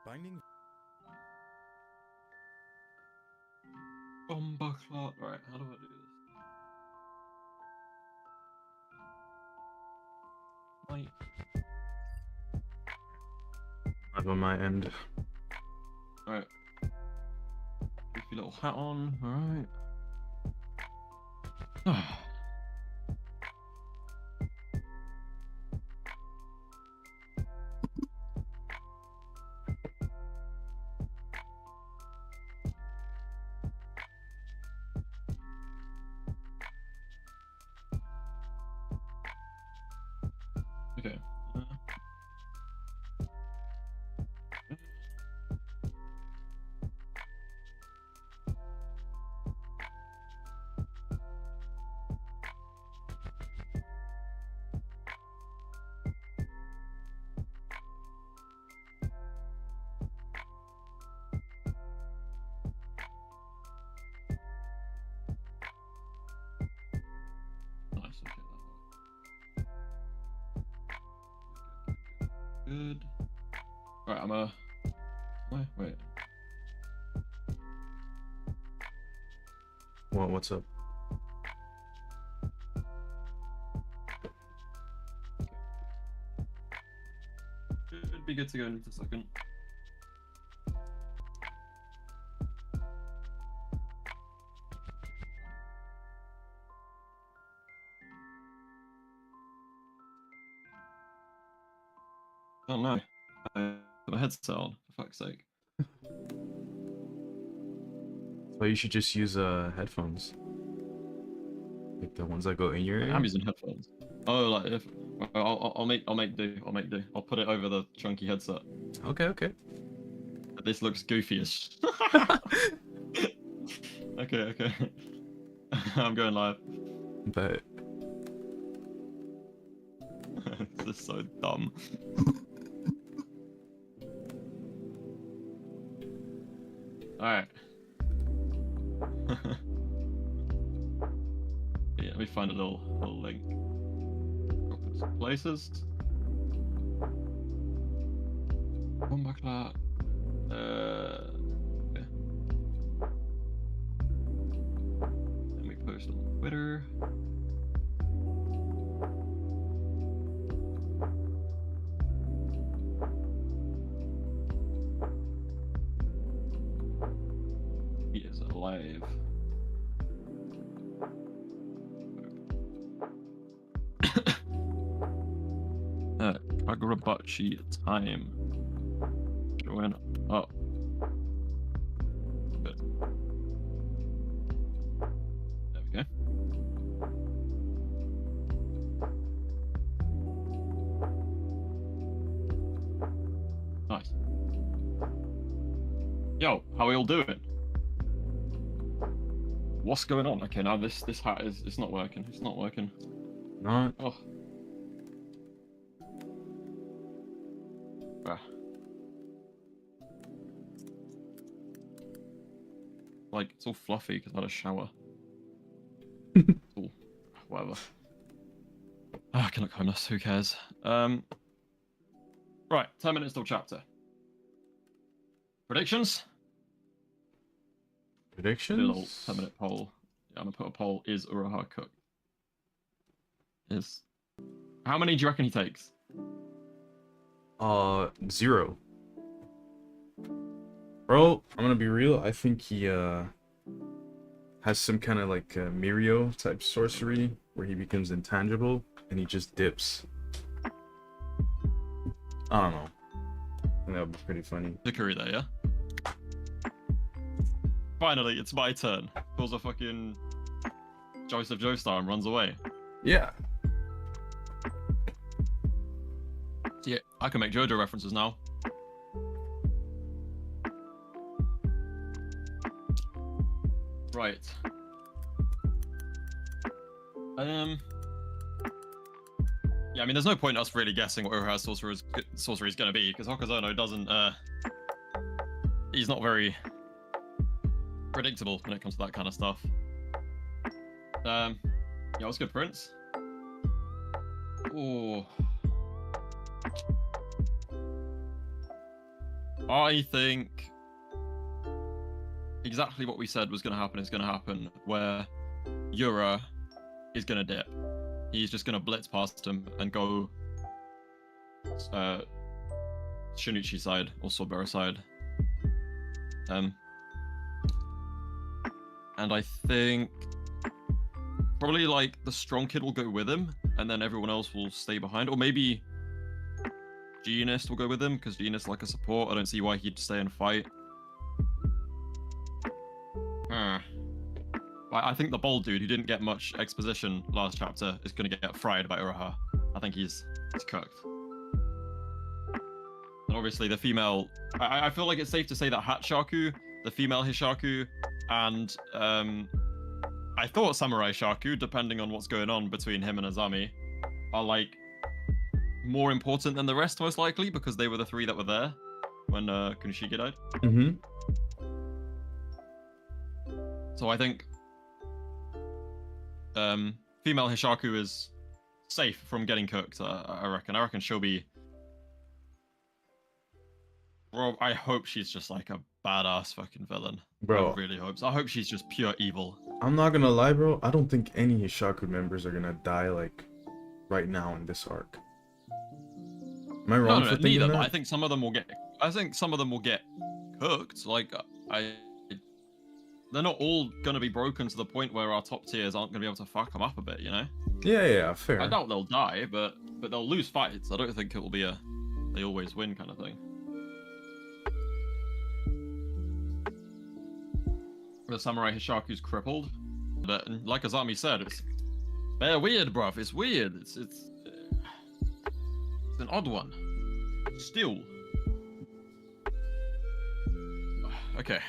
Binding. Bomba clock. Right, how do I do this? Right. Live on my end. Alright. Goofy little hat on. Alright. Okay. Nice, okay, that works. Good. Alright, I'm a... Wait. What's up? Should be good to go in just a second. Oh no. I put my headset on, for fuck's sake. So you should just use headphones. Like the ones that go in your ear. I'm using headphones. Oh, like if I'll make do. I'll put it over the chunky headset. Okay. This looks goofy-ish. Okay. I'm going live. But This is so dumb. Alright. Yeah, let me find a little link. Drop it some places. One back that. Okay. Let me post on Twitter. He is alive. Kagurabachi time. Join up. Good. There we go. Nice. Yo, how are we all doing? What's going on? Okay, now this hat is it's not working. It's not working. not. Oh. Ah. Like it's all fluffy because I had a shower. It's all whatever. Ah, I cannot kindness. Who cares? Right, 10 minutes till chapter. Predictions? Do a little Predictions? 10-minute poll. Yeah, I'm gonna put a poll. Is Uraha cook? Is. How many do you reckon he takes? 0. Bro, I'm gonna be real. I think he has some kind of like Mirio type sorcery where he becomes intangible and he just dips. I don't know. I think that would be pretty funny. Hickory there, yeah? Finally, it's my turn. Pulls a fucking Joseph Joestar and runs away. Yeah. Yeah, I can make JoJo references now. Right. Yeah, I mean, there's no point in us really guessing what Uraha's sorcery is going to be, because Hokazono doesn't, he's not very predictable when it comes to that kind of stuff. Yeah, what's good, Prince? Oh. I think exactly what we said was going to happen is going to happen, where Yura is going to dip. He's just going to blitz past him and go Shinichi side or Sobera side. And I think probably like the strong kid will go with him, and then everyone else will stay behind, or maybe Genist will go with him because Genist like a support. I don't see why he'd stay and fight. I think the bold dude who didn't get much exposition last chapter is going to get fried by Uraha. I think he's cooked. And obviously the female... I feel like it's safe to say that HISHAKU, the female HISHAKU, and I thought Samurai Shaku, depending on what's going on between him and Azami, are like more important than the rest, most likely, because they were the three that were there when Kunoshige died. Mm-hmm. So I think female HISHAKU is safe from getting cooked, I reckon. I reckon she'll be... Bro, I hope she's just like a badass fucking villain. Bro. I really hope so. I hope she's just pure evil. I'm not gonna lie, bro. I don't think any HISHAKU members are gonna die, like, right now in this arc. Am I wrong for thinking neither, that? but I think some of them will get... I think some of them will get cooked. Like, they're not all gonna be broken to the point where our top tiers aren't gonna be able to fuck them up a bit, you know? Yeah, fair. I doubt they'll die, but they'll lose fights. I don't think it will be a they always win kind of thing. The Samurai HISHAKU's crippled, but like Azami said, it's they're weird, bruv. It's weird. It's an odd one. Still. Okay.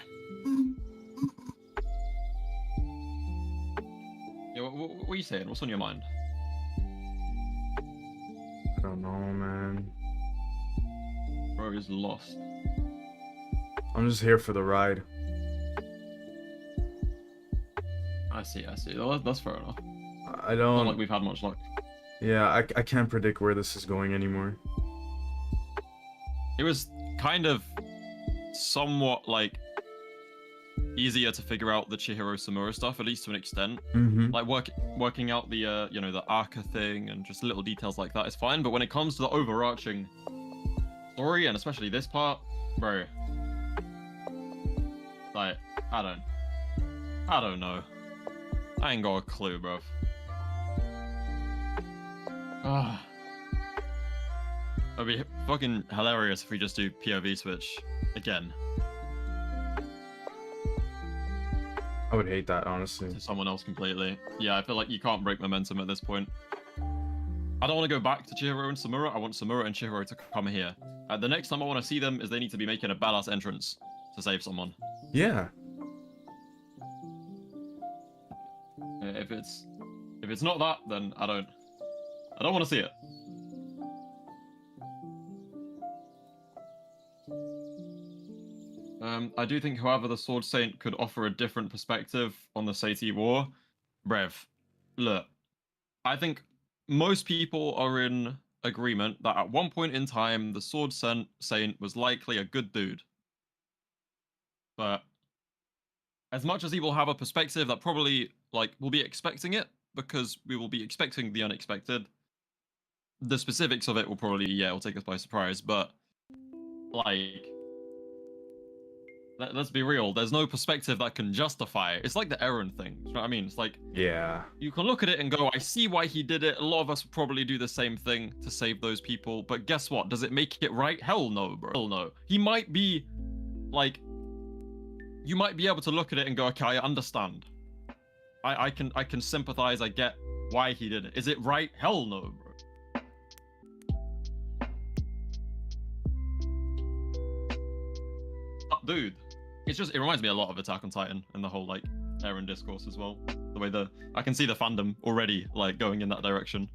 Yeah, what are you saying? What's on your mind? I don't know, man. Bro is lost. I'm just here for the ride. I see. Well, that's fair enough. I don't... Not like we've had much luck. Yeah, I can't predict where this is going anymore. It was kind of somewhat like easier to figure out the Chihiro Samura stuff, at least to an extent. Mm-hmm. Like working out the you know, the Arca thing and just little details like that is fine. But when it comes to the overarching story, and especially this part, bro, like I don't know. I ain't got a clue, bruv. It'd be fucking hilarious if we just do POV switch again. I would hate that, honestly. To someone else completely. Yeah, I feel like you can't break momentum at this point. I don't want to go back to Chihiro and Samura. I want Samura and Chihiro to come here. The next time I want to see them is they need to be making a badass entrance to save someone. Yeah. If it's not that, then I don't want to see it. I do think, however, the Sword Saint could offer a different perspective on the Seiti War. Brev, look, I think most people are in agreement that at one point in time, the Sword Saint was likely a good dude. But as much as he will have a perspective that probably, like, we'll be expecting it, because we will be expecting the unexpected, the specifics of it will probably, yeah, it'll take us by surprise, but, like, let's be real, there's no perspective that can justify it. It's like the Eren thing, you know what I mean? It's like, yeah, you can look at it and go, I see why he did it. A lot of us would probably do the same thing to save those people, but guess what? Does it make it right? Hell no, bro. Hell no. He might be, like, you might be able to look at it and go, okay, I understand. I can sympathize, I get why he did it. Is it right? Hell no, bro. Dude, it reminds me a lot of Attack on Titan and the whole, like, Eren discourse as well. The way I can see the fandom already, like, going in that direction.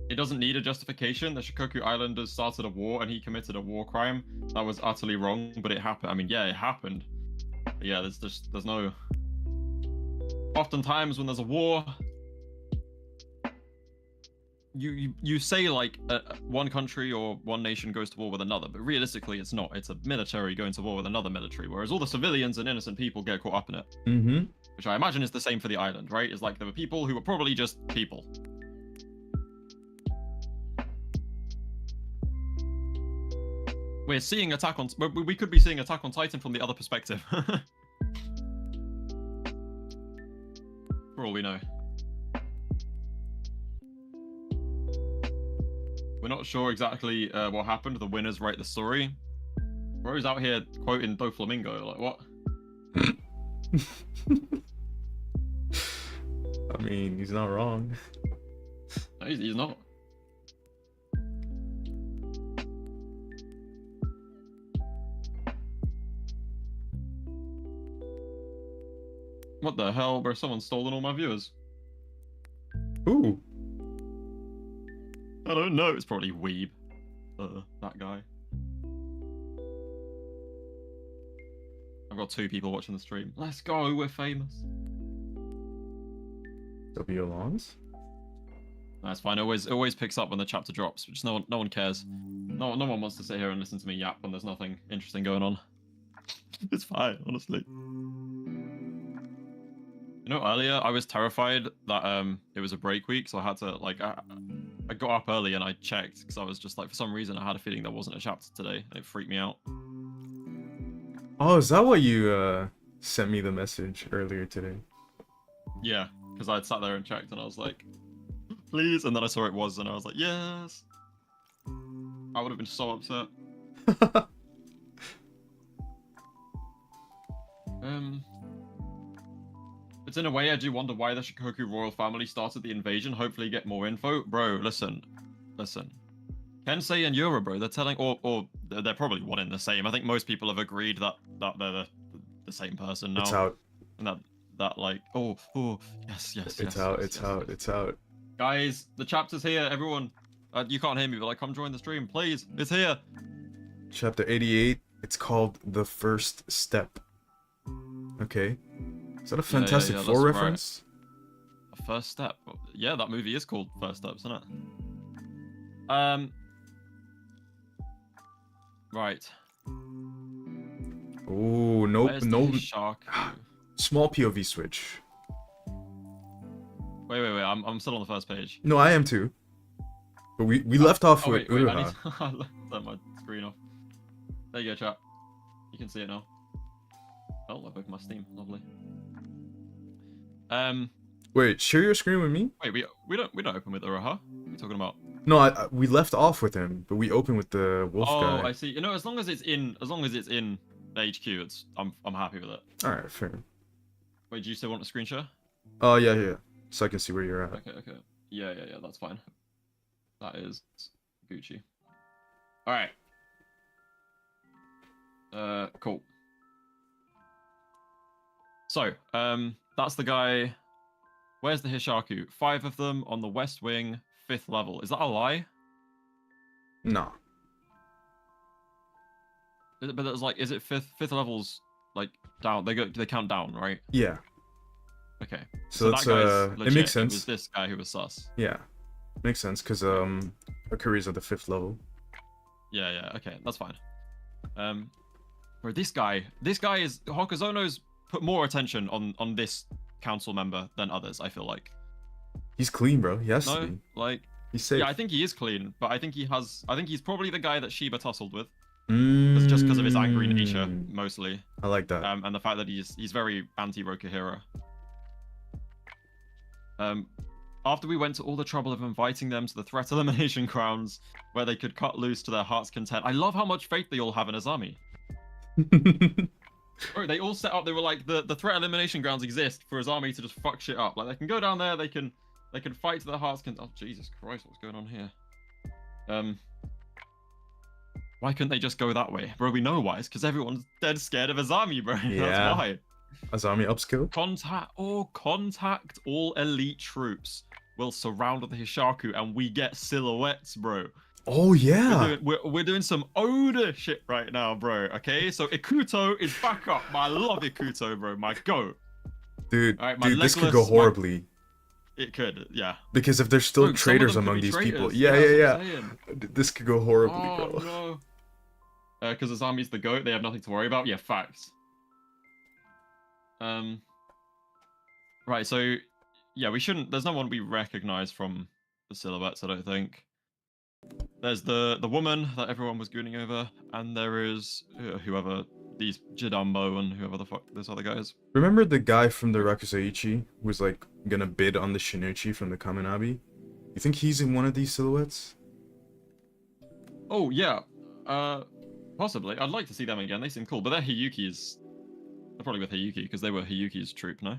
It doesn't need a justification. The Shikoku Islanders started a war and he committed a war crime. That was utterly wrong, but it happened. I mean, yeah, it happened. But yeah, there's no... Oftentimes when there's a war, you say like one country or one nation goes to war with another, but realistically it's not. It's a military going to war with another military, whereas all the civilians and innocent people get caught up in it. Mm-hmm. Which I imagine is the same for the island, right? It's like there were people who were probably just people. We're seeing Attack on... We could be seeing Attack on Titan from the other perspective. For all we know. We're not sure exactly what happened. The winners write the story. Bro's out here quoting Doflamingo. Like, what? I mean, he's not wrong. No, he's not. What the hell, bro? Someone's stolen all my viewers. Ooh. I don't know. It's probably Weeb. That guy. I've got 2 people watching the stream. Let's go. We're famous. W longs? That's fine. It always picks up when the chapter drops, which no one cares. No one wants to sit here and listen to me yap when there's nothing interesting going on. It's fine, honestly. You know, earlier I was terrified that it was a break week, so I had to like I got up early and I checked because I was just like, for some reason I had a feeling there wasn't a chapter today, and it freaked me out. Oh, is that why you sent me the message earlier today? Yeah, because I had sat there and checked and I was like, please, and then I saw it was and I was like, yes. I would have been so upset. But in a way, I do wonder why the Shikoku royal family started the invasion. Hopefully get more info. Bro, listen. Kensei and Yura, bro, they're telling, or they're probably one in the same. I think most people have agreed that they're the same person now. It's out. And that like, oh, yes. It's out. Guys, the chapter's here, everyone. You can't hear me, but like, come join the stream, please. It's here. Chapter 88. It's called The First Step. Okay. Is that a Fantastic Four reference? Right. A First Step. Yeah, that movie is called First Steps, isn't it? Right. Oh, nope, Where's no. HISHAKU? Small POV switch. Wait. I'm still on the first page. No, I am too. But we left off with wait, I Uruha. need to turn my screen off. There you go, chat. You can see it now. Oh, I opened my Steam. Lovely. Wait, share your screen with me? Wait, we don't open with Uruha. What are you talking about? No, we left off with him, but we open with the wolf guy. Oh, I see. You know, as long as it's in the HQ, I'm happy with it. All right, fair. Wait, do you still want a screen share? Oh yeah. So I can see where you're at. Okay. Yeah, that's fine. That is Gucci. All right. Cool. So, that's the guy. Where's the HISHAKU? 5 of them on the west wing, 5th level. Is that a lie? No. But it's like, is it 5th levels like down? They count down, right? Yeah. Okay. So that's that guy's it makes sense. It was this guy who was sus. Yeah, makes sense because Akuri's at the 5th level. Yeah. Okay, that's fine. Bro, this guy is Hokuzono's put more attention on this council member than others. I feel like he's clean, bro. He has to be. Like he's safe. Yeah, I think he is clean, but I think he's probably the guy that Shiba tussled with. Mm. Just because of his angry nature, mostly. I like that. And the fact that he's very anti-Rokuhira. After we went to all the trouble of inviting them to the threat elimination grounds, where they could cut loose to their heart's content. I love how much faith they all have in Azami. Bro, they all set up. They were like, the threat elimination grounds exist for Azami to just fuck shit up. Like, they can go down there. They can fight to their heart's content. Oh, Jesus Christ, what's going on here? Why couldn't they just go that way? Bro, we know why. It's because everyone's dead scared of Azami, bro. Yeah. That's why. Azami upskill. Contact all elite troops will surround the HISHAKU, and we get silhouettes, bro. Oh yeah. We're doing some Oda shit right now, bro. Okay, so Ikuto is back up. I love Ikuto, bro. My goat. Dude, All right, this could go horribly. It could, yeah. Because if there's still Look, some of traitors them could among be these people, traitors. yeah, That's yeah, what yeah. I'm saying. This could go horribly, Oh bro. no. Because Azami's the goat, they have nothing to worry about. Yeah, facts. Right. So, yeah, we shouldn't. There's no one we recognize from the silhouettes. I don't think. There's the woman that everyone was gooning over, and there is whoever these Jidambo and whoever the fuck this other guy is. Remember the guy from the Rakuseichi who was like gonna bid on the Shinichi from the Kamunabi? You think he's in one of these silhouettes? Oh yeah, possibly. I'd like to see them again. They seem cool, but they're Hiyuki's. They're probably with Hiyuki because they were Hiyuki's troop, no?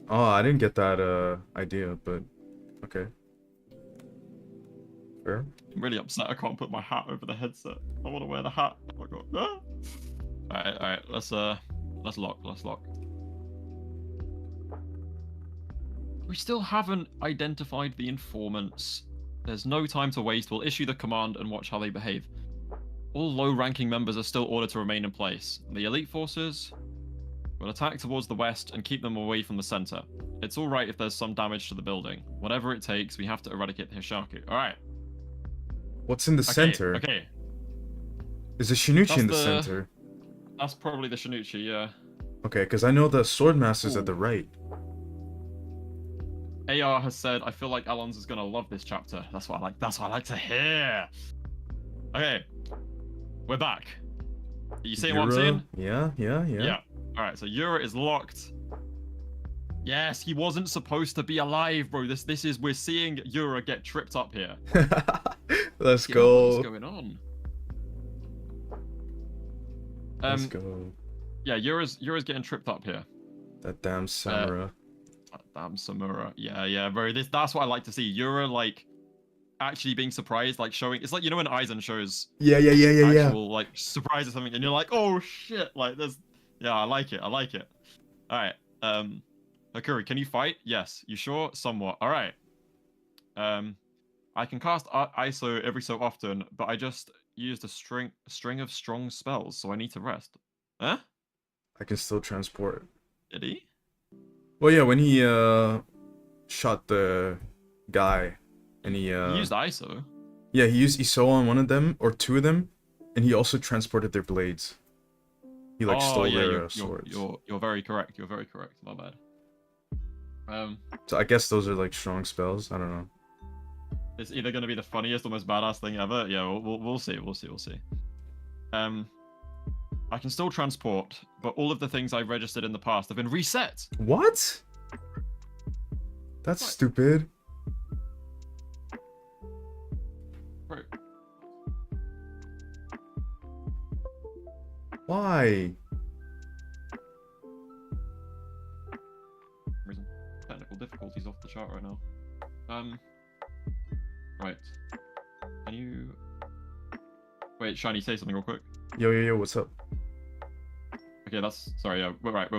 Oh, I didn't get that idea, but okay. Fair. I'm really upset I can't put my hat over the headset. I want to wear the hat. Oh my god. Ah! Alright, let's lock. We still haven't identified the informants. There's no time to waste. We'll issue the command and watch how they behave. All low-ranking members are still ordered to remain in place. The elite forces will attack towards the west and keep them away from the center. It's alright if there's some damage to the building. Whatever it takes, we have to eradicate the Hishaku. Alright. What's in the center? Okay. Is the Shinichi That's in the center? That's probably the Shinichi, yeah. Okay, because I know the Swordmaster's at the right. AR has said, I feel like Alon's is gonna love this chapter. That's what I like to hear. Okay. We're back. Are you seeing what I'm seeing? Yeah. Yeah. Alright, so Yura is locked. Yes, he wasn't supposed to be alive, bro. This is we're seeing Yura get tripped up here. Let's go. What's going on? Let's go. Yeah, Yura's getting tripped up here. That damn Samura. Damn Samura. Yeah, bro. That's what I like to see. Yura like actually being surprised, like showing. It's like, you know, when Aizen shows actual like surprise or something, and you're like, oh shit, like there's. Yeah, I like it. All right. Hakuri, can you fight? Yes. You sure? Somewhat. All right. I can cast ISO every so often, but I just used a string of strong spells, so I need to rest. Huh? I can still transport. Did he? Well, yeah, when he shot the guy, and he used ISO. Yeah, he used ISO on one of them or two of them, and he also transported their blades. He like stole their swords. You're very correct. You're very correct. My bad. So I guess those are like strong spells. I don't know. It's either going to be the funniest or most badass thing ever. Yeah, we'll see. We'll see. I can still transport, but all of the things I've registered in the past have been reset. What? That's stupid. Right. Why? Reason. Technical difficulties off the chart right now. Right. Can you... Wait, Shiny, say something real quick. Yo, what's up? Okay, that's... Sorry, yeah, we're back.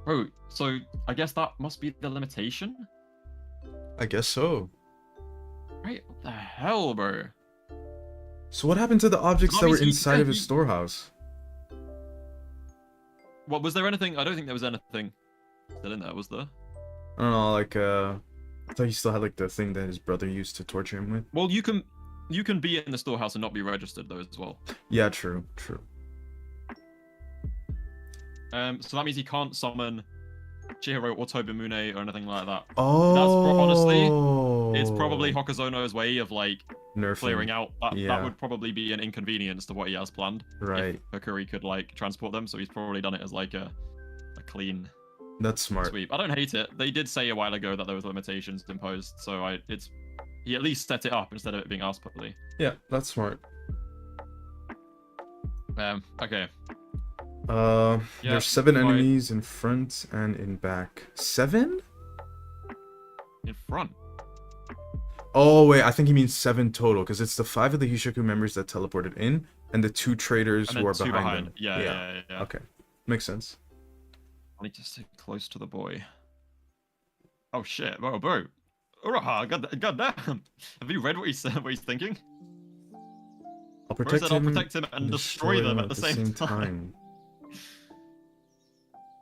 Bro, so I guess that must be the limitation? I guess so. Right? What the hell, bro? So what happened to the objects that were inside of his storehouse? What, was there anything? I don't think there was anything still in there, was there? I don't know, like, I thought he still had, like, the thing that his brother used to torture him with. Well, you can be in the storehouse and not be registered, though, as well. Yeah, true. So that means he can't summon Chihiro or Tobimune or anything like that. Oh! Honestly, it's probably Hokuzono's way of, like, clearing out. That would probably be an inconvenience to what he has planned. Right. If Hakuri could, like, transport them, so he's probably done it as, like, a clean... That's smart. Sweep. I don't hate it. They did say a while ago that there was limitations imposed, so he at least set it up instead of it being asked properly. Yeah, that's smart. Okay. There's 7 enemies in front and in back. 7? In front? Oh, wait, I think he means 7 total, because it's the 5 of the Hishaku members that teleported in, and the 2 traitors who are behind them. Yeah. Okay, makes sense. I need to stay close to the boy. Oh shit, bro. God damn. Have you read what he's thinking? I'll protect him and destroy them at the same time.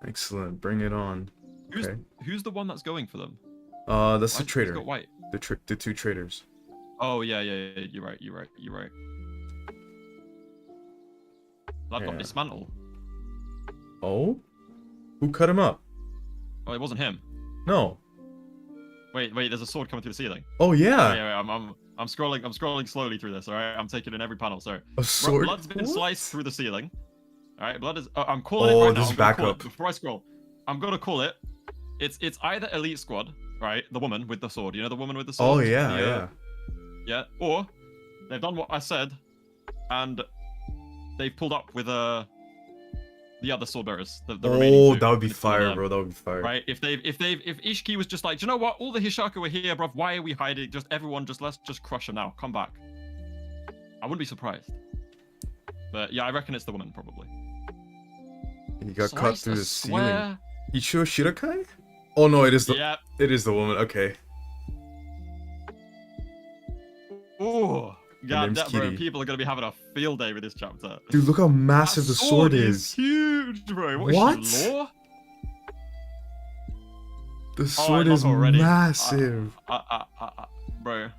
Excellent, bring it on. Okay. Who's the one that's going for them? That's Why the is- trader. He's got white. The two traders. Oh yeah. You're right. That got Yeah. dismantled. Oh? Who cut him up? Oh, it wasn't him. No. Wait. There's a sword coming through the ceiling. Oh yeah. Yeah. I'm scrolling slowly through this. All right. I'm taking in every panel. Sorry. A sword. Blood's been What? sliced through the ceiling. All right. Blood is. I'm calling it Oh, right now. this I'm gonna call backup. it before I scroll. I'm gonna call it. It's either Elite Squad, right? The woman with the sword. You know the woman with the Oh sword. yeah, The, yeah. Yeah. Or they've done what I said, and they've pulled up with the other sword bearers. The remaining Oh, two, that would be and it's one of fire, them. bro. That would be fire. Right? If Ishiki was just like, do you know what? All the Hishaku are here, bruv. Why are we hiding? Just everyone, let's just crush them now. Come back. I wouldn't be surprised. But yeah, I reckon it's the woman probably. He got cut Sliced through a the ceiling. square. Ichiro Shirakai? Oh no, it is the Yeah. it is the woman. Okay. Ooh. God name's damn, bro. Kitty. People are gonna be having a field day with this chapter. Dude, look how massive That the sword is. huge, bro. What? Is she, law? The I sword love is her already. massive. Bro.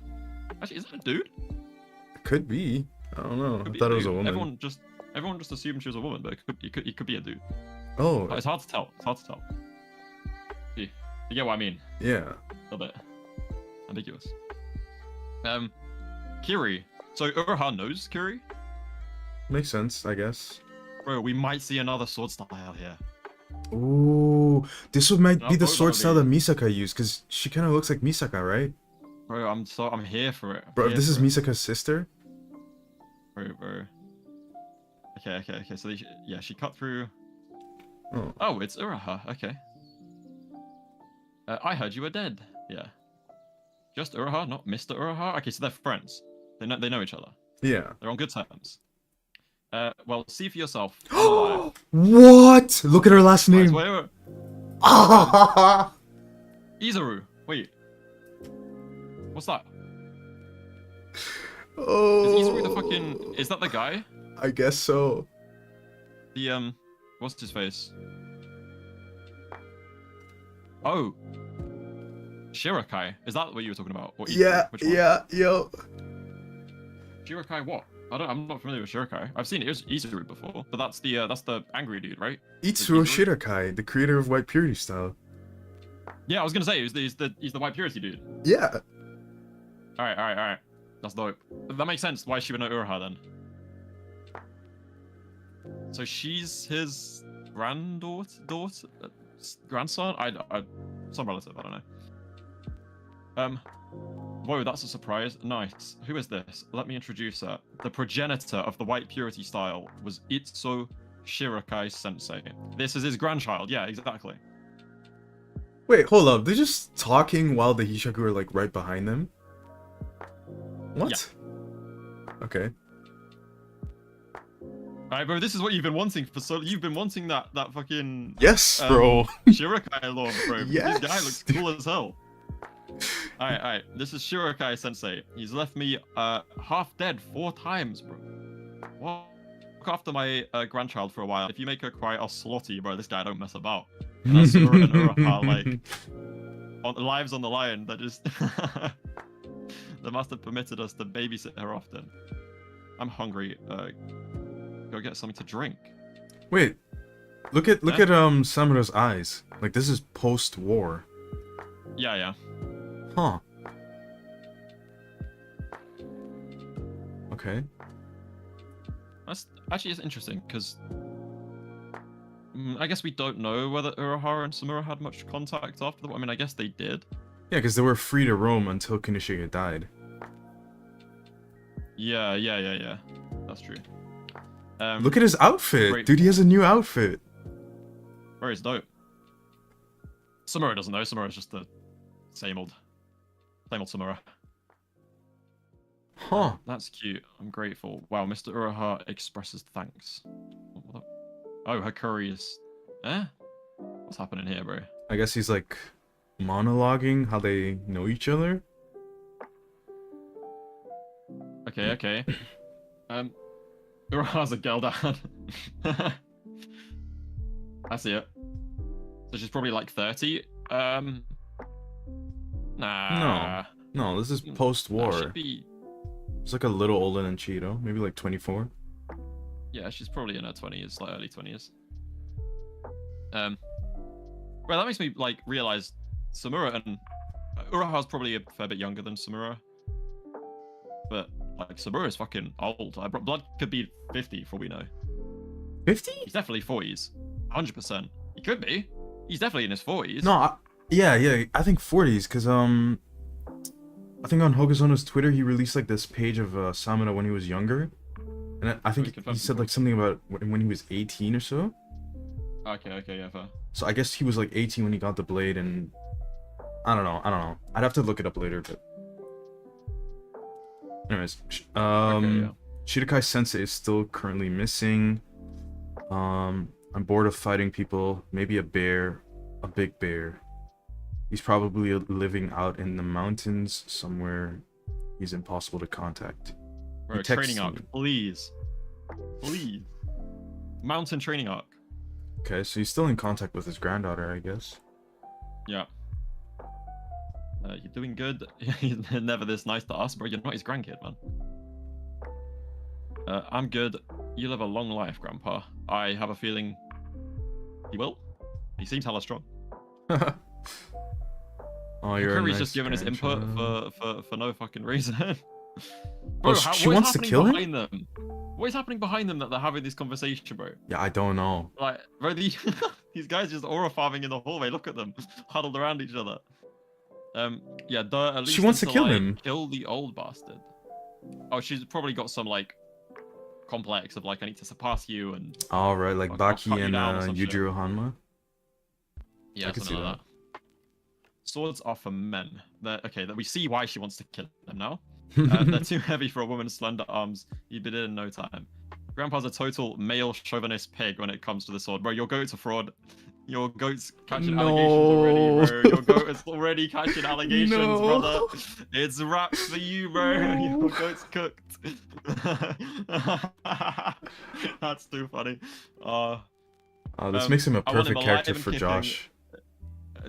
Actually, is that a dude? Could be. I don't know. Could I be thought it was a dude. woman. Everyone just assumed she was a woman, but it could be a dude. Oh, It's hard to tell. You get what I mean? yeah. A little bit ambiguous. Kiri. So Uraha knows Kiri? Makes sense, I guess. Bro, we might see another sword style here. Ooh, this might No, be the bro, sword that'll style be- that Misaka used, because she kind of looks like Misaka, right? Bro, I'm here for it. Bro, if Here this is for it. Misaka's sister? Bro. Okay. So she cut through. Oh. Oh, it's Uraha. Okay. I heard you were dead. Yeah. Just Uraha, not Mr. Uraha. Okay, so they're friends. They know each other. Yeah. They're on good terms. Well, see for yourself. I'm alive. What? Look at her last Guys, name. wait. Ah! Izaru. Wait. What's that? Oh. Is Izaru the fucking? Is that the guy? I guess so. The what's his face? Oh. Shirakai. Is that what you were talking about? Or Izaru? Yeah, Which one? yeah, yo. Shirakai what? I'm not familiar with Shirakai. I've seen Izaru before, but that's the angry dude, right? Itsuro Izaru? Shirakai, the creator of White Purity Style. Yeah, I was gonna say he's the white purity dude. Yeah. Alright. That's dope. That makes sense why she would know Uraha then. So she's his grandson? I some relative, I don't know. Whoa, that's a surprise. Nice. Who is this? Let me introduce her. The progenitor of the White Purity style was Itzo Shirakai Sensei. This is his grandchild. Yeah, exactly. Wait, hold up. They're just talking while the Hishaku are like right behind them? What? Okay. Alright, bro, this is what you've been wanting for you've been wanting that fucking Yes, bro. Shirakai lord, bro. Yes. This guy looks cool as hell. Alright. This is Shirakai Sensei. He's left me half dead 4 times, bro. What? Look after my grandchild for a while. If you make her cry, I'll slaughter you, bro. This guy don't mess about. And that's Sora and Uraha, like, lives on the line. That just the master permitted us to babysit her often. I'm hungry. Go get something to drink. Wait. Look at Samura's eyes. Like this is post-war. Yeah. Huh. Okay. That's actually it's interesting because I guess we don't know whether Urahara and Samura had much contact after the. I mean, I guess they did. Yeah, because they were free to roam until Kunishiga died. Yeah. That's true. Look at his outfit, great. dude. He has a new outfit. Where is dope? Samura doesn't know. Samura's just the same old Samura. Huh. That's cute. I'm grateful. Wow, Mr. Uraha expresses thanks. Oh, her curry is. What's happening here, bro? I guess he's like monologuing how they know each other. Okay. Uraha's a girl dad. I see it. So she's probably like 30. Nah. No, this is Nah, post-war. she'd be... It's like a little older than Cheeto, maybe like 24. Yeah, she's probably in her 20s, like early 20s. Well, that makes me like realize Samura and Uraha's probably a fair bit younger than Samura. But like Samura is fucking old. Blood could be 50 for all we know. 50? He's definitely 40s. 100%. He could be. He's definitely in his 40s. No, yeah, I think 40s, because I think on Hogazono's Twitter he released like this page of Samura when he was younger, and I think he said like something about when he was 18 or so. Okay, yeah, fair. So I guess he was like 18 when he got the blade, and I don't know. I'd have to look it up later, but anyways, Shidokai Sensei is still currently missing. I'm bored of fighting people. Maybe a bear, a big bear. He's probably living out in the mountains somewhere. He's impossible to contact. Bro, training arc, please. Please. Mountain training arc. Okay, so he's still in contact with his granddaughter, I guess. Yeah. You're doing good. He's never this nice to us, bro. You're not his grandkid, man. I'm good. You live a long life, Grandpa. I have a feeling he will. He seems hella strong. Oh, you're a nice just giving his input for no fucking reason. Bro, she wants to kill him? Them? What is happening behind them that they're having this conversation, bro? Yeah, I don't know. Like, bro, these guys just aura farming in the hallway. Look at them, huddled around each other. Yeah, at least she wants to kill like, him. Kill the old bastard. Oh, she's probably got some like complex of like I need to surpass you and. All right, like Baki and Yujiro Hanma. Yeah, something like that. Swords are for men. Okay, that we see why she wants to kill them now. They're too heavy for a woman's slender arms. You'd be dead in no time. Grandpa's a total male chauvinist pig when it comes to the sword. Bro, your goat's a fraud. Your goat's catching allegations already, bro. Your goat is already catching allegations, brother. It's wraps for you, bro. Your goat's cooked. That's too funny. This makes him a perfect character for Josh.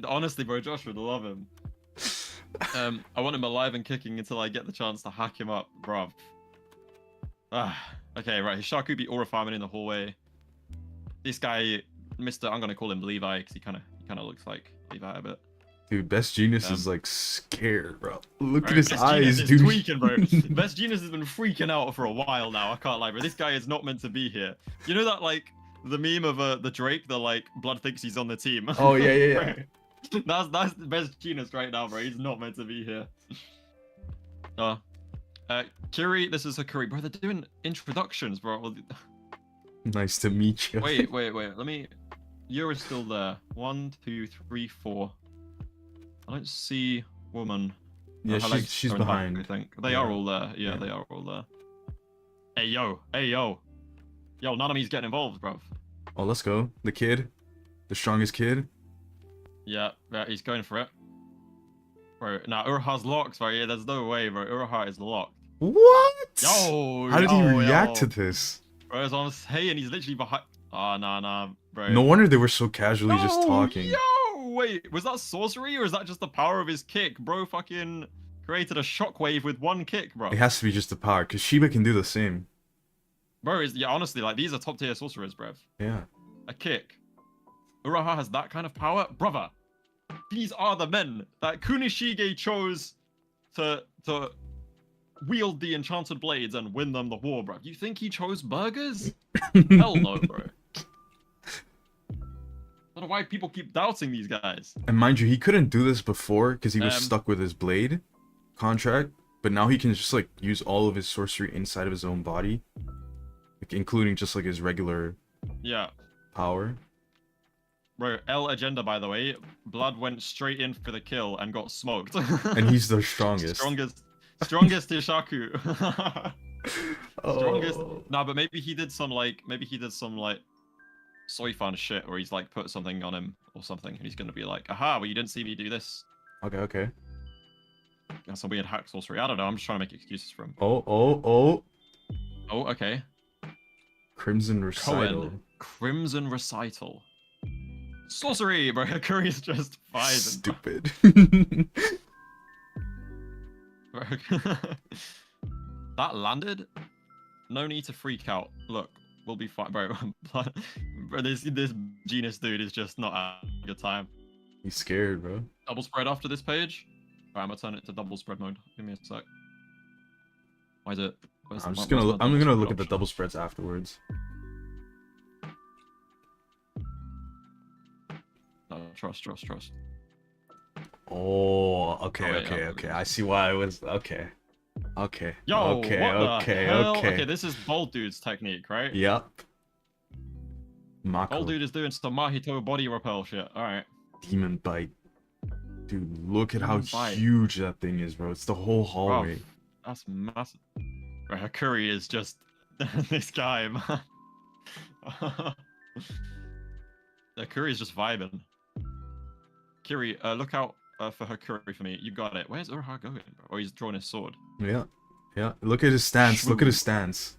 Honestly, bro, Josh would love him. I want him alive and kicking until I get the chance to hack him up, bruv. Okay, right. Hishaku be aura farming in the hallway. This guy, I'm gonna call him Levi because he kind of looks like Levi a bit. Dude, Best Genius is like scared, bro. Look at his eyes, dude. Tweaking, bro. Best Genius has been freaking out for a while now. I can't lie, bro. This guy is not meant to be here. You know that like the meme of the Drake, the like Blood thinks he's on the team. Oh yeah. That's the Best Genius right now, bro. He's not meant to be here. Kiri, this is Hakuri, bro. They're doing introductions, bro. Nice to meet you. Wait. Let me. You're still there. 1, 2, 3, 4. I don't see woman. Yeah, she's behind. Back, I think they are all there. Yeah, they are all there. Hey yo, yo, Naname's getting involved, bro. Oh, let's go. The kid, the strongest kid. Yeah, he's going for it. Bro, now Uraha's locked, bro. Yeah, there's no way, bro. Uraha is locked. What? How did he react to this? Bro, as I was saying, he's literally behind. Oh, nah, bro. No wonder they were so casually just talking. Yo, wait, was that sorcery or is that just the power of his kick? Bro fucking created a shockwave with one kick, bro. It has to be just the power, because Shiba can do the same. Bro, yeah, honestly, like, these are top tier sorcerers, bruv. Yeah. A kick. Uraha has that kind of power? Brother, these are the men that Kunishige chose to wield the enchanted blades and win them the war, bro. You think he chose burgers? Hell no, bro. I don't know why people keep doubting these guys. And mind you, he couldn't do this before because he was stuck with his blade contract, but now he can just like use all of his sorcery inside of his own body, like, including just like his regular power. Bro, L agenda, by the way. Blood went straight in for the kill and got smoked. And he's the strongest. Strongest Hishaku. Strongest. Nah, but maybe he did some like Soifan shit where he's like put something on him or something, and he's gonna be like, aha, well you didn't see me do this. Okay. That's some weird hack sorcery. I don't know. I'm just trying to make excuses for him. Oh, okay. Crimson Recital. Crimson Recital. Sorcery, bro. Curry's just fine. Stupid. That landed? No need to freak out. Look, we'll be fine, bro. Bro, this genius dude is just not having a good time. He's scared, bro. Double spread after this page? Alright, I'm gonna turn it to double spread mode. Give me a sec. Why is it? I'm gonna look at the double spreads afterwards. No, trust. Oh, okay, Oh, wait, okay. I see why I was okay. Yo, okay. Okay, this is Bold Dude's technique, right? Yep. Mako. Bold Dude is doing some Mahito body repel shit. Alright. Demon bite. Dude, look at how Bite. huge that thing is, bro. It's the whole hallway. Bro, that's massive. Bro, Curry is just this guy, man. Curry is just vibing. Kiri, look out for Hakuri for me. You got it. Where's Uraha going, bro? Oh, he's drawing his sword. Yeah. Look at his stance. Look at his stance.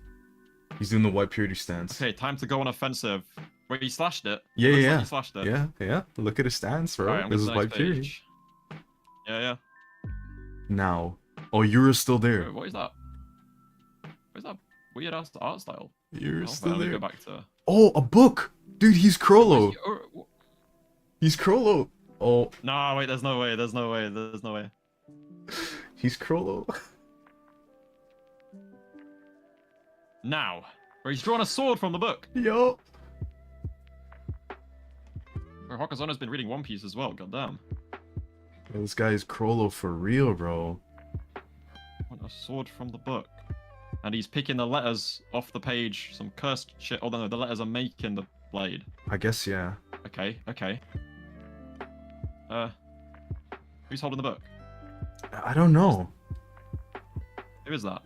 He's doing the white purity stance. Okay, time to go on offensive. Wait, he slashed it. Yeah. Like he slashed it. Yeah. Look at his stance, bro. Right, this is white purity. Yeah. Now. Oh, Yura's still there. Wait, what is that? What is that weird ass art style? Yura's still Let me there. go back to... Oh, a book! Dude, he's Crollo. He's Crollo. Oh. No, wait, there's no way. He's Crollo. Now. Where he's drawn a sword from the book. Yo. Hokazono's been reading One Piece as well, goddamn. Yo, this guy is Crollo for real, bro. A sword from the book. And he's picking the letters off the page, some cursed shit. Oh no, the letters are making the blade. I guess, yeah. Okay. Who's holding the book? I don't know. Who is that?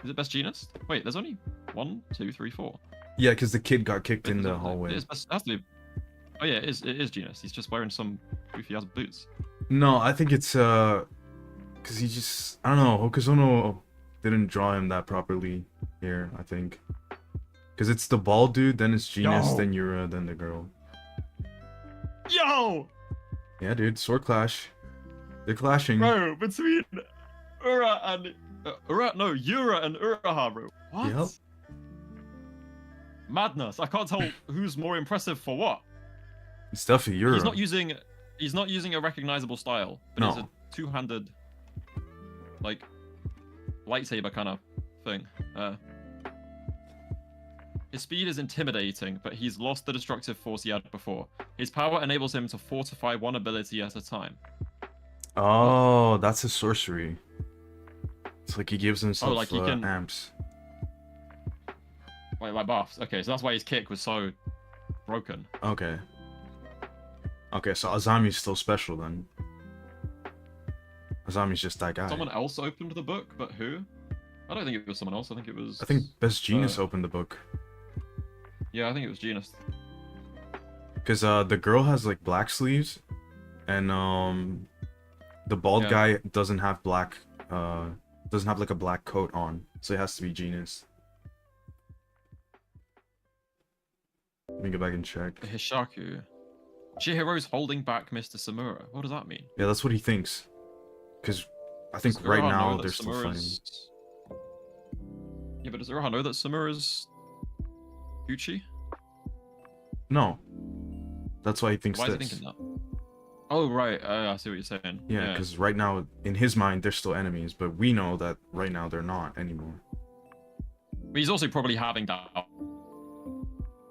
Is it Best Genus? Wait, there's only 1, 2, 3, 4. Yeah, because the kid got kicked in the hallway. It has to be... Oh yeah, it is Genus. He's just wearing some goofy ass boots. No, I think it's because he just, I don't know, Hokazono didn't draw him that properly here, I think. Because it's the bald dude, then it's Genus, then Yura, then the girl. Yo! Yeah, dude, sword clash. They're clashing. Bro, between Yura and Uraha, bro. What? Yep. Madness. I can't tell who's more impressive for what. It's definitely Yura. He's not using a recognizable style, but it's a two-handed, like, lightsaber kind of thing. His speed is intimidating, but he's lost the destructive force he had before. His power enables him to fortify one ability at a time. Oh, that's a sorcery. It's like he gives himself like he can... amps. Wait, like buffs. Okay, so that's why his kick was so broken. Okay. Okay, so Azami's still special then. Azami's just that guy. Someone else opened the book, but who? I don't think it was someone else. I think it was... I think Best Genus opened the book. Yeah, I think it was Genus. Because the girl has like black sleeves, and the bald guy doesn't have black, doesn't have like a black coat on, so it has to be Genus. Let me go back and check. HISHAKU. Chihiro's holding back Mr. Samura. What does that mean? Yeah, that's what he thinks. Because I think right now they're still fighting. Yeah, but does Uraha know that Samura's Gucci? No. That's why he thinks Why this. is he thinking that? Oh, right. I see what you're saying. Yeah, because right now, in his mind, they're still enemies, but we know that right now they're not anymore. But he's also probably having that by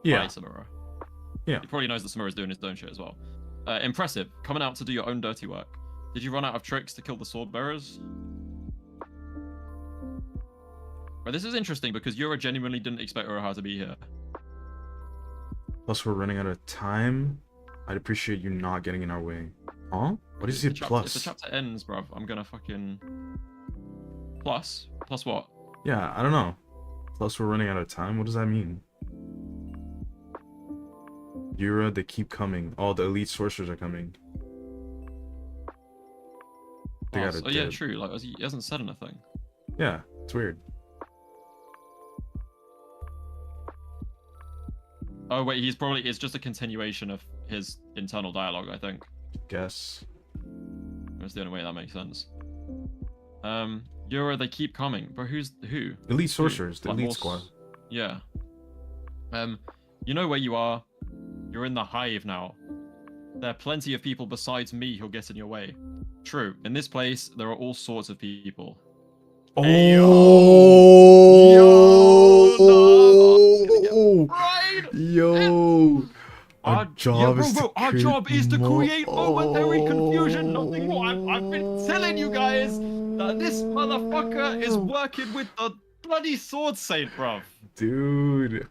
Samura. Yeah. He probably knows that Samura's doing his own shit as well. Impressive. Coming out to do your own dirty work. Did you run out of tricks to kill the sword bearers? Well, this is interesting because Yura genuinely didn't expect Uraha to be here. Plus, we're running out of time. I'd appreciate you not getting in our way. Huh? What is it plus? If the chapter ends, bruv, I'm gonna fucking... Plus? Plus what? Yeah, I don't know. Plus, we're running out of time? What does that mean? Yura, they keep coming. Oh, the elite sorcerers are coming. They got yeah, true. Like, he hasn't said anything. Yeah, it's weird. Oh wait, it's just a continuation of his internal dialogue, I think. Guess. That's the only way that makes sense. Yura, they keep coming. But who? Elite Sorcerers, the Like elite squad. Yeah. You know where you are. You're in the hive now. There are plenty of people besides me who'll get in your way. True. In this place, there are all sorts of people. Oh! Hey, Yo! Our job bro, is to our create job is to create momentary confusion, nothing more. I've been telling you guys that this motherfucker is working with the bloody sword saint, bruv. Dude.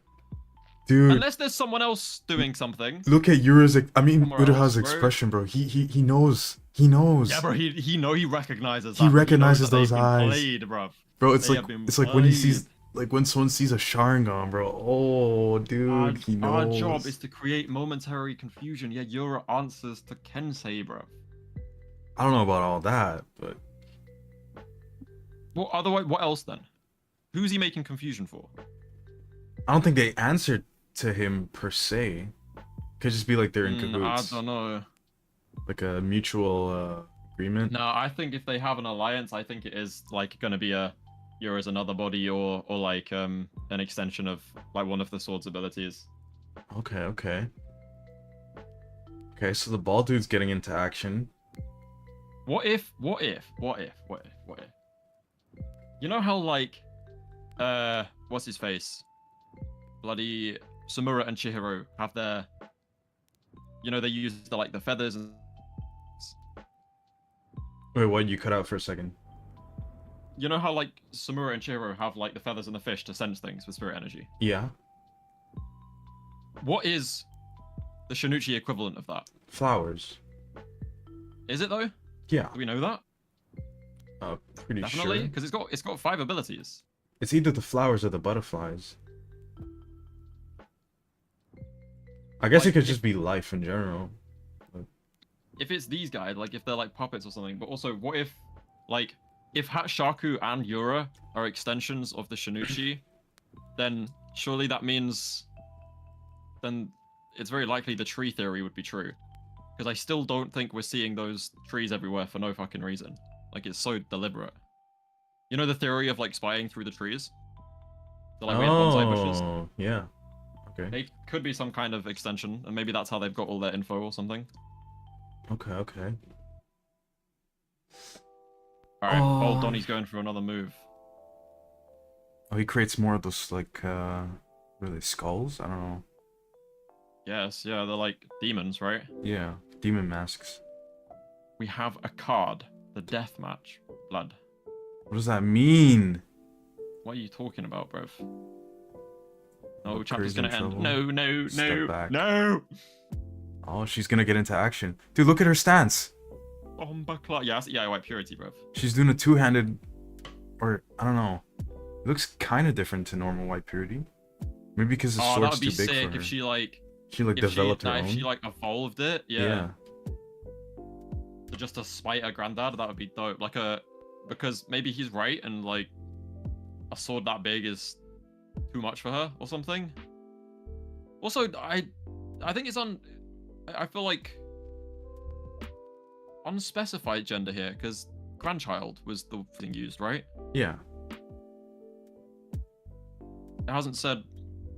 Unless there's someone else doing something. Look at Yura's, Uraha's bro. expression, bro. He knows. He knows. Yeah, bro. He recognizes. He recognizes those eyes. Played, bruv. Bro, it's like when he sees, like when someone sees a Sharingan, bro. Oh, dude, he knows. Our job is to create momentary confusion. Yeah, Yura answers to Kensei, bro. I don't know about all that, but. Well, otherwise, what else then? Who's he making confusion for? I don't think they answered to him per se. Could just be like they're in cahoots. I don't know. Like a mutual agreement. No, I think if they have an alliance, I think it is like gonna be a Yura's another body or like an extension of like one of the sword's abilities. Okay, so the bald dude's getting into action. What if? You know how like what's his face? Bloody Samura and Chihiro have their, you know, they use the feathers and. Wait, what? You cut out for a second. You know how like Samura and Chihiro have like the feathers and the fish to sense things with spirit energy? Yeah. What is the Shinichi equivalent of that? Flowers. Is it though? Yeah. Do we know that? Pretty Definitely, sure. because it's got 5 abilities. It's either the flowers or the butterflies. I guess it could just be life in general. If it's these guys, like if they're like puppets or something, but also what if, like, if HISHAKU and Yura are extensions of the Shinichi, then surely that means, then it's very likely the tree theory would be true. Because I still don't think we're seeing those trees everywhere for no fucking reason. Like, it's so deliberate. You know the theory of like spying through the trees? The like weird bonsai bushes? Yeah. Okay. They could be some kind of extension, and maybe that's how they've got all their info or something. Okay. Alright, old Donnie's going for another move. Oh, he creates more of those, like, what are they, skulls? I don't know. Yes, yeah, they're like demons, right? Yeah, demon masks. We have a card. The death match. Blood. What does that mean? What are you talking about, bruv? Oh, Oh, chapter's Curry's gonna in end. trouble. No. Step back. No! Oh, she's gonna get into action. Dude, look at her stance. Bomba clock. Yeah, yeah, white purity, bruv. She's doing a two-handed, or I don't know. It looks kind of different to normal white purity. Maybe because the Oh, that sword's would be too big sick for her. if she like developed her own. If she like evolved it, yeah. Yeah. Just to spite her granddad, that would be dope. Like because maybe he's right and like a sword that big is too much for her or something. Also, I think it's I feel like unspecified gender here because grandchild was the thing used, right? Yeah. It hasn't said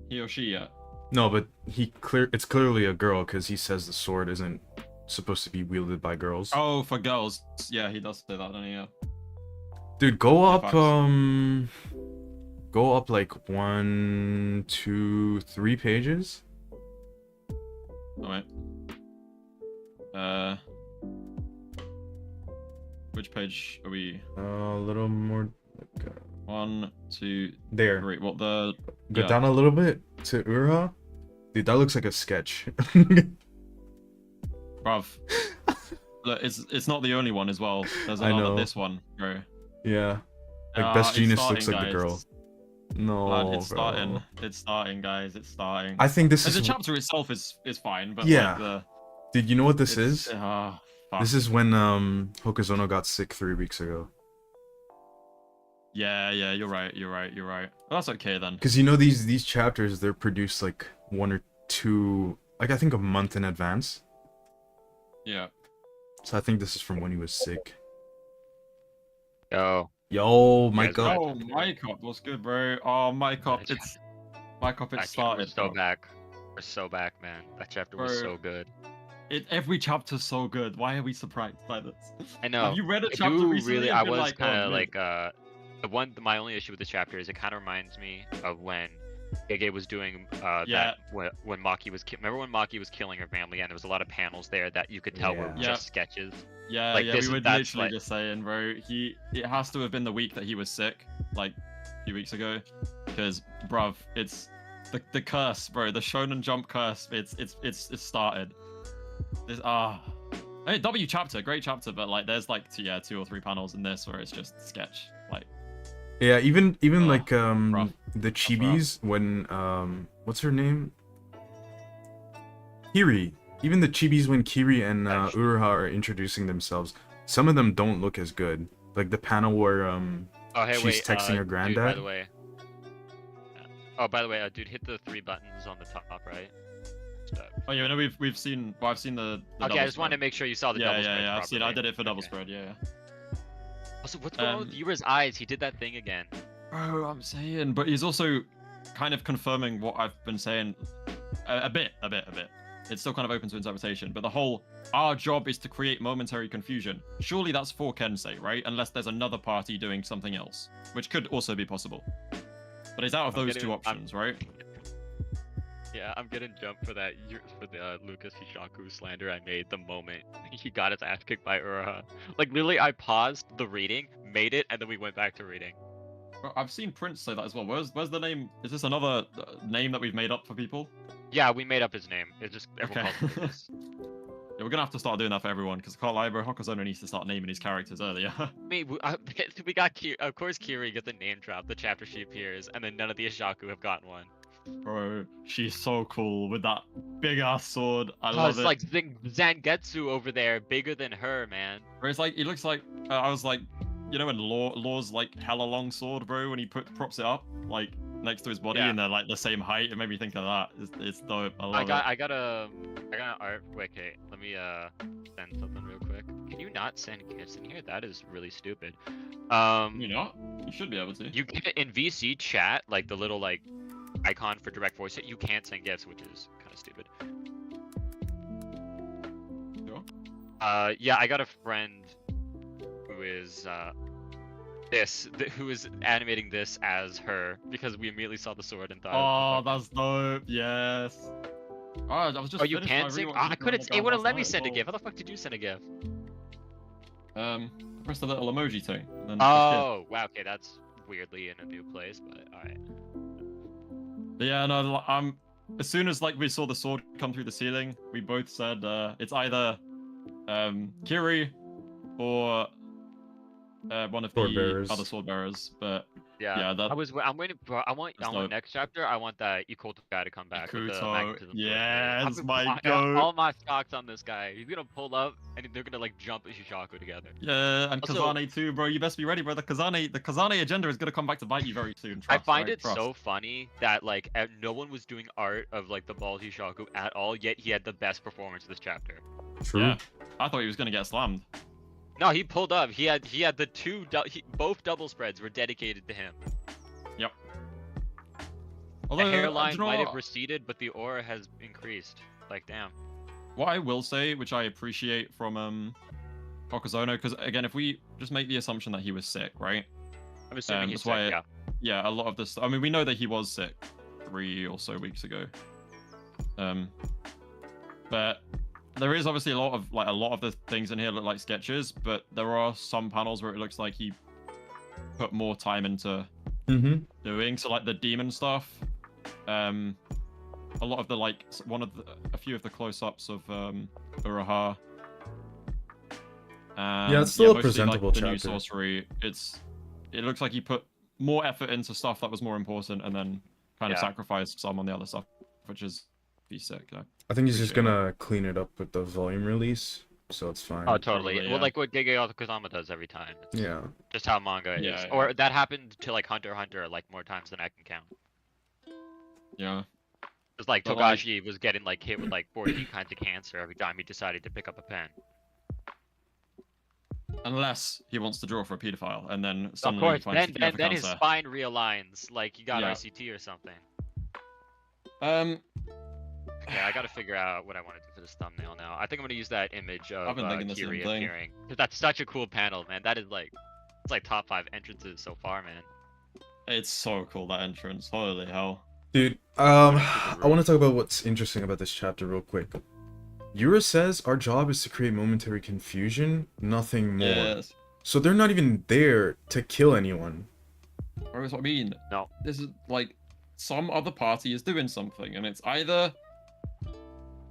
he or she yet. No, but it's clearly a girl because he says the sword isn't supposed to be wielded by girls. Oh, for girls. Yeah, he does say that, doesn't he? Yeah. Dude, go up, facts. go up like 1, 2, 3 pages. Alright. Which page are we? A little more. Like, 1, 2, there. 3. What the? Go down a little bit to Ura. Dude, that looks like a sketch. Bruv. Look, it's not the only one as well. There's another this one, bro. Yeah. Like Best Genius looks like guys. the girl. No, Lad, it's bro. starting. It's starting, guys. It's starting. I think this is the chapter itself is fine, but yeah. like Dude, you know what this is? Fuck. This is when Hokuzono got sick 3 weeks ago. Yeah, you're right. Well, that's okay then. Because you know these chapters, they're produced like 1 or I think a month in advance. Yeah. So I think this is from when he was sick. Yo. Yo, You Mike guys up. Oh, Mike up, what's good, bro? Oh, Mike up, it's started. We're so bro. back. We're so back, man. That chapter was Bro. so good. Every chapter's so good. Why are we surprised by this? I know. Have you read a I chapter do recently really. and I been was like, kind of oh, like my only issue with this chapter is it kind of reminds me of when Gege was doing Yeah. that when Maki was remember when Maki was killing her family and there was a lot of panels there that you could tell were Yeah. just sketches. Yeah, Like, yeah, this we is- were that's literally like- just saying, bro. It has to have been the week that he was sick, like a few weeks ago, because, bruv, it's the curse, bro. The Shonen Jump curse. It's started. Hey, W chapter, great chapter, but like, there's like 2 or 3 panels in this where it's just sketch, like. Yeah, even like rough. the chibis when what's her name? Kiri. Even the chibis when Kiri and Uruha are introducing themselves, some of them don't look as good. Like the panel where Oh, hey, she's wait, texting her dude, granddad. by the way. Oh, by the way, dude, hit the 3 buttons on the top, right? Oh yeah, no, we've seen. Well, I've seen the Okay, double I just wanted to spread. make sure you saw the Yeah, double yeah, spread yeah. I've seen. I properly. did it for double Okay. spread. Yeah. Also, what's going on with Yura's eyes? He did that thing again. Bro, I'm saying, but he's also kind of confirming what I've been saying a bit. It's still kind of open to interpretation, but the whole our job is to create momentary confusion. Surely that's for Kensei, right? Unless there's another party doing something else, which could also be possible. But it's out of those two options, right? Yeah, I'm getting jumped for that for the Lucas Hishaku slander I made the moment he got his ass kicked by Uraha. Like literally, I paused the reading, made it, and then we went back to reading. Bro, I've seen Prince say that as well. Where's the name? Is this another name that we've made up for people? Yeah, we made up his name. It's just everyone Okay. calls him Lucas. Yeah, we're gonna have to start doing that for everyone, because I can't lie, bro. Hokuzono needs to start naming his characters earlier. We got of course Kiri gets a name drop the chapter she appears, and then none of the Ishaku have gotten one. Bro, she's so cool with that big ass sword. I Oh, love it's it. like Zangetsu over there, bigger than her, man. Bro, it's like it looks like I was like, you know, when Law's like hella long sword, bro, when he props it up like next to his body Yeah. and they're like the same height. It made me think of that. It's dope. I love I got an art. Wait, okay, let me send something real quick. Can you not send gifts in here? That is really stupid. it. You know, you should be able to. You can in VC chat, like the little like icon for direct voice, you can't send gifts, which is kind of stupid. Sure. Yeah, I got a friend who is who is animating this as her because we immediately saw the sword and thought. Oh, that's dope. Yes. Oh, I was just. Oh, you finished can my sing? rewatch I looking couldn't. around It wouldn't last let me night, send a well, GIF. How the fuck did you send a GIF? Press the little emoji thing. And then Oh, wow. Okay, that's weirdly in a new place, but all right. But yeah, no, as soon as like we saw the sword come through the ceiling, we both said it's either Kiri or one of Sword the bearers. other sword bearers. But Yeah, that I'm waiting for. I want dope. next chapter. I want that Ikoto guy to come back with the Ikuto, magnetism sword. yes, I'm- my I got goat. all my stocks on this guy. He's gonna pull up and they're gonna like jump Ishishaku together. Yeah, and Also- Kazane too, bro. You best be ready, bro. The Kazane agenda is gonna come back to bite you very soon. I Trust, find right? it Trust. so funny that like no one was doing art of like the bald Hishaku at all, yet he had the best performance this chapter. True. Yeah, I thought he was gonna get slammed. No, he pulled up. He had the both double spreads were dedicated to him. Although, The do hairline you know might have what? receded, but the aura has increased. Like damn. What I will say, which I appreciate from Hokuzono, because again, if we just make the assumption that he was sick, right? I'm assuming he's that's why sick, yeah. Yeah, a lot of this. I mean, we know that he was sick 3 or so weeks ago. But there is obviously a lot of the things in here look like sketches, but there are some panels where it looks like he put more time into doing. So like the demon stuff, a lot of the like a few of the close-ups of Uraha. Yeah, it's still a mostly, presentable like, the new chapter. sorcery. It looks like he put more effort into stuff that was more important, and then kind of Yeah. sacrificed some on the other stuff, which is be sick. Yeah. I think he's just Appreciate gonna clean it up with the volume release, so it's fine. Oh, totally. Probably, Well, yeah. like what Gege Kozama does every time. It's Yeah. just how manga is. Yeah, yeah. Or that happened to like Hunter x Hunter like more times than I can count. Yeah. It's like But, like- Togashi was getting like hit with like 14 kinds of cancer every time he decided to pick up a pen. Unless he wants to draw for a pedophile, and then Of suddenly course, he finds the cure for then his cancer. spine realigns like he got Yeah. ICT or something. Yeah, I gotta figure out what I want to do for this thumbnail now. I think I'm gonna use that image of I've been thinking the same Kiri thing. appearing. Cause that's such a cool panel, man. That is like, it's like top 5 entrances so far, man. it's so cool, that entrance. Holy hell. Dude, I want to talk about what's interesting about this chapter real quick. Yura says our job is to create momentary confusion, nothing more. Yes. So they're not even there to kill anyone. That's what I mean. No. This is like some other party is doing something, and it's either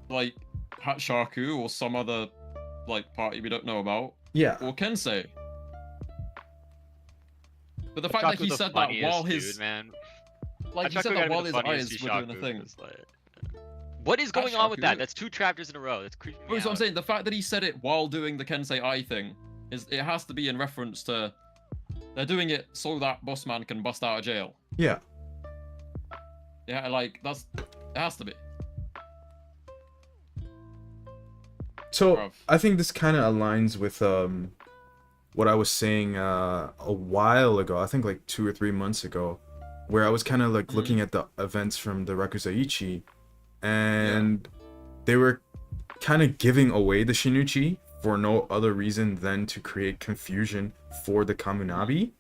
like HISHAKU or some other like party we don't know about, Yeah. or Kensei. But the fact that he said that while his dude, man. like he said that while his eyes were doing the thing. What is going on with that? Hishaku. That's 2 chapters in a row. That's creeping me That's what I'm out. saying. The fact that he said it while doing the Kensei eye thing is it has to be in reference to they're doing it so that boss man can bust out of jail. Yeah. Yeah, like it has to be. So Bruv. I think this kind of aligns with what I was saying a while ago. I think like 2 or 3 months ago, where I was kind of like looking at the events from the Rakuzaichi, and they were kind of giving away the Shinichi for no other reason than to create confusion for the Kamunabi.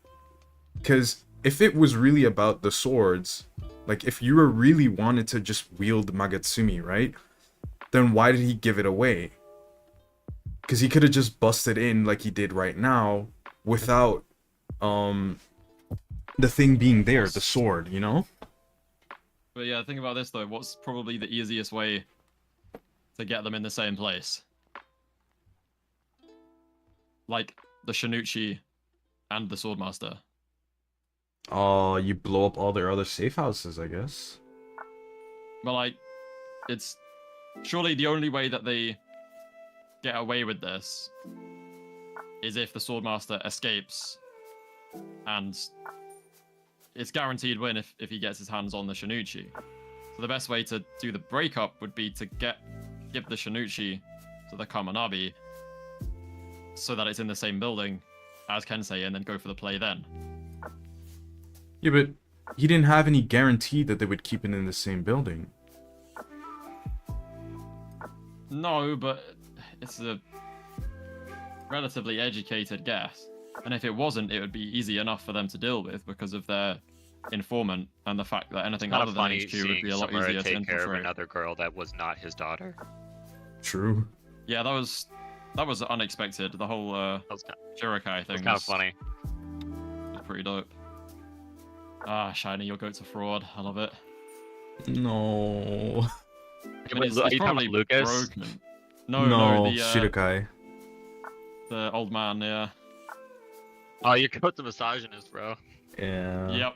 Because if it was really about the swords, like if Yura really wanted to just wield Magatsumi, right? Then why did he give it away? Because he could have just busted in like he did right now without the thing being there, the sword, you know? But yeah, think about this though. What's probably the easiest way to get them in the same place? Like the Shinichi and the Swordmaster. Oh, you blow up all their other safe houses, I guess. But like, it's surely the only way that they get away with this is if the Swordmaster escapes, and it's guaranteed win if he gets his hands on the Shinichi. So the best way to do the breakup would be to give the Shinichi to the Kamunabi so that it's in the same building as Kensei, and then go for the play then. Yeah, but he didn't have any guarantee that they would keep it in the same building. No, but it's a relatively educated guess. And if it wasn't, it would be easy enough for them to deal with because of their informant and the fact that anything Kind other of than funny HQ would seeing be a lot Samura easier to take care of infiltrate. another girl that was not his daughter. True. Yeah, that was unexpected. The whole That was Shirikai thing kind of funny. was pretty dope. Ah, Shiny, your goat's a fraud. I love it. No. I mean, Are you talking about Lucas? broken. No, the Shirikai. the old man, yeah. Oh, you got the misogynist, bro. Yeah. Yep.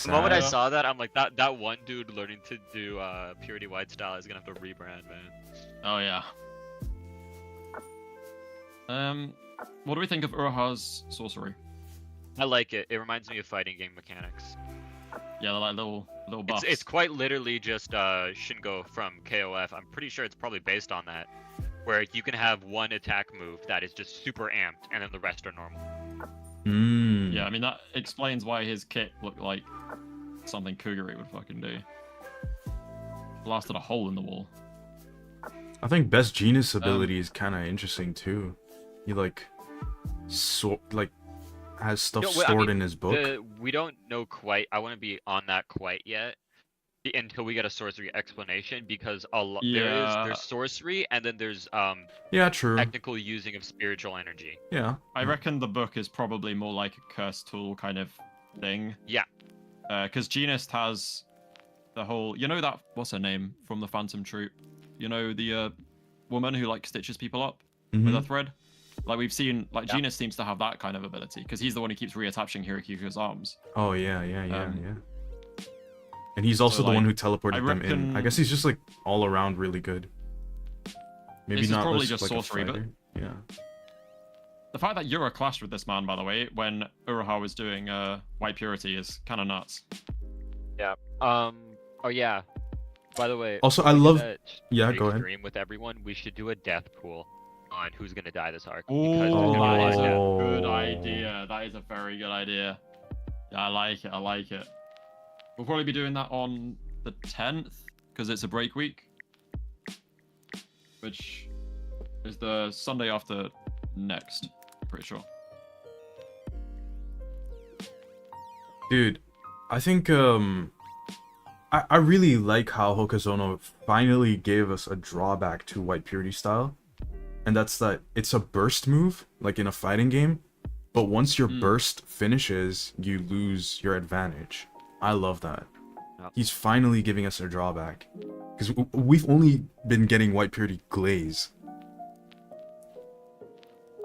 The moment I Sad. saw that, I'm like, that one dude learning to do Purity White style is gonna have to rebrand, man. Oh yeah. What do we think of Uraha's sorcery? I like it. It reminds me of fighting game mechanics. Yeah, they're like little buffs. It's quite literally just Shingo from KOF. I'm pretty sure it's probably based on that, where you can have one attack move that is just super amped, and then the rest are normal. Mm. Yeah, I mean that explains why his kit looked like something Kuguri would fucking do. Blasted a hole in the wall. I think Best Genius ability is kind of interesting too. He like, has stuff stored in his book. We don't know quite. I wouldn't be on that quite yet until we get a sorcery explanation, because there's sorcery, and then there's Yeah, true. technical using of spiritual energy. Yeah. I reckon the book is probably more like a curse tool kind of thing. Yeah. Because Genist has the whole, you know that, what's her name from the Phantom Troop? You know, the woman who like stitches people up with a thread? Like we've seen, like Genist seems to have that kind of ability, because he's the one who keeps reattaching Hirokiku's arms. Oh yeah. And he's also so, the like, one who teleported I them in. reckon- I guess he's just like all around really good. Maybe This is not probably just just like sorcery, a but- fighter. Yeah. The fact that Yura clashed with this man, by the way, when Uraha was doing White Purity is kind of nuts. Yeah. Oh yeah. By the way, Also, I when we do love. that Yeah, big go ahead. stream with everyone, we should do a death pool on who's gonna die this arc. Oh, Because there's gonna be a that lot is of a death. good Oh. idea. That is a very good idea. Yeah, I like it. I like it. We'll probably be doing that on the 10th because it's a break week, which is the Sunday after next. Pretty sure. Dude, I think I really like how Hokazono finally gave us a drawback to White Purity style. And that's that it's a burst move, like in a fighting game. But once your burst finishes, you lose your advantage. I love that. Yep. He's finally giving us a drawback. Because we've only been getting White Purity glaze.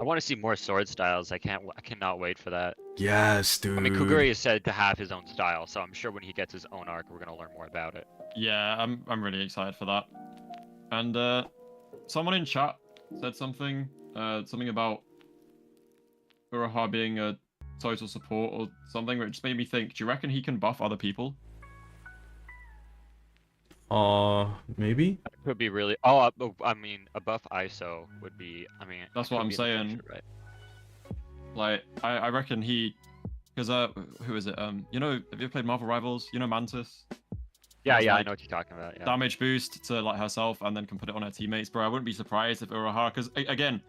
I want to see more sword styles. I cannot wait for that. Yes, dude. I mean, Kuguri is said to have his own style, so I'm sure when he gets his own arc, we're gonna learn more about it. Yeah, I'm really excited for that. And someone in chat said something about Uraha being a total support or something, which made me think, do you reckon he can buff other people? Maybe? That could be really. Oh, I mean, a buff ISO would be. I mean, That's it what could I'm be an saying. adventure, right? Like, I reckon he, because who is it? You know, have you ever played Marvel Rivals? You know Mantis? Yeah, has, yeah, I like, know what you're talking about. Yeah. Damage boost to like herself and then can put it on her teammates, bro. I wouldn't be surprised if Uraha, because again,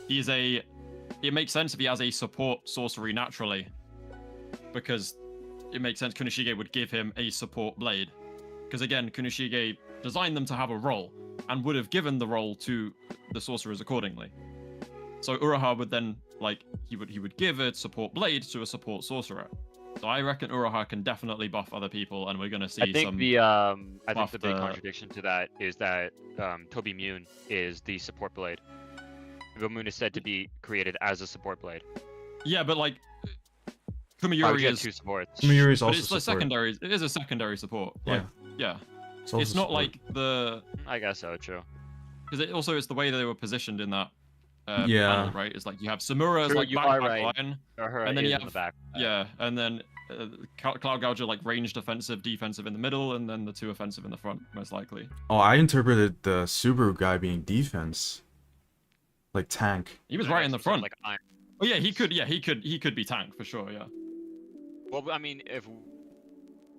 it makes sense if he has a support sorcery naturally, because it makes sense Kunoshige would give him a support blade, because again, Kunoshige designed them to have a role and would have given the role to the sorcerers accordingly. So Uraha would then, like, he would give a support blade to a support sorcerer. So I reckon Uraha can definitely buff other people, and we're gonna see I think some. I think the big buffed, contradiction to that is that Toby Mune is the support blade. Moon is said to be created as a support blade. Yeah, but like Why would Kumiyuri you have is. two supports? Kumiyuri is But also it's the support. secondary. It is a secondary support. Like, yeah. It's, also It's not support. like the, I guess so, true. because it also it's the way they were positioned in that Yeah. panel, right? It's like you have Samura as True, like you back are right. line, Or her and then is you in the have back. yeah, and then Cloud Gouger like ranged offensive, defensive in the middle, and then the two offensive in the front, most likely. Oh, I interpreted the Subaru guy being defense. Like tank. He was I right guess in the it's sort of front. Like iron. Oh yeah, he could. Yeah, he could be tank for sure. Yeah. Well, I mean, if we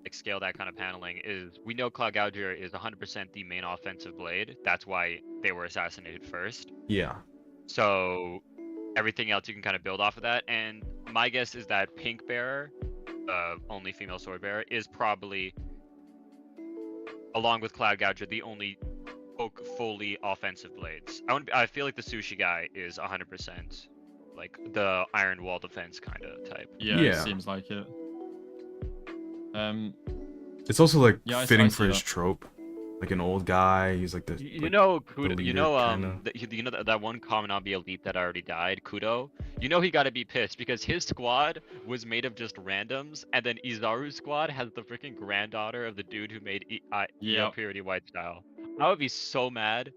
like scale that kind of paneling, is we know Cloud Gouger is 100% the main offensive blade. That's why they were assassinated first. Yeah. So everything else you can kind of build off of that. And my guess is that Pink Bearer, only female sword bearer, is probably, along with Cloud Gouger, the only fully offensive blades. I feel like the Sushi guy is 100% like the Iron Wall defense kind of type. Yeah, Yeah. it seems like it. It's also like Yeah, I fitting see for his that. trope. Like an old guy, he's like the You like, know, the Kudo, you leader, know, kinda. you know that one Kamunabi elite that already died, Kudo. You know he got to be pissed because his squad was made of just randoms, and then Izaru's squad has the freaking granddaughter of the dude who made Yep. Purity White style. I would be so mad.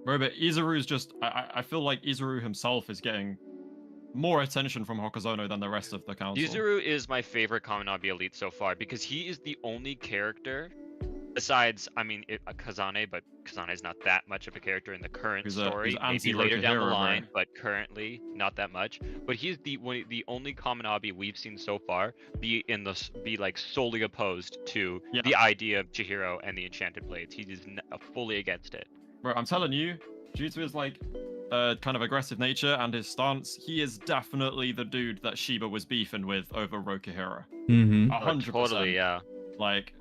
Bro, but Izaru's just. I feel like Izaru himself is getting more attention from Hokuzono than the rest of the council. Izaru is my favorite Kamunabi elite so far because he is the only character. Besides, I mean, Kazane, but Kazane is not that much of a character in the current story. Maybe later down the line, but currently not that much. But he's the only Kamunabi we've seen so far be like solely opposed to the idea of Chihiro and the Enchanted Blades. He is fully against it. Bro, I'm telling you, due to his like kind of aggressive nature and his stance, he is definitely the dude that Shiba was beefing with over Rokuhira. Mm-hmm. 100%. Totally, yeah. Like.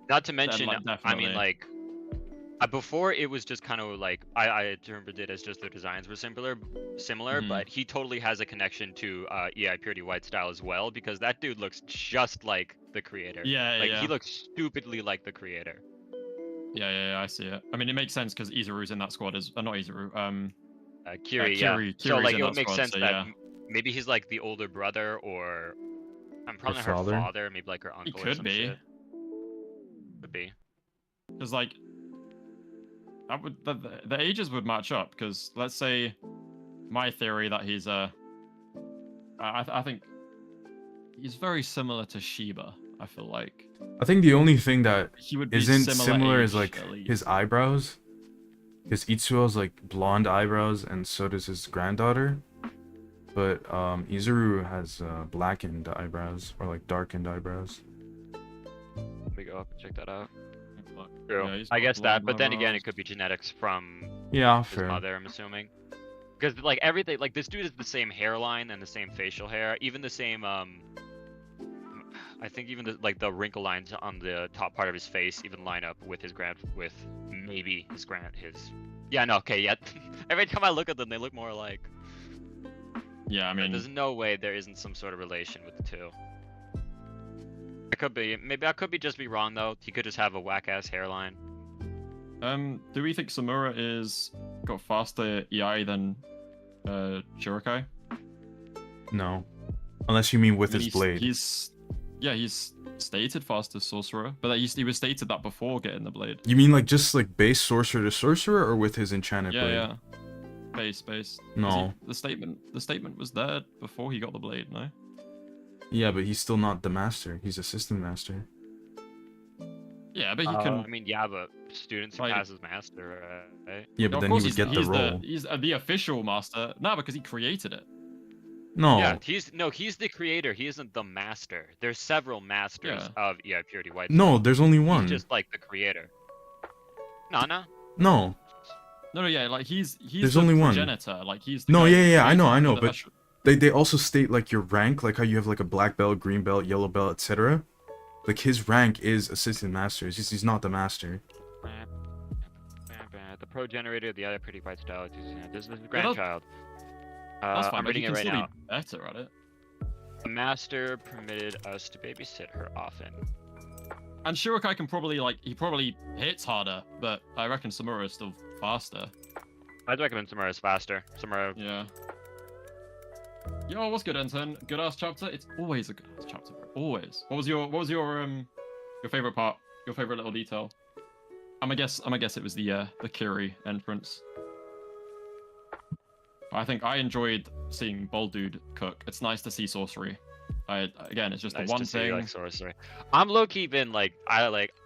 Not to mention, like, I mean, like, before it was just kind of like I interpreted it as just the designs were similar, but he totally has a connection to EI Purity White style as well because that dude looks just like the creator. Yeah, like yeah. he looks stupidly like the creator. Yeah, I see it. I mean, it makes sense because Izaru's in that squad as not Izaru. Kiri, Kiri's So like in it that would make squad, sense so, that yeah. maybe he's like the older brother or probably Her her father? father, maybe like her uncle. He or could some be. shit. Could be. Because like that would the ages would match up. Because let's say my theory that he's I think he's very similar to Shiba. I feel like I think the only thing that he would be isn't similar similar age, is like at least. his eyebrows. Because Itsuo has like blonde eyebrows, and so does his granddaughter. But Izuru has blackened eyebrows, or like darkened eyebrows. Let me go up and check that out. Fuck. True. Yeah, he's I got guess that, blonde but then again, eyebrows. it could be genetics from Yeah, his fair. mother, I'm assuming. Because like everything, like this dude is the same hairline and the same facial hair, even the same I think even the wrinkle lines on the top part of his face even line up with his maybe his yeah, no, okay, yeah. Every time I look at them, they look more alike. Yeah, I mean, There's no way there isn't some sort of relation with the two. It could be. Maybe I could just be wrong though. He could just have a whack ass hairline. do we think Samura is got faster EI than Shurikai? No. Unless you mean with I mean, his blade. He's stated faster sorcerer, but he was stated that before getting the blade. You mean like just like base sorcerer to sorcerer, or with his enchanted blade? Yeah. Base. No. The statement was there before he got the blade, no? Yeah, but he's still not the master. He's assistant master. Yeah, but he can. I mean, yeah, but students who Like- pass as master, right? Yeah, of but then he course would get the he's role. He's the official master. No, because he created it. No. Yeah, he's the creator. He isn't the master. There's several masters Yeah. of Purity White. No, there's only one. He's just like the creator. No. No. No, yeah, like he's There's the only one. progenitor. Like he's. The No, guy yeah, who I know, created but they also state like your rank, like how you have like a black belt, green belt, yellow belt, etc. Like his rank is assistant master. He's not the master. The pro-generator of the other Pretty White style. This is the grandchild. That's fine. I'm But he reading can it right still now. be better at it. The master permitted us to babysit her often. And Shurikai can probably he probably hits harder, but I reckon Samura is still faster. I'd recommend Samura's faster. Samura. Yeah. Yo, what's good, Enten? Good ass chapter. It's always a good ass chapter, bro. Always. What was your favorite part? Your favorite little detail? I'm gonna guess it was the Kiri entrance. I think I enjoyed seeing Bold Dude cook. It's nice to see sorcery. Again, it's just Nice the one to see, thing. like, sorcery. I'm low-key been like,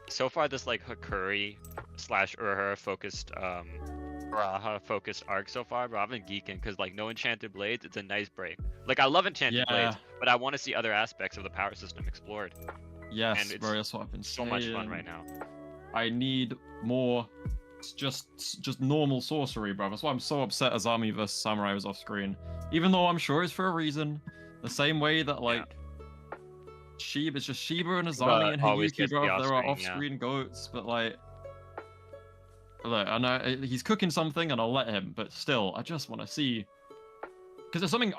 so far this like Hakuri / Urha focused Uraha focused arc so far, but I've been geeking because like no enchanted blades, it's a nice break. Like I love enchanted blades, but I want to see other aspects of the power system explored. Yes, and it's bro, that's what I've been So much fun right now. I need more just normal sorcery, bro. That's why I'm so upset Azami vs Samurai was off screen. Even though I'm sure it's for a reason. The same way that like Shiba, it's just Shiba and Azami and always Hiyuki, gets bro. the There are off-screen, off-screen goats, but like look, I know he's cooking something and I'll let him, but still, I just want to see. Because there's something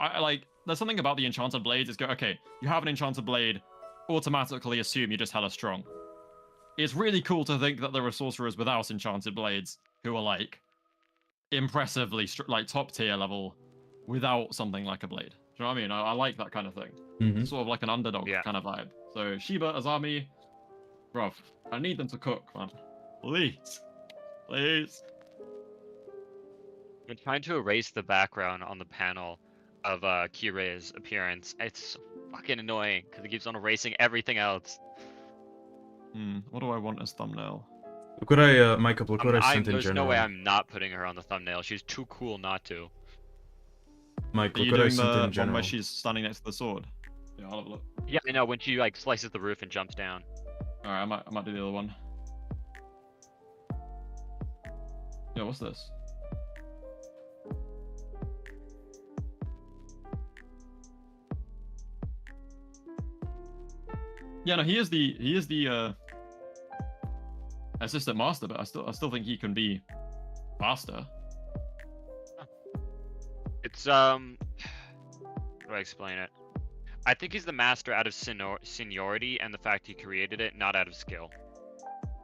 there's something about the enchanted blades. It's okay, you have an enchanted blade, automatically assume you just hella strong. It's really cool to think that there are sorcerers without enchanted blades who are like impressively like top tier level without something like a blade. Do you know what I mean? I like that kind of thing. Mm-hmm. Sort of like an underdog kind of vibe. So Shiba, Azami, bruv, I need them to cook, man. Please. Please. I'm trying to erase the background on the panel of Kirei's appearance. It's fucking annoying because it keeps on erasing everything else. What do I want as thumbnail? Look what I, Mike, look what I sent in There's general. no way I'm not putting her on the thumbnail. She's too cool not to. Mike, Are look you what I doing sent in the one general. where she's standing next to the sword? Yeah, I'll have a look. Yeah, I know, when she like slices the roof and jumps down. Alright, I might do the other one. Yeah, what's this? Yeah, no, he is the assistant master, but I still think he can be faster. It's how do I explain it? I think he's the master out of seniority and the fact he created it, not out of skill.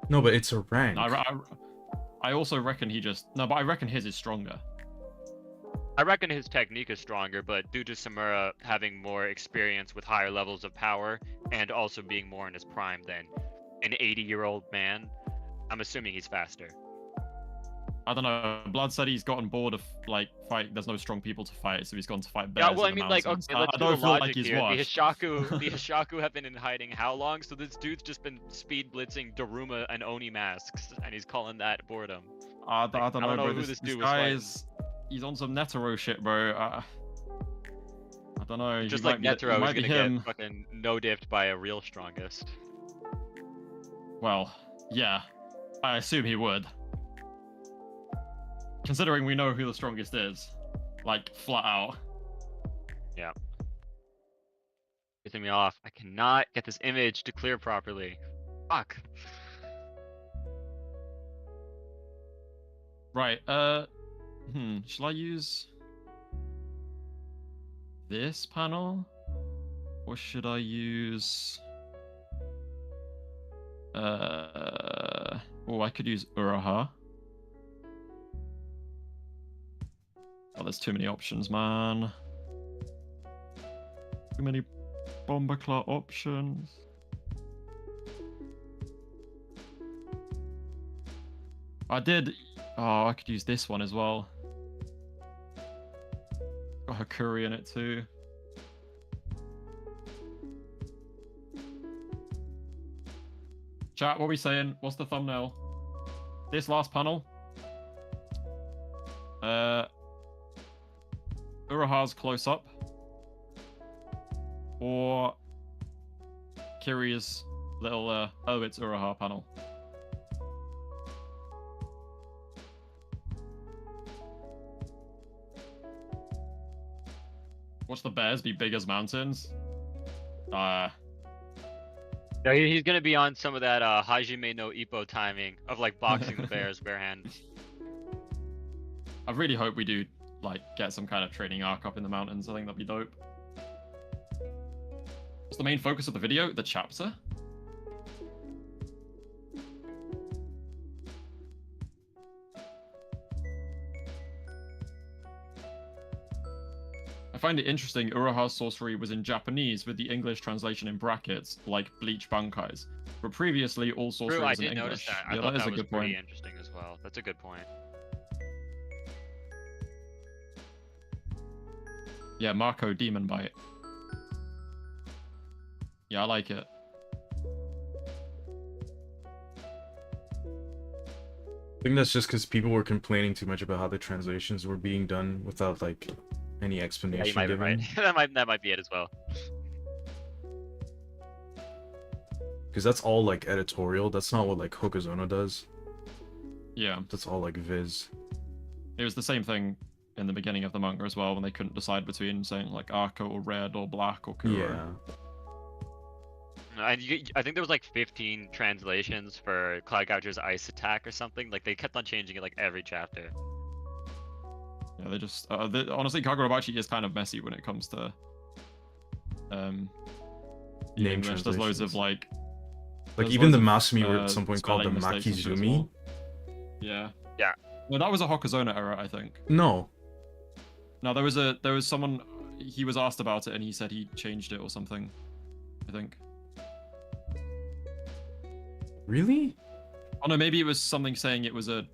No, but it's a rank. I also reckon but I reckon his is stronger. I reckon his technique is stronger, but due to Samura having more experience with higher levels of power and also being more in his prime than an 80-year-old man, I'm assuming he's faster. I don't know. Blood said he's gotten bored of like fight. There's no strong people to fight, so he's gone to fight bears. Yeah, well, I in the mean, like, mountains. okay, let's I do the don't feel like logic he's here. washed. The Hishaku have been in hiding how long? So this dude's just been speed blitzing Daruma and Oni masks, and he's calling that boredom. I don't know, bro. who This this dude was guy fighting. he's on some Netero shit, bro. I don't know. Just he like might be, Netero is might be gonna him. get fucking no-diffed by a real strongest. Well, yeah. I assume he would. Considering we know who the strongest is. Like, flat out. Yeah. Pissing me off. I cannot get this image to clear properly. Fuck. Right, shall I use this panel? Or should I use oh, I could use Uraha. Oh, there's too many options, man. Too many Bombaclat options. I did. Oh, I could use this one as well. Got Hakuri in it too. Chat, what are we saying? What's the thumbnail? This last panel. Uraha's close up. Or Kiri's little oh, it's Uraha panel. Watch the bears be big as mountains. No, he's gonna be on some of that Hajime no Ippo timing of like boxing the bears bare hands. I really hope we do like get some kind of training arc up in the mountains. I think that'd be dope. What's the main focus of the video? The chapter? I find it interesting Uraha's sorcery was in Japanese with the English translation in brackets, like Bleach Bankai's. But previously, all sorcery True, I was in did English. notice that. I Yeah, thought that is that a was good pretty point. interesting as well. That's a good point. Yeah, Marco Demon Bite. Yeah, I like it. I think that's just because people were complaining too much about how the translations were being done without like any Yeah, explanation you might be given. right. that might be it as well. Because that's all like editorial. That's not what like Hokuzono does. Yeah. That's all like Viz. It was the same thing in the beginning of the manga as well, when they couldn't decide between saying like Arco or Red or Black or Kuro. Yeah. And I think there was like 15 translations for Cloud Gouger's ice attack or something. Like they kept on changing it like every chapter. Yeah, they just honestly Kagurabachi is kind of messy when it comes to Name English. There's loads of translations. like Even the loads Masumi of, were at some point called the spelling mistakes and shit as Makizumi. well. Yeah. Yeah. No, that was a Hokuzono error, I think. No. No, there was someone, he was asked about it and he said he changed it or something, I think. Really? Oh no, maybe it was something saying it was a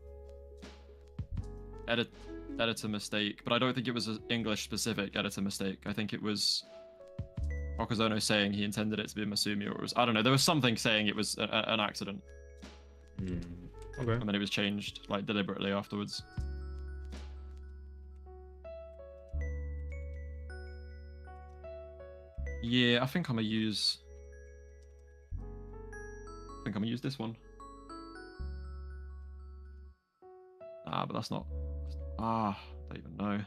editor mistake, but I don't think it was an English specific editor mistake. I think it was Hokuzono saying he intended it to be Masumi, or it was, I don't know, there was something saying it was an accident. Okay. And then it was changed like deliberately afterwards. Yeah, I think I'm gonna use this one. Ah, but that's not. I don't even know.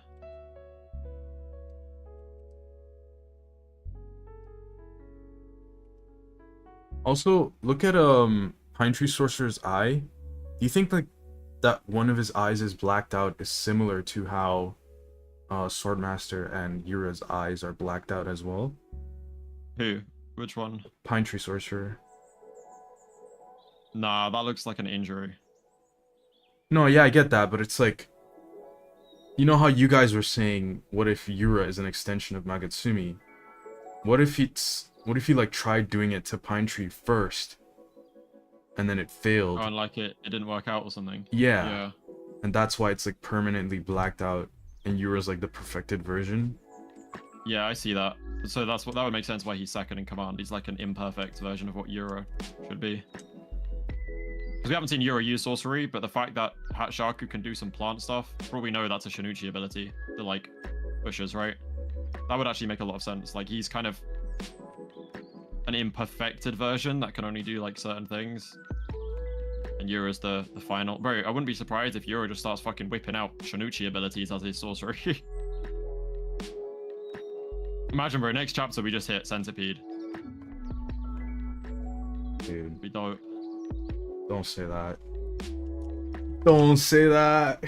Also, look at Pine Tree Sorcerer's eye. Do you think like that one of his eyes is blacked out is similar to how Swordmaster and Yura's eyes are blacked out as well? Who? Which one? Pine Tree Sorcerer. Nah, that looks like an injury. No, yeah, I get that, but it's like, you know how you guys were saying, what if Yura is an extension of Magatsumi? What if he like tried doing it to Pine Tree first, and then it failed? Oh, and like it didn't work out or something. Yeah. Yeah. and that's why it's like permanently blacked out, and Yura's like the perfected version. Yeah, I see that. So that would make sense why he's second in command. He's like an imperfect version of what Yura should be. Because we haven't seen Yura use sorcery, but the fact that HISHAKU can do some plant stuff, for all we know, that's a Shinichi ability. The like bushes, right? That would actually make a lot of sense. Like he's kind of an imperfected version that can only do like certain things. And Yura's the final. Bro, I wouldn't be surprised if Yura just starts fucking whipping out Shinichi abilities as his sorcery. Imagine, bro, next chapter we just hit Centipede. Dude, We don't. don't say that. Don't say that.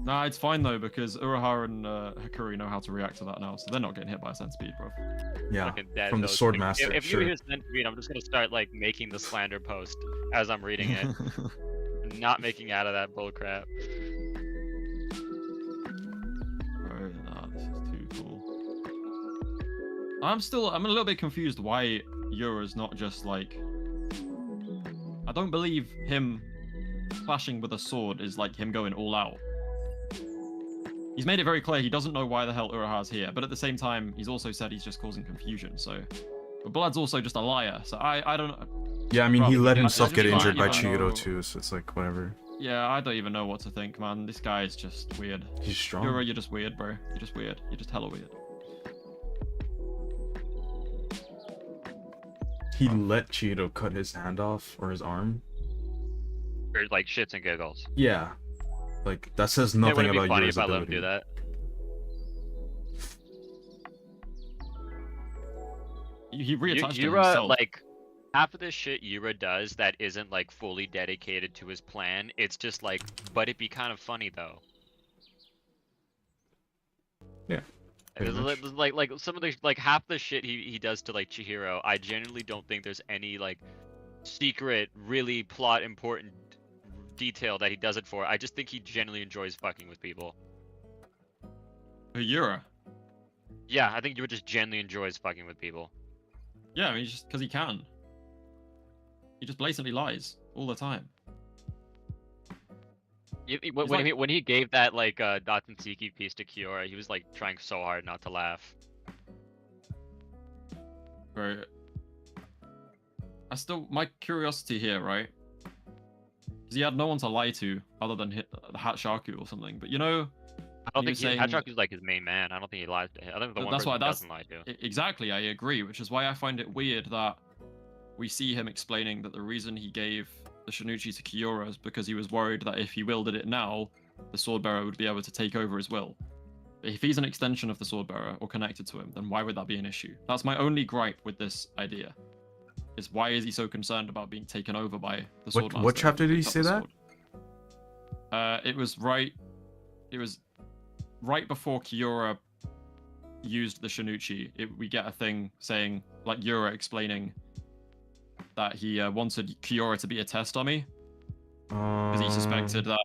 Nah, it's fine though, because Uraha and Hikari know how to react to that now, so they're not getting hit by a Centipede, bro. Yeah, Fucking dead, from the though. Sword Master. If Sure. you hear Centipede, I'm just gonna start like making the slander post as I'm reading it. Not making out of that bullcrap. Bro, nah, this is too cool. I'm a little bit confused why Yura's not just like... I don't believe him clashing with a sword is like him going all out. He's made it very clear he doesn't know why the hell Uraha's here, but at the same time, he's also said he's just causing confusion, so... But Blood's also just a liar, so I don't know. Yeah, I mean, he Probably. let I himself just get don't injured by even Chihiro know. too, so it's like, whatever. Yeah, I don't even know what to think, man. This guy is just weird. He's strong. Yura, you're just weird, bro. You're just weird. You're just hella weird. He let Chihiro cut his hand off, or his arm. Or like shits and giggles. Yeah. Like, that says It nothing wouldn't be about funny Yura's if I let him ability. do that. He reattached to Yura, himself. like, half of the shit Yura does that isn't like fully dedicated to his plan, it's just like, but it'd be kind of funny though. Yeah, pretty much. Like some of the like half the shit he does to like Chihiro, I genuinely don't think there's any like secret, really plot important detail that he does it for. I just think he genuinely enjoys fucking with people. Yura. Yeah, I think Yura just genuinely enjoys fucking with people. Yeah, I mean, just because he can. He just blatantly lies all the time. When he gave that like Datsensiki piece to Kiora, he was like trying so hard not to laugh. Bro. My curiosity here, right? Because he had no one to lie to other than the HISHAKU or something. But you know, I don't He think was saying- HISHAKU's like his main man. I don't think he lies to him. I think the one That's person why- he that's- doesn't lie to. exactly, I agree, which is why I find it weird that we see him explaining that the reason he gave the Shinichi to Kiora is because he was worried that if he wielded it now, the Swordbearer would be able to take over his will. But if he's an extension of the Swordbearer or connected to him, then why would that be an issue? That's my only gripe with this idea. Is why is he so concerned about being taken over by the Swordmaster? What chapter did he Picked up say the that? sword? It was right before Kiora used the Shinichi. We get a thing saying, like Yura explaining that he wanted Kiora to be a test dummy because he suspected that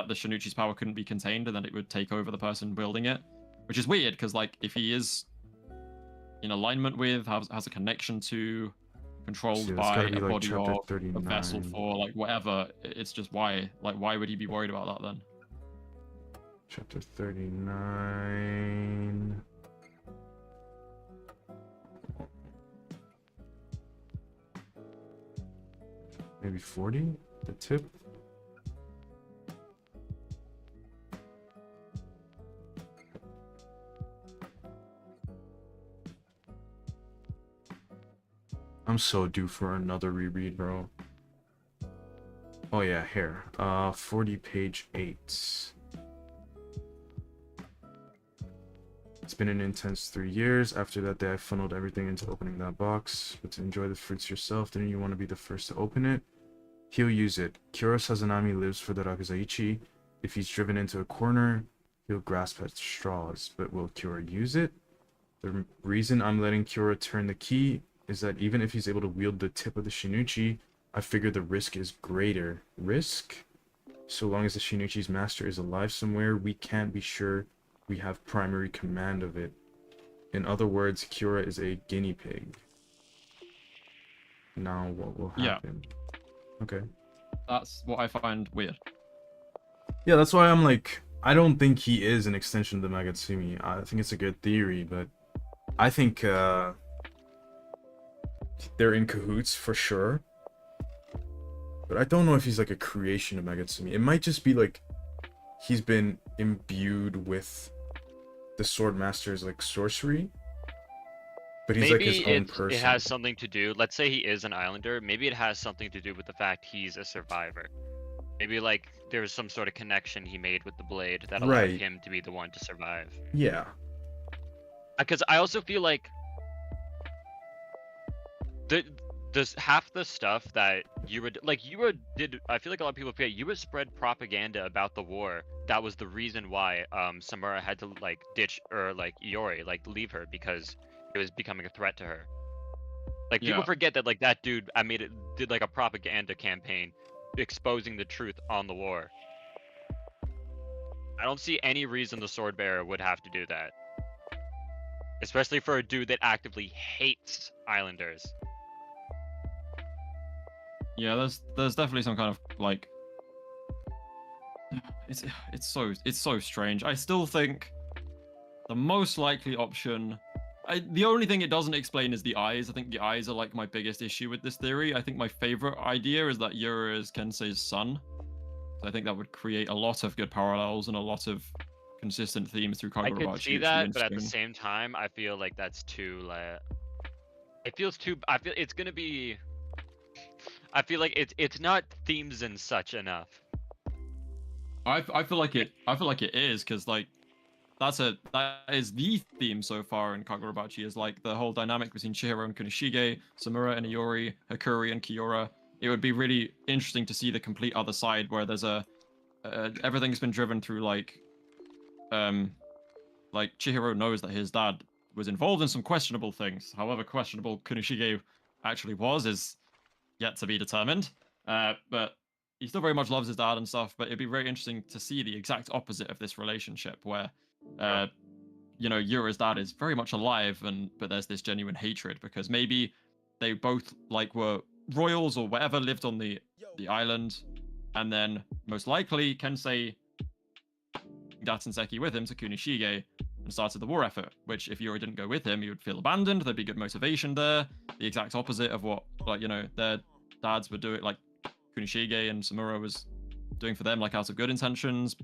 the Shinichi's power couldn't be contained and that it would take over the person wielding it, which is weird because like if he is in alignment with, has a connection to, controlled See, that's by gotta be a like body chapter or a 39. vessel for like whatever, it's just why would he be worried about that then? Chapter 39. Maybe 40? The tip? I'm so due for another reread, bro. Oh yeah, here. 40 page 8. It's been an intense 3 years. After that day, I funneled everything into opening that box. But to enjoy the fruits yourself, didn't you want to be the first to open it? He'll use it. Kyouro Sazanami lives for the Rakuzaichi. If he's driven into a corner, he'll grasp at straws. But will Kyouro use it? The reason I'm letting Kyouro turn the key is that even if he's able to wield the tip of the Shinichi, I figure the risk is greater. Risk? So long as the Shinichi's master is alive somewhere, we can't be sure we have primary command of it. In other words, Kyouro is a guinea pig. Now what will happen? Okay. That's what I find weird. Yeah, that's why I'm like, I don't think he is an extension of the Magatsumi. I think it's a good theory, but I think they're in cahoots for sure. But I don't know if he's like a creation of Magatsumi. It might just be like he's been imbued with the Swordmaster's like sorcery. But he's Maybe like his own person. it has something to do. Let's say he is an islander. Maybe it has something to do with the fact he's a survivor. Maybe like there's some sort of connection he made with the blade that allowed him to be the one to survive. Yeah. Because I also feel like there's half the stuff that Yura did. I feel like a lot of people forget Yura spread propaganda about the war. That was the reason why Samura had to like ditch or like Iori, like leave her because it was becoming a threat to her. Like people forget that like that dude did like a propaganda campaign exposing the truth on the war. I don't see any reason the sword bearer would have to do that. Especially for a dude that actively hates islanders. Yeah, there's definitely some kind of like it's so strange. I still think the most likely option, the only thing it doesn't explain is the eyes. I think the eyes are like my biggest issue with this theory. I think my favorite idea is that Yura is Kensei's son. So I think that would create a lot of good parallels and a lot of consistent themes through Kagurabachi. I could see that, but at the same time, I feel like that's too like. It feels too. I feel it's gonna be. I feel like it's not themes and such enough. I feel like it is because like that is the theme so far in Kagurabachi is like the whole dynamic between Chihiro and Kunishige, Samura and Iori, Hakuri and Kiora. It would be really interesting to see the complete other side where there's everything's been driven through like Chihiro knows that his dad was involved in some questionable things. However questionable Kunishige actually was is yet to be determined. But he still very much loves his dad and stuff, but it'd be very interesting to see the exact opposite of this relationship where you know, Yura's dad is very much alive but there's this genuine hatred because maybe they both like were royals or whatever, lived on the island, and then most likely Kensei got Senseki with him to Kunishige and started the war effort, which if Yura didn't go with him, he would feel abandoned. There'd be good motivation there. The exact opposite of what, like, you know, their dads would do it, like Kunishige and Samura was doing for them, like out of good intentions.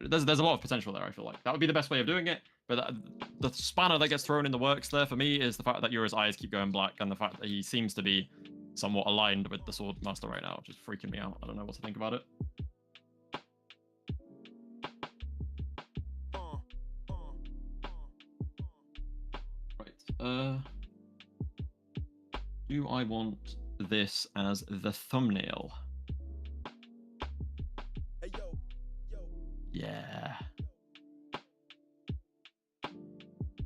There's a lot of potential there, I feel like. That would be the best way of doing it. But the spanner that gets thrown in the works there for me is the fact that Yura's eyes keep going black and the fact that he seems to be somewhat aligned with the Sword Master right now, which is freaking me out. I don't know what to think about it. Right. Do I want this as the thumbnail? Yeah.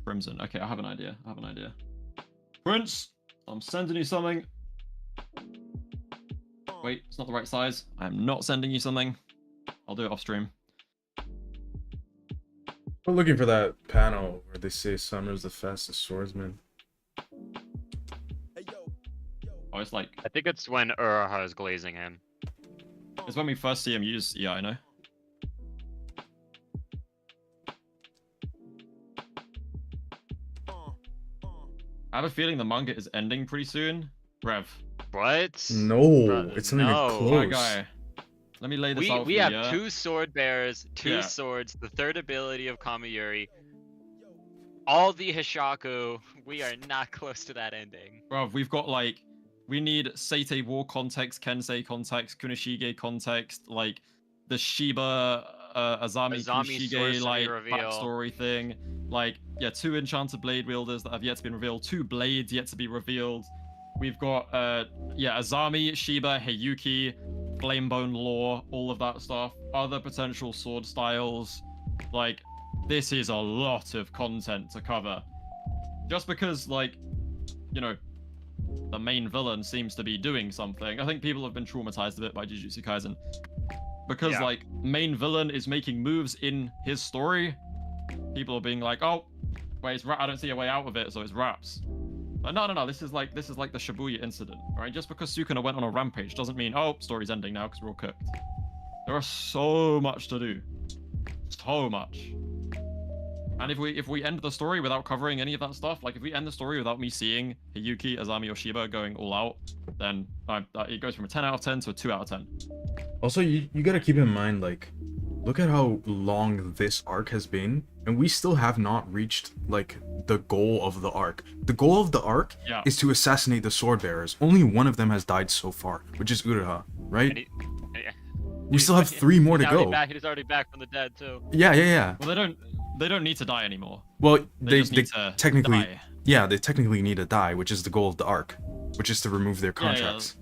Crimson. Okay, I have an idea. Prince, I'm sending you something. Wait, it's not the right size. I am not sending you something. I'll do it off stream. We're looking for that panel where they say Summer's the fastest swordsman. Oh, it's like... I think it's when Uraha is glazing him. It's when we first see him use... Yeah, I know. I have a feeling the manga is ending pretty soon. Rev. What? No, it's not even close. My guy. Let me lay this out for you. We have two sword bearers, two swords, the third ability of Kamayuri. All the Hishaku. We are not close to that ending. Bro, we've got like... We need Seitei War context, Kensei context, Kunishige context, like the Shiba, Azami Kunishige like backstory thing. Like, yeah, 2 enchanted blade wielders that have yet to be revealed, 2 blades yet to be revealed. We've got, Azami, Shiba, Heiyuki, Flamebone lore, all of that stuff. Other potential sword styles. Like, this is a lot of content to cover. Just because, like, you know, the main villain seems to be doing something. I think people have been traumatized a bit by Jujutsu Kaisen. Because, like, main villain is making moves in his story. People are being like, oh, wait, I don't see a way out of it, so it's raps. But no, this is like the Shibuya incident, right? Just because Sukuna went on a rampage doesn't mean, oh, story's ending now because we're all cooked. There are so much to do. So much. And if we end the story without covering any of that stuff, like if we end the story without me seeing Hiyuki, Azami, or Shiba going all out, then it goes from a 10 out of 10 to a 2 out of 10. Also, you gotta keep in mind, like, look at how long this arc has been, and we still have not reached, like, the goal of the arc. The goal of the arc is to assassinate the sword bearers. Only one of them has died so far, which is Uraha, right? We still have 3 more to go. He's already back from the dead too. Yeah. Well, they don't need to die anymore. Well, they just need to technically die. Yeah, they technically need to die, which is the goal of the arc, which is to remove their contracts.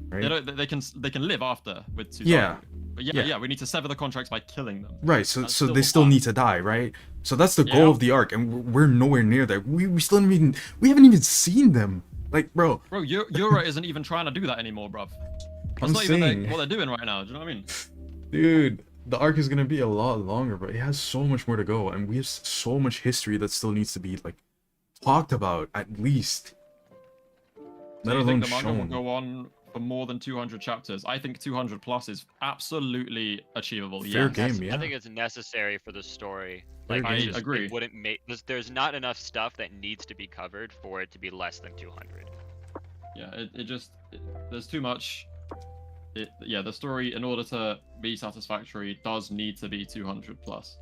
Right? They can live after with Tsutomu. Yeah. But we need to sever the contracts by killing them. Right, so they still need to die, right? So that's the goal of the arc, and we're nowhere near that. We still haven't even seen them. Like, bro. Bro, Yura isn't even trying to do that anymore, bruv. That's not even what they're doing right now. Do you know what I mean? Dude, the arc is gonna be a lot longer, but it has so much more to go, and we have so much history that still needs to be like talked about at least. Let alone shown. The manga will go on for more than 200 chapters. I think 200 plus is absolutely achievable. Fair game, yeah. I think it's necessary for the story. Like, I agree. It wouldn't make there's not enough stuff that needs to be covered for it to be less than 200. Yeah, there's too much. The story, in order to be satisfactory, does need to be 200 plus.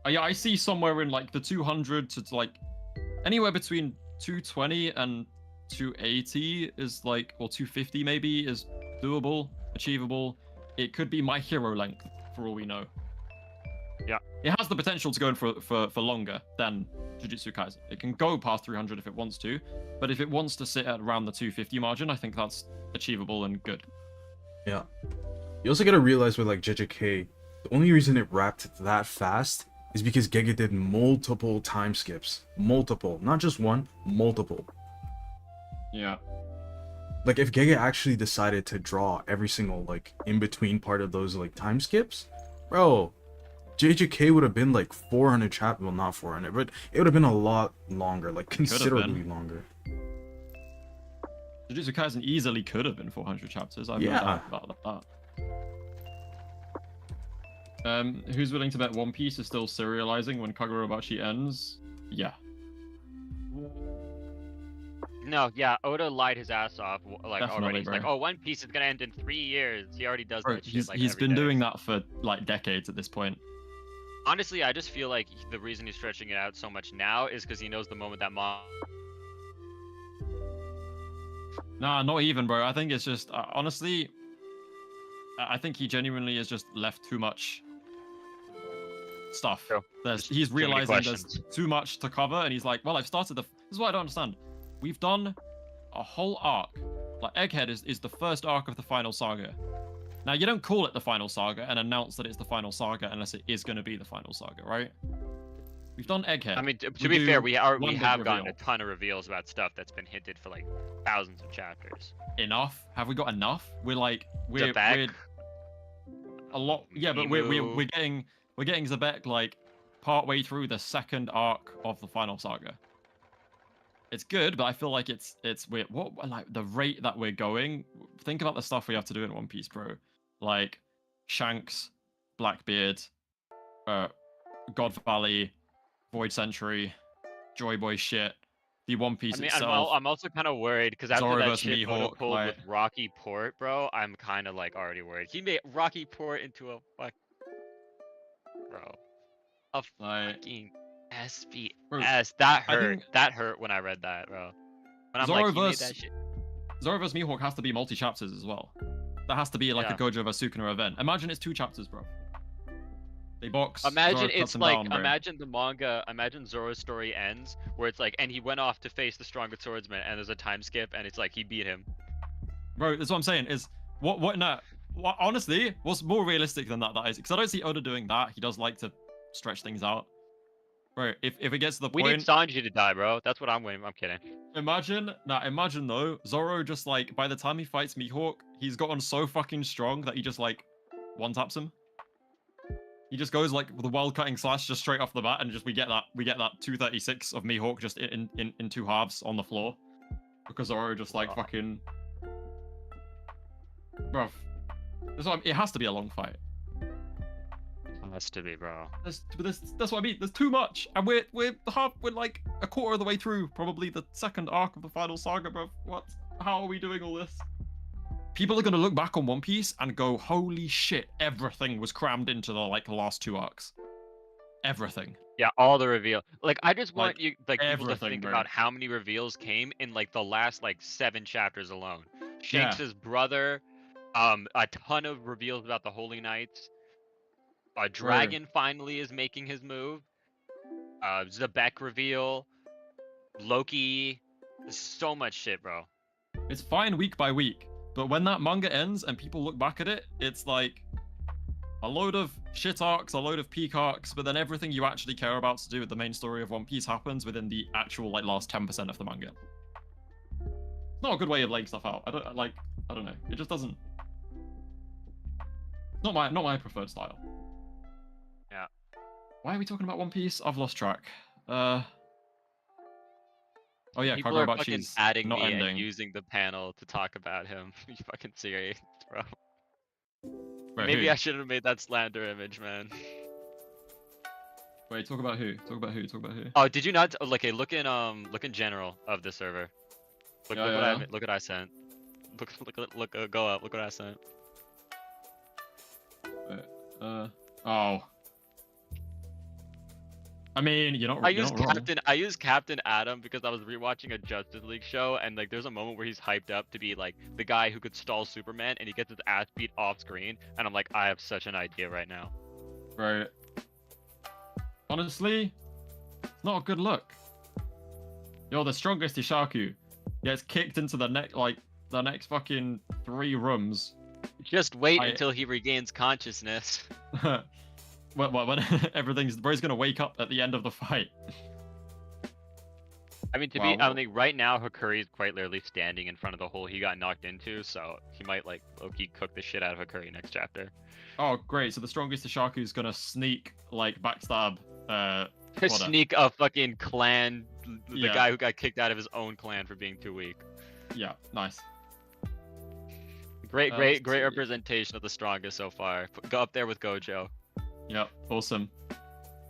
I see somewhere in like the 200 to like anywhere between 220 and 280 is like, or 250 maybe is doable, achievable. It could be My Hero length for all we know. Yeah, it has the potential to go in for longer than Jujutsu Kaisen. It can go past 300 if it wants to, but if it wants to sit at around the 250 margin, I think that's achievable and good. Yeah. You also gotta realize with like JJK, the only reason it wrapped that fast is because Gege did multiple time skips. Multiple. Not just one, multiple. Yeah. Like if Gege actually decided to draw every single like in-between part of those like time skips, bro, JJK would have been like 400 chapters. Well, not 400, but it would have been a lot longer, like considerably longer. Jujutsu Kaisen easily could have been 400 chapters. I've no doubt about that. Who's willing to bet One Piece is still serializing when Kagurabachi ends? Yeah. No, yeah, Oda lied his ass off like Definitely, already. He's bro. like, oh, One Piece is gonna end in 3 years. He already does that shit. Like, he's every been day. doing that for like decades at this point. Honestly, I just feel like the reason he's stretching it out so much now is because he knows the moment that Nah, not even, bro. I think it's just honestly, I think he genuinely has just left too much stuff. He's realizing there's too much to cover, and he's like, well, I've started this is what I don't understand. We've done a whole arc. Like Egghead is the first arc of the final saga. Now you don't call it the final saga and announce that it's the final saga unless it is going to be the final saga, right? We've done Egghead. I mean, to be fair, we have gotten a ton of reveals about stuff that's been hinted for like thousands of chapters. Enough? Have we got enough? We're Zebek. A lot. Yeah, but we're getting Zebek like partway through the second arc of the final saga. It's good, but I feel like it's weird. What like the rate that we're going? Think about the stuff we have to do in One Piece, bro. Like Shanks, Blackbeard, God Valley, Void Century, Joy Boy shit, the One Piece itself. I'm also kind of worried because after Zoro that vs. shit Mihawk, pulled with Rocky Port, bro, I'm kind of like already worried. He made Rocky Port into a fucking SBS. Bro, that hurt. That hurt when I read that, bro. When I'm like, he made that shit. Zoro vs. Mihawk has to be multi-chapters as well. That has to be like a Gojo vs. Sukuna event. Imagine it's 2 chapters, bro. They box. Imagine it's like, imagine the manga, imagine Zoro's story ends where it's like, and he went off to face the strongest swordsman, and there's a time skip, and it's like he beat him. Bro, that's what I'm saying. Is honestly, what's more realistic than that? That is because I don't see Oda doing that. He does like to stretch things out. Bro, if it gets to the point, we need Sanji to die, bro. That's what I'm waiting. I'm kidding. Imagine though, Zoro just like by the time he fights Mihawk, he's gotten so fucking strong that he just like one-taps him. He just goes like with a wild cutting slash just straight off the bat, and just we get that 236 of Mihawk just in 2 halves on the floor, because Zoro just like fucking, bruv. It has to be a long fight. Has to be, bro. That's what I mean. There's too much, and we're like a quarter of the way through, probably the second arc of the final saga, bro. What? How are we doing all this? People are gonna look back on One Piece and go, "Holy shit! Everything was crammed into the last 2 arcs. Everything." Yeah, all the reveal. Like, I just want Like, people to everything, think bro. about how many reveals came in like the last 7 chapters alone. Yeah. Shanks's brother, a ton of reveals about the Holy Knights. A dragon finally is making his move. Zebek reveal. Loki. So much shit, bro. It's fine week by week, but when that manga ends and people look back at it, it's like a load of shit arcs, a load of peak arcs, but then everything you actually care about to do with the main story of One Piece happens within the actual last 10% of the manga. It's not a good way of laying stuff out. I don't know. It just doesn't. Not my preferred style. Yeah. Why are we talking about One Piece? I've lost track. Oh yeah, People are fucking Kagurabachi's adding not me ending. and using the panel to talk about him. You fucking serious, bro? Wait, Maybe who? I should have made that slander image, man. Wait, talk about who? Talk about who? Talk about who? Oh, did you not? Look in general of the server. Look, Yeah, look what I sent. Look, go up. Look what I sent. Wait, oh. I mean, you're not. I you're used not wrong. I used Captain Adam because I was rewatching a Justice League show, and there's a moment where he's hyped up to be the guy who could stall Superman, and he gets his ass beat off screen, and I'm like, I have such an idea right now. Right. Honestly, it's not a good look. You're the strongest HISHAKU. Gets kicked into the next fucking 3 rooms. Just wait until he regains consciousness. when bro's gonna wake up at the end of the fight. I mean, I think right now Hakuri is quite literally standing in front of the hole he got knocked into, so he might low-key cook the shit out of Hakuri next chapter. Oh, great! So the strongest HISHAKU is gonna sneak backstab. Sneak a fucking clan, the guy who got kicked out of his own clan for being too weak. Yeah, nice. Great representation of the strongest so far. Go up there with Gojo. Yep, awesome.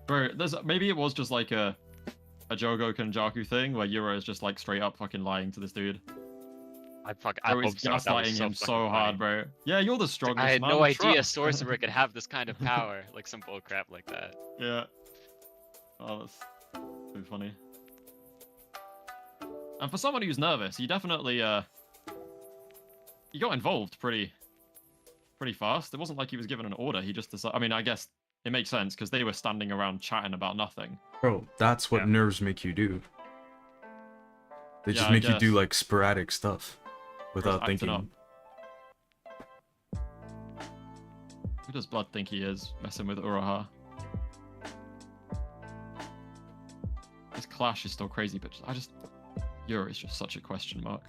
Bro, maybe it was just like a Jogo Kenjaku thing where Yura is just straight up fucking lying to this dude. I hope so. Gaslighting him so hard, bro. Yeah, you're the strongest. I had man. no idea sorcerer could have this kind of power, some bullcrap like that. Yeah. Oh, that's so funny. And for someone who's nervous, he definitely he got involved pretty fast. It wasn't like he was given an order. He just decided. I mean, I guess it makes sense because they were standing around chatting about nothing. Bro, that's what nerves make you do. They just make you do sporadic stuff without thinking. Up. Who does Blood think he is, messing with Uraha? This clash is still crazy, but Yura is just such a question mark.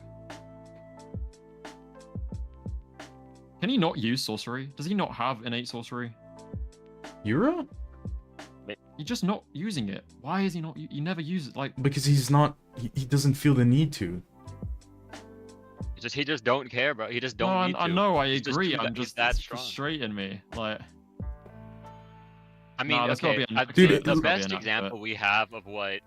Can he not use sorcery? Does he not have innate sorcery? Yura? He's just not using it. Why is he not? He never uses it. Because he's not. He doesn't feel the need to. He just don't care, bro. He just don't need to. I know. I agree. He's that it's strong. Frustrating me. I mean, okay. Dude, the best example we have of what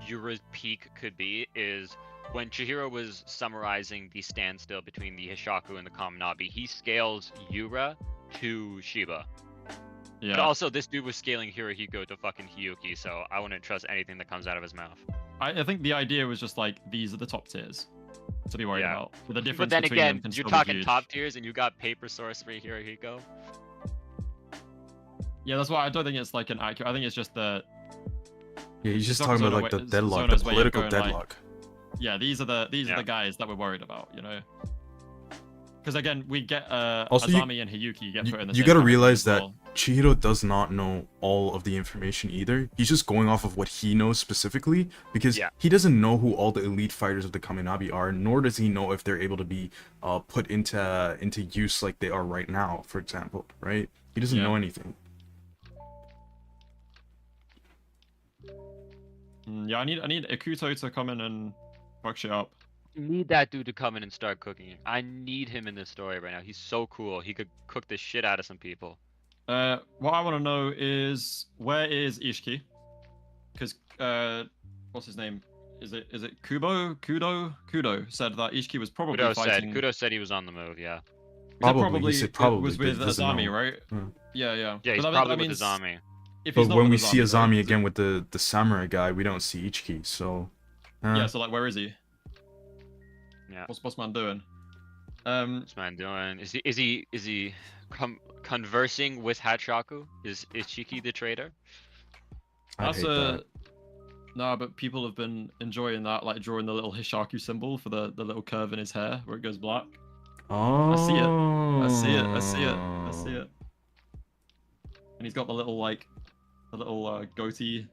Yura's peak could be is when Chihiro was summarizing the standstill between the HISHAKU and the KAMUNABI. He scales Yura to Shiba. Yeah. But also, this dude was scaling Hirohiko to fucking Hiyuki, so I wouldn't trust anything that comes out of his mouth. I think the idea was just these are the top tiers to be worried about. The difference but then between again, them can you're still talking be huge. top tiers and you got paper sorcery Hirohiko. Yeah, that's why I don't think it's an accurate. I think it's just the. Yeah, he's just talking about the deadlock, the political deadlock. Yeah, these are the guys that we're worried about, Because again, we get Azami and Hiyuki get put in the same. You gotta realize that Chihiro does not know all of the information either. He's just going off of what he knows specifically, because he doesn't know who all the elite fighters of the KAMUNABI are, nor does he know if they're able to be put into use like they are right now, for example, right? He doesn't know anything. Yeah, I need Ikuto to come in and fuck shit up. need that dude to come in and start cooking. I need him in this story right now. He's so cool. He could cook the shit out of some people. What I want to know is where is Ishiki? Because what's his name? Is it Kudo said that Ishiki was probably fighting. Kudo said he was on the move. Yeah. Probably. He said probably. Was with but he doesn't Azami, know. right? Yeah. Yeah. Yeah, he's But probably that with means Azami. if he's But not when with we see though, Azami is again it- with the samurai guy, we don't see Ichiki. So. Yeah. So like, where is he? Yeah. What's Boss Man doing? What's man doing? Is he conversing with Hachaku? Is Chiki the traitor? I That's hate that. No, but people have been enjoying that, like drawing the little Hishaku symbol for the little curve in his hair where it goes black. Oh. I see it. And he's got the little goatee.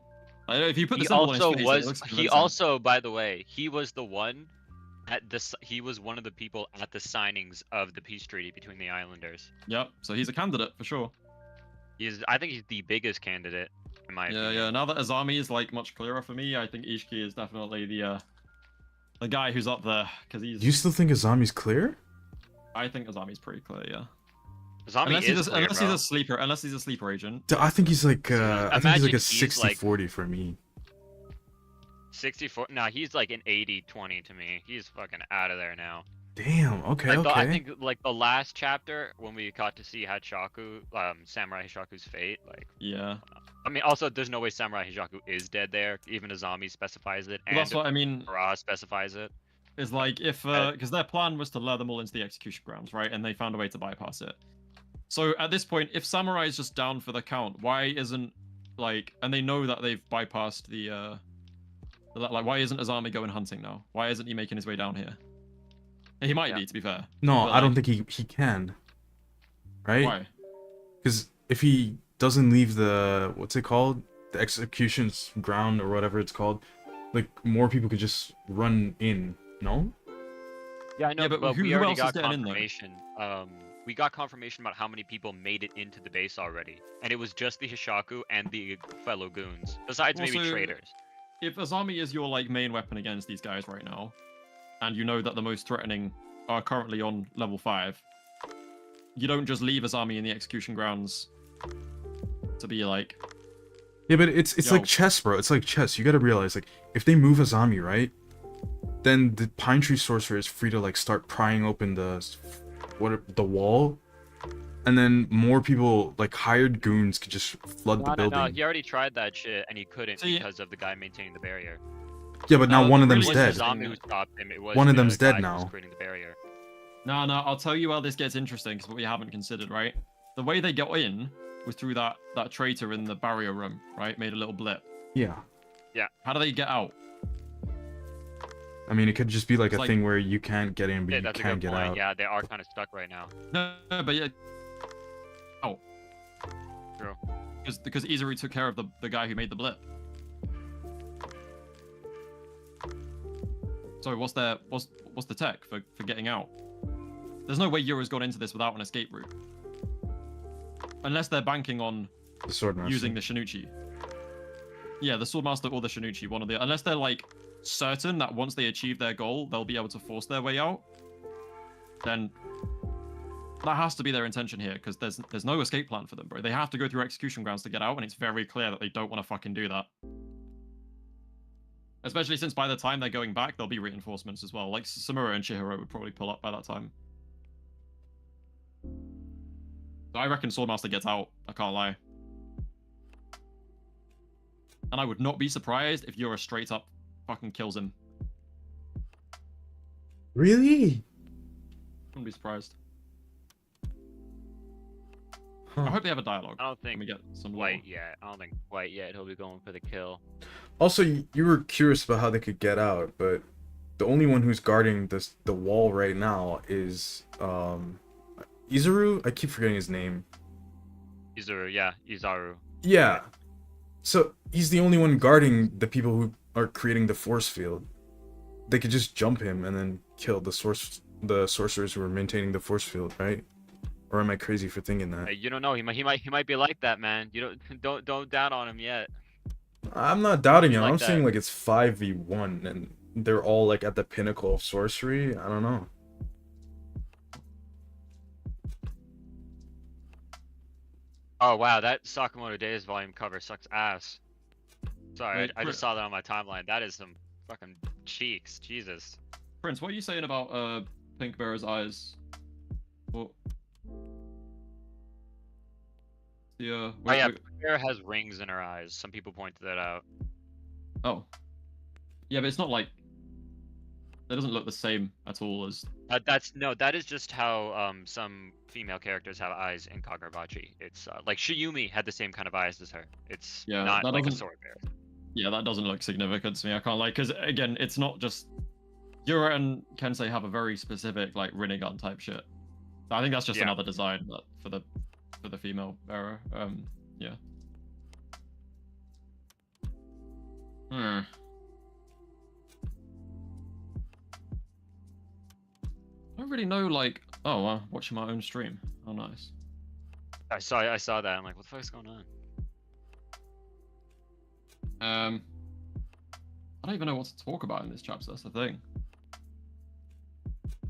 I know if you put the He symbol on his also face, it was. looks He convincing. also, by the way, he was the one at this. He was one of the people at the signings of the peace treaty between the islanders. Yep. So he's a candidate for sure. I think he's the biggest candidate in my opinion. Yeah. Now that Azami is like much clearer for me, I think Ishiki is definitely the guy who's up there because he's. Do you still think Azami's clear? I think Azami's pretty clear, yeah. Azami Unless is clear, he's a sleeper. Unless he's a sleeper agent. I think he's like I think he's like a Imagine he's 60-40 for me. 64. No, he's like an 80-20 to me. He's fucking out of there now. Damn. Okay. Like, Okay. I think like the last chapter when we got to see Hachaku, Samurai Hishaku's fate. Like, Yeah. I mean, also there's no way Samurai Hishaku is dead there. Even Azami specifies it, Well, and that's what I mean. Ra specifies it. Is like if because their plan was to lure them all into the execution grounds, right? And they found a way to bypass it. So at this point, if Samurai is just down for the count, why isn't like? And they know that they've bypassed the like, why isn't Azami going hunting now? Why isn't he making his way down here? He might be, to be fair. No, But, I don't like, think he can. Right? Why? Because if he doesn't leave the what's it called, the executions ground or whatever it's called, like more people could just run in. No. Yeah, I know, Yeah, but but who we already else is got getting in there? confirmation. We got confirmation about how many people made it into the base already, and it was just the Hishaku and the fellow goons, besides maybe Also, traders. If Azami is your like main weapon against these guys right now, and you know that the most threatening are currently on level 5, you don't just leave Azami in the execution grounds to be like. Yeah, but it's Yo. like chess, bro. It's like chess. You gotta realize, like, if they move Azami, right, then the Pine Tree Sorcerer is free to like start prying open the wall, and then more people, like hired goons, could just flood the building. No, he already tried that shit and he couldn't See- because of the guy maintaining the barrier. Yeah, but now No, one of the them's really It was dead. Azami who stopped him. It was One of the them's guy dead who was now. creating the barrier. No, I'll tell you how this gets interesting because what we haven't considered, right? The way they got in was through that traitor in the barrier room, right? Made a little blip. Yeah. How do they get out? I mean, it could just be like It's a like- thing where you can't get in, but Yeah, you that's a can't good get point. out. Yeah, they are kind of stuck right now. No, but yeah. Oh. True. Because Izuru took care of the guy who made the blip. So what's the tech for getting out? There's no way Euro's gone into this without an escape route. Unless they're banking on The Swordmaster. using the Shinuchi. Yeah, the Swordmaster or the Shinuchi, one of the. Unless they're like certain that once they achieve their goal, they'll be able to force their way out. Then that has to be their intention here, because there's no escape plan for them, bro. They have to go through execution grounds to get out, and it's very clear that they don't want to fucking do that. Especially since by the time they're going back, there'll be reinforcements as well. Like Samura and Chihiro would probably pull up by that time. So I reckon Swordmaster gets out. I can't lie. And I would not be surprised if Yura straight up fucking kills him. Really? Wouldn't be surprised. Huh. I hope they have a dialogue. I don't When think we get some lore. quite yet. I don't think quite yet he'll be going for the kill. Also, you were curious about how they could get out, but the only one who's guarding the wall right now is Izuru. I keep forgetting his name. Izuru, yeah, Izaru. Yeah. So he's the only one guarding the people who are creating the force field. They could just jump him and then kill the sorcerers who are maintaining the force field, right? Or am I crazy for thinking that? Hey, you don't know. He might be like that, man. You don't doubt on him yet. I'm not doubting him. Like I'm that. saying like it's 5v1 and they're all like at the pinnacle of sorcery. I don't know. Oh wow, that Sakamoto Days volume cover sucks ass. Sorry, Wait, I just saw that on my timeline. That is some fucking cheeks. Jesus. Prince, what are you saying about Pink Bearer's eyes? What? Yeah. Oh yeah, Bear has rings in her eyes. Some people pointed that out. Oh. Yeah, but it's not like that doesn't look the same at all as. That is just how some female characters have eyes in Kagurabachi. It's like Shiyumi had the same kind of eyes as her. It's not like a sword bear. Yeah, that doesn't look significant to me. I can't like because again, it's not just Yura and Kensei have a very specific like Rinnegan type shit. I think that's just another design but for the female bearer. Yeah. Hmm. I don't really know, like, oh, I'm watching my own stream. Oh, nice. I saw that. I'm like, what the fuck is going on? I don't even know what to talk about in this chapter. That's the thing.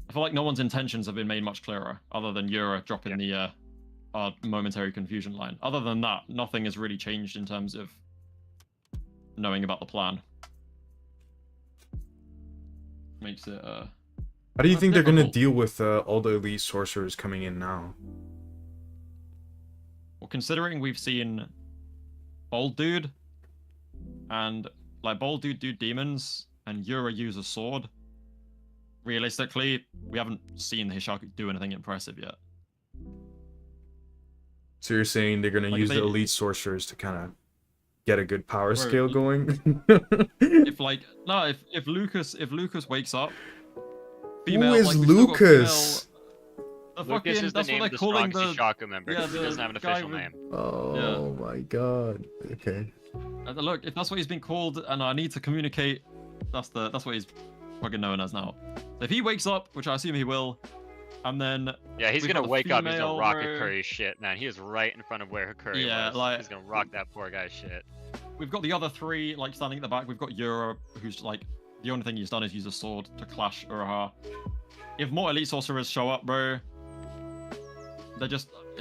I feel like no one's intentions have been made much clearer, other than Yura dropping the momentary confusion line. Other than that, nothing has really changed in terms of knowing about the plan. Makes it How do you think they're gonna deal with all the elite sorcerers coming in now? Well, considering we've seen Bold Dude and like Bold Dude do demons and Yura use a sword, realistically, we haven't seen the Hishaku do anything impressive yet. So you're saying they're gonna Like, use the elite sorcerers to kind of get a good power Bro, scale going? if Lucas wakes up, female, who is like, we've still got Lucas? The Lucas fucking, is the that's name what of they're the calling strongest the. Hishaku member. Yeah, He doesn't have an guy official with- name. Oh my god. Okay. Look, if that's what he's been called, and I need to communicate, that's what he's fucking known as now. If he wakes up, which I assume he will, and then Yeah, he's we've gonna got the wake up. He's gonna female, rock bro. Curry's shit, man. He is right in front of where Curry Yeah, was. like- He's gonna rock that poor guy's shit. We've got the other three like standing at the back. We've got Yura, who's like the only thing he's done is use a sword to clash Uraha. If more elite sorcerers show up, bro, it's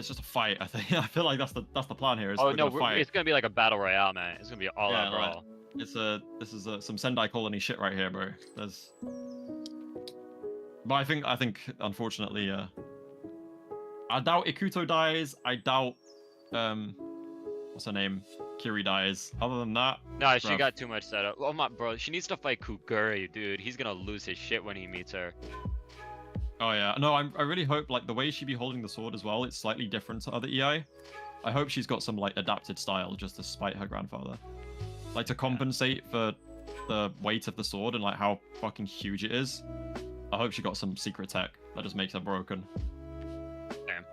just a fight. I think I feel like that's the plan here. Oh no, fight. it's gonna be like a battle royale, man. It's gonna be an all-out brawl. This is some Sendai colony shit right here, bro. But I think unfortunately, I doubt Ikuto dies. I doubt what's her name? Kiri dies. Other than that, No, she bruv. got too much set up. Oh my bro, she needs to fight Kukuri, dude. He's gonna lose his shit when he meets her. Oh yeah, no, I really hope like the way she be holding the sword as well. It's slightly different to other EI. I hope she's got some like adapted style just to spite her grandfather, like to compensate for the weight of the sword and like how fucking huge it is. I hope she got some secret tech that just makes her broken. Damn.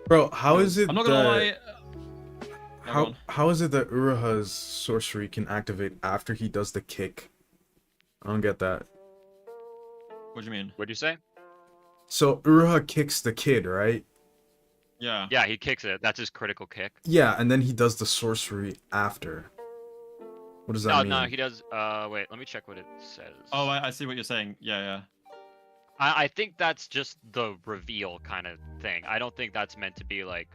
Bro, how is it I'm not gonna lie. how is it that Uraha's sorcery can activate after he does the kick? I don't get that. What do you mean? What'd you say? So Uraha kicks the kid, right? Yeah. Yeah, he kicks it. That's his critical kick. Yeah, and then he does the sorcery after. What does that mean? No, he does. Wait, let me check what it says. Oh, I see what you're saying. Yeah. I think that's just the reveal kind of thing. I don't think that's meant to be like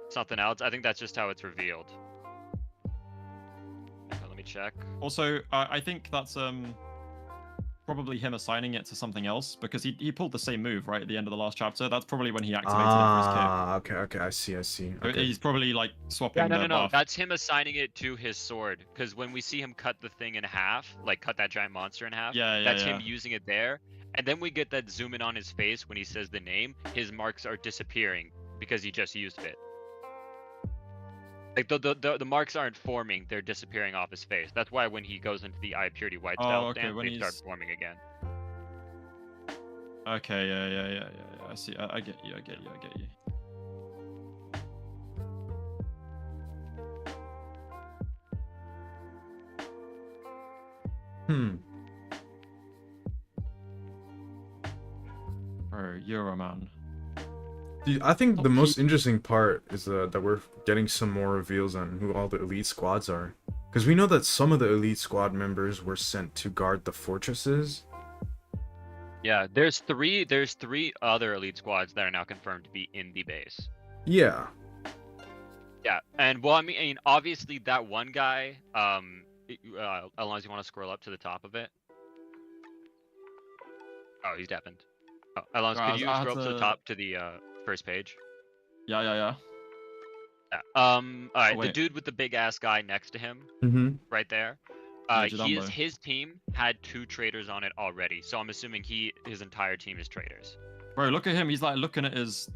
something else. I think that's just how it's revealed. Okay, let me check. Also, I think that's probably him assigning it to something else because he pulled the same move right at the end of the last chapter. That's probably when he activated it for his kick. Okay, I see. So Okay. he's probably like swapping the No. buff. That's him assigning it to his sword. Because when we see him cut the thing in half, like cut that giant monster in half, that's him using it there. And then we get that zoom in on his face when he says the name. His marks are disappearing because he just used it. Like the marks aren't forming; they're disappearing off his face. That's why when he goes into the eye purity white style stance, they start forming again. Okay, yeah. I see. I get you. Bro, you're a man. Dude, I think the most interesting part is that we're getting some more reveals on who all the elite squads are. Because we know that some of the elite squad members were sent to guard the fortresses. Yeah, there's three other elite squads that are now confirmed to be in the base. Yeah. Yeah, and well, I mean, obviously that one guy, as long as you want to scroll up to the top of it. Oh, he's deafened. Oh, Alonso, Right, could you scroll up to the top to the first page? Yeah. Yeah. All right, Oh, the dude with the big ass guy next to him, right there. Yeah, Jadambo. His team had 2 traders on it already, so I'm assuming his entire team is traders. Bro, look at him. He's like looking at his.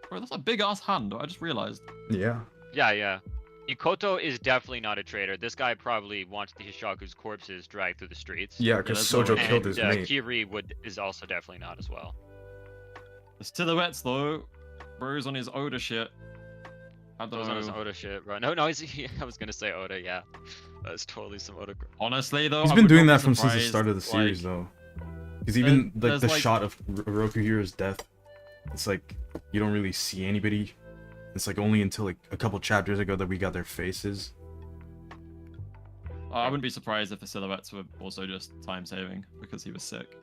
Bro, that's a big ass hand. I just realized. Yeah. Yeah. Ikoto is definitely not a traitor. This guy probably wants the Hishaku's corpses dragged through the streets. Yeah, because Sojo killed his mate. Kiri is also definitely not as well. The silhouettes though, bro's on his Oda shit. I don't know. On his Oda shit, bro. No, I was gonna say Oda, yeah. That's totally some Oda. Honestly though, he's been doing that from since the start of the series though. Because even like the shot of Rokuhiro's death, it's like you don't really see anybody. It's like only until like a couple chapters ago that we got their faces. I wouldn't be surprised if the silhouettes were also just time saving because he was sick.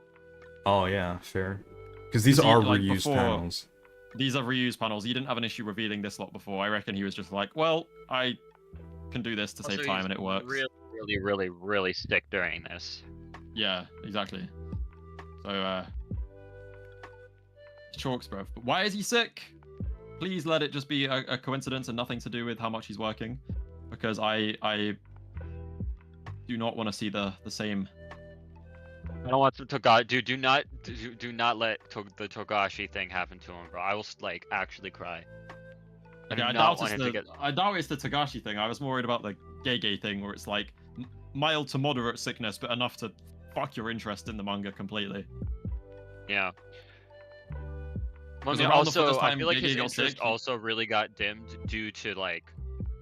Oh yeah, fair. Because these are reused panels. These are reused panels. He didn't have an issue revealing this lot before. I reckon he was just like, well, I can do this to save time and it works. Really sick during this. Yeah, exactly. So, chalks, bro. But why is he sick? Please let it just be a coincidence and nothing to do with how much he's working, because I do not want to see the same. I don't want Togashi. Dude, do not let the Togashi thing happen to him, bro. I will like actually cry. I doubt it's the Togashi thing. I was more worried about the Gege thing, where it's like mild to moderate sickness, but enough to fuck your interest in the manga completely. Yeah. Well, also, I feel like his interest also really got dimmed due to like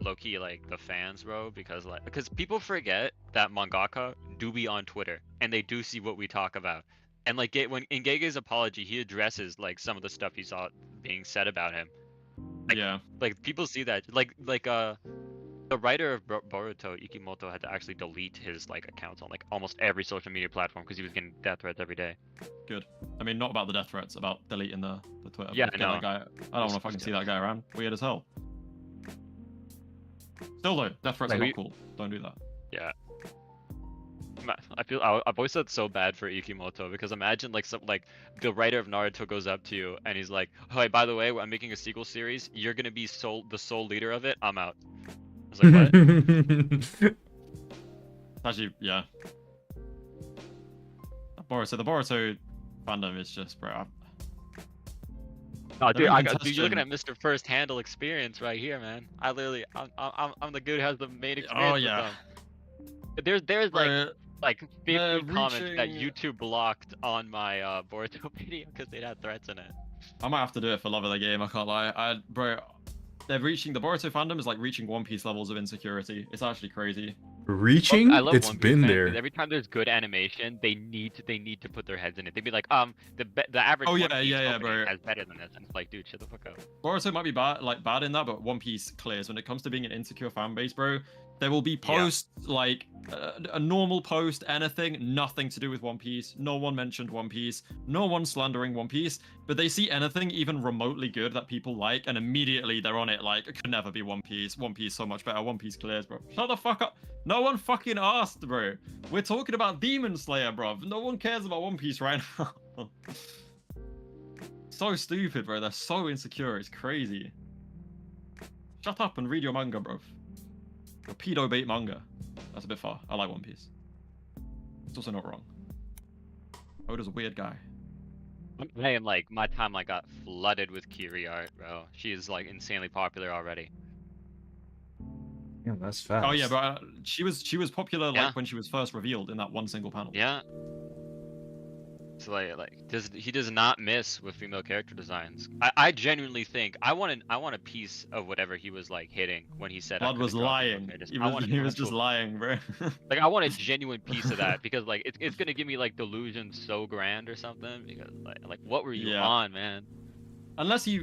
low-key like the fans, bro, because people forget that mangaka do be on Twitter and they do see what we talk about. And like when in Gege's apology, he addresses like some of the stuff he saw being said about him. Like, yeah. Like people see that the writer of Boruto, Ikimoto, had to actually delete his like accounts on like almost every social media platform because he was getting death threats every day. Good. I mean, not about the death threats, about deleting the Twitter. Yeah, no. That guy, I don't want to fucking see that guy around. Weird as hell. Still though, death threats are not cool. Don't do that. Yeah. I've always said so bad for Ikimoto because imagine like the writer of Naruto goes up to you and he's like, "Hey, by the way, I'm making a sequel series. You're gonna be the sole leader of it. I'm out." I was like, what? Actually, yeah. The Boruto fandom is just, bro. Oh, dude, you're looking at Mr. First Handle experience right here, man. I'm the dude who has the main experience. Oh yeah. With them. There's like 50 comments that YouTube blocked on my Boruto video because they had threats in it. I might have to do it for love of the game. I can't lie. Bro, the Boruto fandom is like reaching One Piece levels of insecurity. It's actually crazy. Reaching? I love it's One Piece been there. Every time there's good animation, they need to put their heads in it. They'd be like, the average. Oh yeah, bro. Has better than this, and it's like, dude, shut the fuck up. Boruto might be bad in that, but One Piece clears when it comes to being an insecure fan base, bro. There will be posts like a normal post, anything, nothing to do with One Piece. No one mentioned One Piece. No one slandering One Piece. But they see anything even remotely good that people like, and immediately they're on it like, it could never be One Piece. One Piece so much better. One Piece clears, bro. Shut the fuck up. No one fucking asked, bro. We're talking about Demon Slayer, bro. No one cares about One Piece right now. So stupid, bro. They're so insecure. It's crazy. Shut up and read your manga, bro. A pedo bait manga. That's a bit far. I like One Piece. It's also not wrong. Oda's a weird guy. Man, like my timeline got flooded with Kiri art, bro. She is like insanely popular already. Yeah, that's fast. Oh yeah, but she was popular like when she was first revealed in that one single panel. Yeah. So he does not miss with female character designs. I genuinely think I want a piece of whatever he was like hitting when he said Blood was lying. He was just lying, bro. Like I want a genuine piece of that because like it's gonna give me like delusions so grand or something because like what were you on, man? Unless he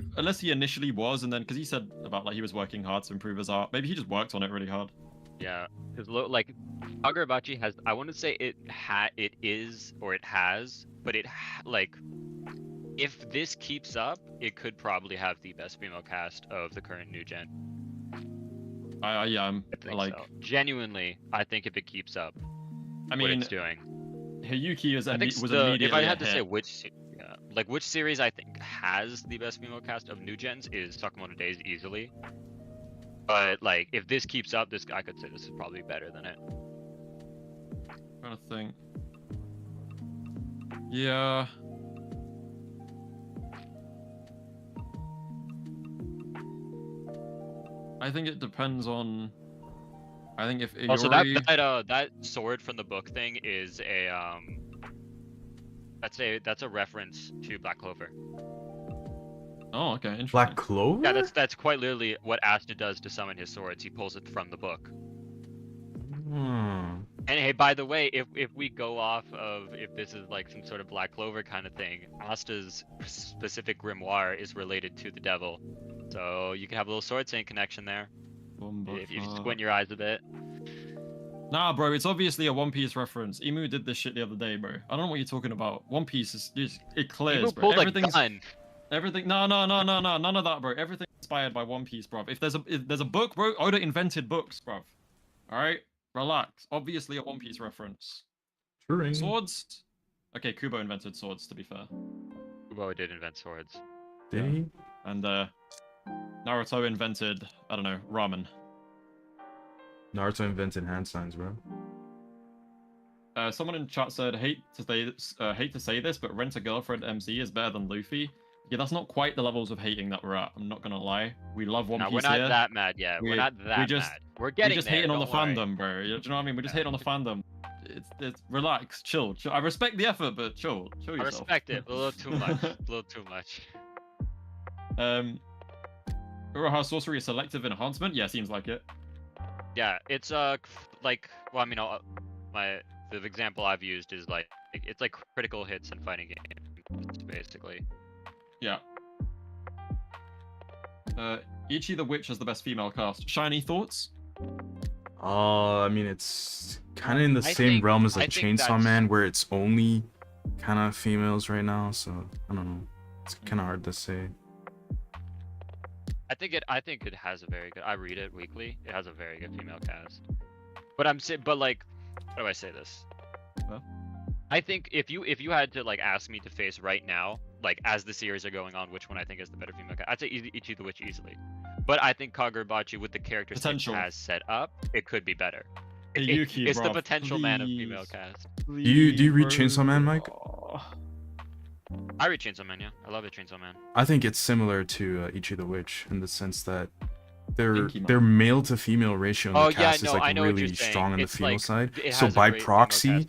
initially was, and then because he said about like he was working hard to improve his art, maybe he just worked on it really hard. Yeah, because like Kagurabachi has, I wouldn't say it is or it has, but like if this keeps up, it could probably have the best female cast of the current new gen. Yeah, I think so. Genuinely, I think if it keeps up, I what mean, it's doing. Hayuki was If immediately I had to a say hit. which series I think has the best female cast of new gens is Sakamoto Days easily. But like, if this keeps up, I could say this is probably better than it. I'm trying to think. Yeah. I think it depends on. I think if Iori... Also, that sword from the book thing is that's a reference to Black Clover. Oh, okay, interesting. Black Clover? Yeah, that's quite literally what Asta does to summon his swords. He pulls it from the book. Hmm. And hey, by the way, if we go off of if this is like some sort of Black Clover kind of thing, Asta's specific grimoire is related to the devil, so you can have a little sword saint connection there if you squint your eyes a bit. Nah, bro, it's obviously a One Piece reference. Emu did this shit the other day, bro. I don't know what you're talking about. One Piece is just, it clears, Emu bro. pulled a gun. Everything. No, none of that, bro. Everything inspired by One Piece, bro. If there's a book, bro, Oda invented books, bro. All right, relax. Obviously a One Piece reference. True. Swords. Okay, Kubo invented swords. To be fair. Kubo did invent swords. Did he? And Naruto invented, I don't know, ramen. Naruto invented hand signs, bro. Someone in chat said, hate to say this, but Rent a Girlfriend MC is better than Luffy. Yeah, that's not quite the levels of hating that we're at. I'm not gonna lie. We love One Piece we're not here. that mad yet. We're not that mad. We're getting just there, hating on the don't worry. fandom, bro. You know what I mean? We're just hating on the fandom. It's relax, chill. I respect the effort, but chill yourself. I respect it. A little too much. A little too much. Uroha sorcery is selective enhancement. Yeah, seems like it. Yeah, it's like, well, I mean, the example I've used is like it's like critical hits and fighting games, basically. Yeah. Ichi the Witch has the best female cast. Shiny thoughts? I mean, it's kind of in the same realm as like Chainsaw Man, where it's only kind of females right now. So I don't know. It's kind of hard to say. I think it has a very good. I read it weekly. It has a very good female cast. But like, how do I say this? Well? I think if you had to like ask me to face right now, like as the series are going on, which one I think is the better female cast, I'd say Ichi the Witch easily. But I think Kagurabachi, with the characters it has set up, it could be better. It's the potential man of female cast. Do you read Chainsaw Man, Mike? I read Chainsaw Man, yeah. I love it, Chainsaw Man. I think it's similar to Ichi the Witch in the sense that their male to female ratio in the cast is like really strong on the female side. So by proxy,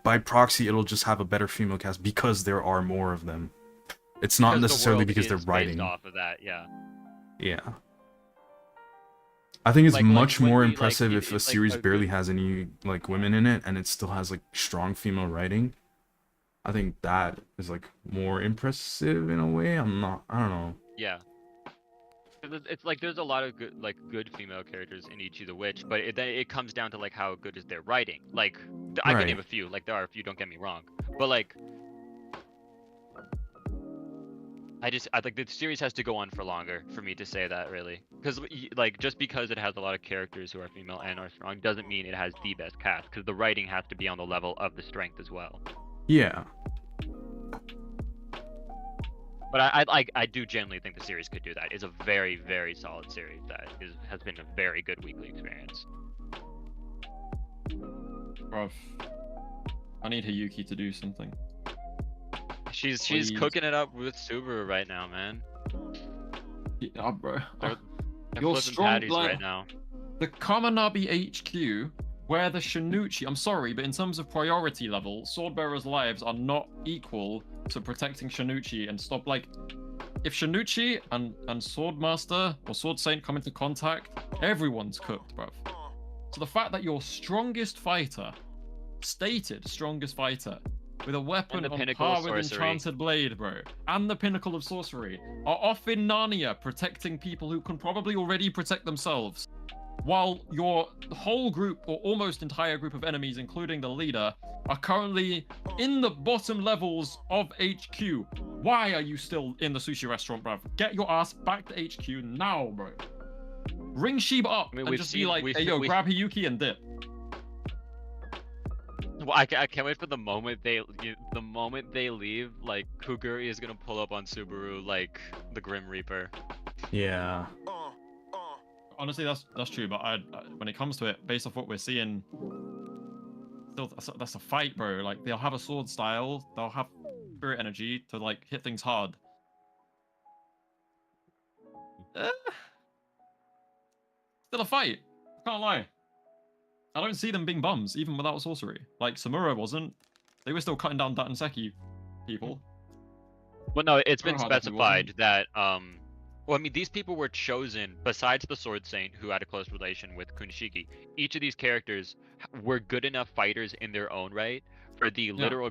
by proxy, it'll just have a better female cast because there are more of them. It's not necessarily because they're writing. Off of that, yeah. Yeah. I think it's much more impressive if a series barely has any like women in it and it still has like strong female writing. I think that is like more impressive in a way. I don't know. Yeah. It's like there's a lot of good female characters in Ichi the Witch, but it comes down to like how good is their writing. Like I can name a few. Like there are a few. Don't get me wrong, but like I think the series has to go on for longer for me to say that really, because like just because it has a lot of characters who are female and are strong doesn't mean it has the best cast, because the writing has to be on the level of the strength as well. Yeah. But I do genuinely think the series could do that. It's a very, very solid series that has been a very good weekly experience. Bruv, I need Hayuki to do something. She's cooking it up with Subaru right now, man. Yeah, bro. They're You're flipping strong, patties like, right now. The Kamunabi HQ, where the Shinichi, I'm sorry, but in terms of priority level, Swordbearers' lives are not equal to protecting Shinichi and stop, like, if Shinichi and Swordmaster or Sword Saint come into contact, everyone's cooked, bruv. So the fact that your strongest fighter, stated strongest fighter, with a weapon on par with Enchanted Blade, bro, and the pinnacle of sorcery, are off in Narnia protecting people who can probably already protect themselves. while your whole group or almost entire group of enemies, including the leader, are currently in the bottom levels of HQ. Why are you still in the sushi restaurant, bruv? Get your ass back to HQ now, bro. Ring Shiba up and just be like, hey, yo, grab Hiyuki and dip. Well, I can't wait for the moment they leave. Like Kuguri is gonna pull up on Subaru like the Grim Reaper. Yeah. Honestly, that's true. But when it comes to it, based off what we're seeing, still that's a fight, bro. Like they'll have a sword style, they'll have spirit energy to like hit things hard. Still a fight. Can't lie. I don't see them being bums, even without sorcery. Like, Samura wasn't. They were still cutting down Datanseki people. Well, no, it's been Uroha specified that, well, I mean, these people were chosen, besides the Sword Saint, who had a close relation with Kunishiki. Each of these characters were good enough fighters in their own right for the literal,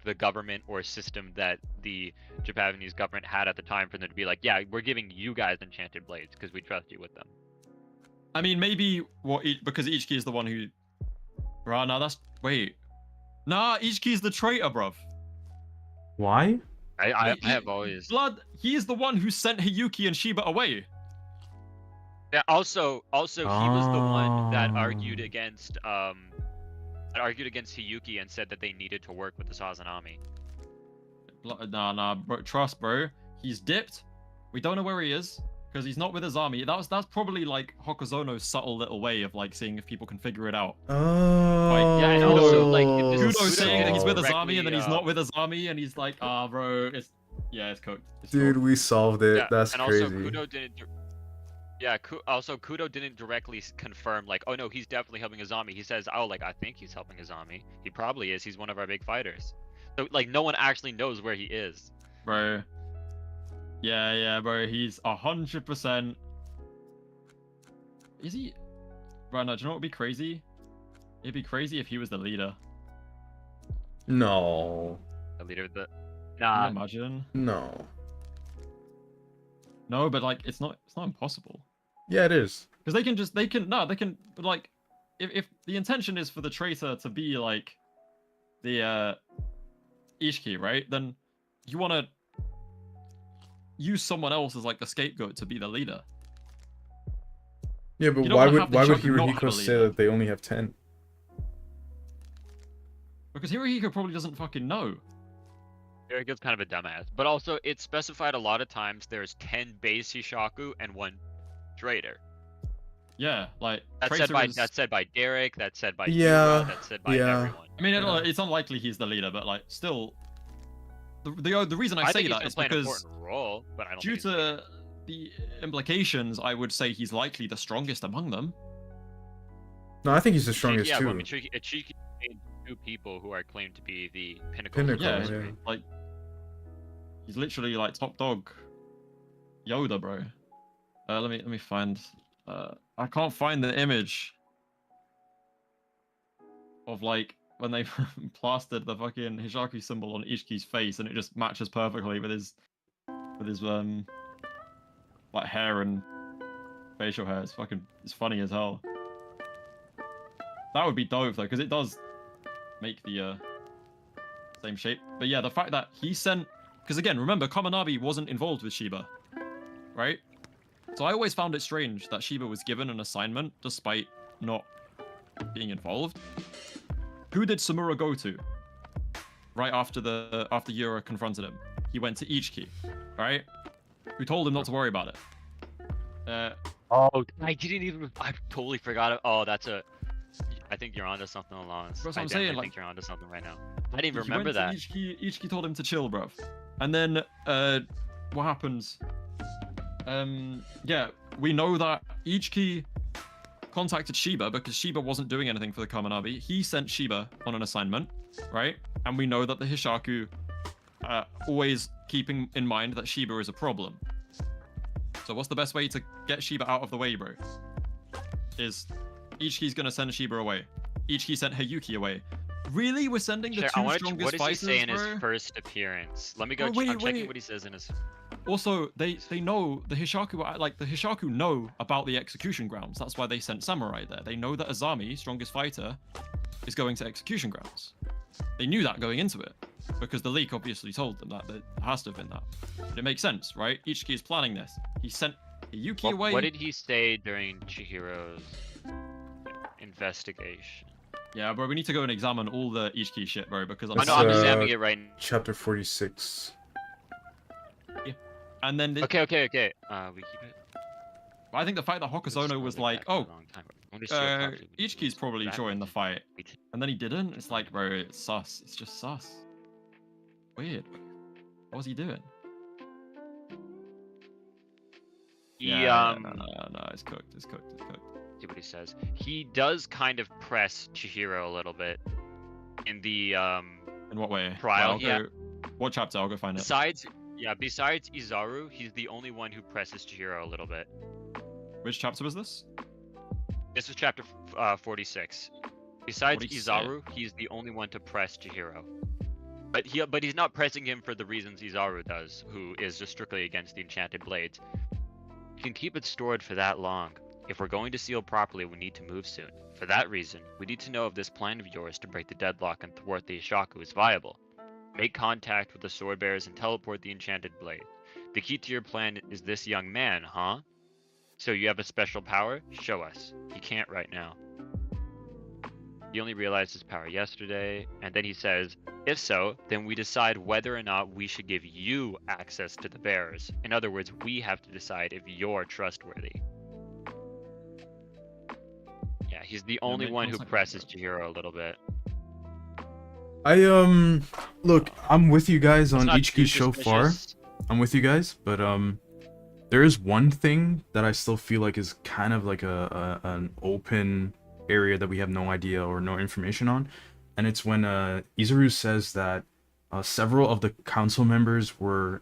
the government or system that the Japanese government had at the time for them to be like, yeah, we're giving you guys enchanted blades because we trust you with them. I mean, maybe because Ichiki is the one who. Right, no, that's wait. Nah, Ichiki's the traitor, bruv. Why? I have always. Blood. He is the one who sent Hiyuki and Shiba away. Yeah. Also, he was the one that argued against Hiyuki and said that they needed to work with the Sazanami. Nah, bro, trust, bro. He's dipped. We don't know where he is. Because he's not with his army. That's probably like Hokuzono's subtle little way of like seeing if people can figure it out. Oh. Yeah, and also like Kudo's saying that he's with his army and then he's not with his army and he's like, bro, it's cooked. Dude, we solved it. Yeah, that's and crazy. Also Kudo didn't. Yeah, also Kudo didn't directly confirm like, oh no, he's definitely helping his army. He says, oh, like I think he's helping his army. He probably is. He's one of our big fighters. So like no one actually knows where he is. Bro. Yeah, bro. He's 100%. Is he? Bro, no. Do you know what would be crazy? It'd be crazy if he was the leader. No. The leader of the. Nah. Can you imagine? No. No, but like, it's not impossible. Yeah, it is. Because they can, but like, if the intention is for the traitor to be like the Ishiki, right? Then you want to use someone else as like the scapegoat to be the leader. Yeah, but why would Hirohiko say that they only have 10? Because Hirohiko probably doesn't fucking know. Hirohiko's kind of a dumbass. But also, it's specified a lot of times there's 10 base Hishaku and 1 traitor. Yeah, like that's said by Derek. That's said by Yura, that's said by everyone. I mean, it's unlikely he's the leader, but like still. The reason I say that is because role, but I don't due to the implications, I would say he's likely the strongest among them. No, I think he's the strongest too. Yeah, well, Ichiki named 2 people who are claimed to be the pinnacle. Yeah, like he's literally like top dog. Yoda, bro. Let me find. I can't find the image of like. When they plastered the fucking Hishaku symbol on Ichiki's face, and it just matches perfectly with his like hair and facial hair. It's funny as hell. That would be dope though, because it does make the same shape. But yeah, the fact that he sent, because again, remember Kamunabi wasn't involved with Shiba, right? So I always found it strange that Shiba was given an assignment despite not being involved. Who did Samura go to? Right after Yura confronted him, he went to Ichiki, right? Who told him not to worry about it. Oh, I totally forgot it. Oh, I think you're onto something, Alonso. That's what I'm saying. I think you're onto something right now. I didn't even remember that. Ichiki told him to chill, bruv. And then, what happens? Yeah, we know that Ichiki contacted Shiba because Shiba wasn't doing anything for the Kamunabi. He sent Shiba on an assignment, right? And we know that the Hishaku always keeping in mind that Shiba is a problem. So what's the best way to get Shiba out of the way, bro? Is Ichiki's gonna send Shiba away. Ichiki sent Hiyuki away. Really? We're sending the two strongest fighters, What does he say in bro? his first appearance? Let me go. I'm checking what he says in his. Also, they know the Hishaku, like the Hishaku know about the execution grounds. That's why they sent samurai there. They know that Azami, strongest fighter, is going to execution grounds. They knew that going into it because the leak obviously told them that. It has to have been that. But it makes sense, right? Ichiki is planning this. He sent Yuki away. What did he say during Chihiro's investigation? Yeah, bro, we need to go and examine all the Ichiki shit, bro, because I know, I'm examining it right now. Chapter 46. And then Okay. We keep it. I think the fact that Hokuzono was like, oh, Ichiki's probably joined the fight, and then he didn't. It's like, bro, it's sus. It's just sus. Weird. What was he doing? No, it's cooked. It's cooked. It's cooked. See what he says. He does kind of press Chihiro a little bit in the In what way? trial. What chapter? I'll go find it. Besides Izaru, he's the only one who presses Chihiro a little bit. Which chapter was this? This is chapter 46. Besides 46. Izaru, he's the only one to press Chihiro. But he's not pressing him for the reasons Izaru does, who is just strictly against the enchanted blades. You can keep it stored for that long. If we're going to seal properly, we need to move soon. For that reason, we need to know if this plan of yours to break the deadlock and thwart the HISHAKU is viable. Make contact with the sword bearers and teleport the enchanted blade. The key to your plan is this young man, huh? So you have a special power? Show us. He can't right now. He only realized his power yesterday, and then he says, if so, then we decide whether or not we should give you access to the bearers. In other words, we have to decide if you're trustworthy. Yeah, he's the only one who presses Chihiro a little bit. Look, I'm with you guys on Ichiki's so far. I'm with you guys, but there is one thing that I still feel like is kind of like an open area that we have no idea or no information on, and it's when Izaru says that several of the council members were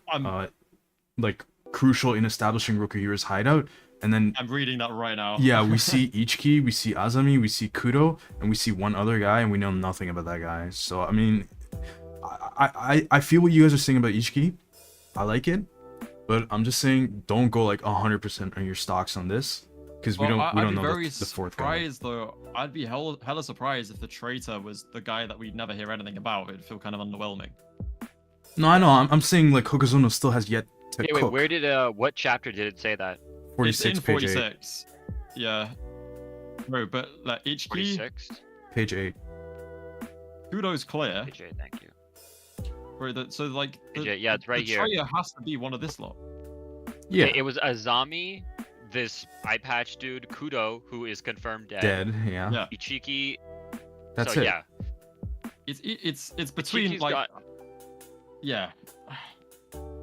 like crucial in establishing Rokuhira's hideout, and then I'm reading that right now. Yeah, we see Ichiki, we see Azami, we see Kudo, and we see one other guy, and we know nothing about that guy. So I mean, I feel what you guys are saying about Ichiki. I like it, but I'm just saying don't go like 100% on your stocks on this, because we don't know the fourth guy. Though I'd be hella surprised if the traitor was the guy that we'd never hear anything about. It'd feel kind of underwhelming. No, I know. I'm saying like Hokuzono still has yet to cook. Wait, where did what chapter did it say that? 46, it's in 46. Yeah. Bro, but like Ichiki. 46. Page 8. Kudo's clear. Page 8, thank you. Bro, so like yeah, it's right the here. traitor has to be one of this lot. Yeah. It was Azami, this eye patch dude, Kudo, who is confirmed dead. Yeah. Ichiki. That's so, it. Yeah. It's between Ichiki's like. Yeah.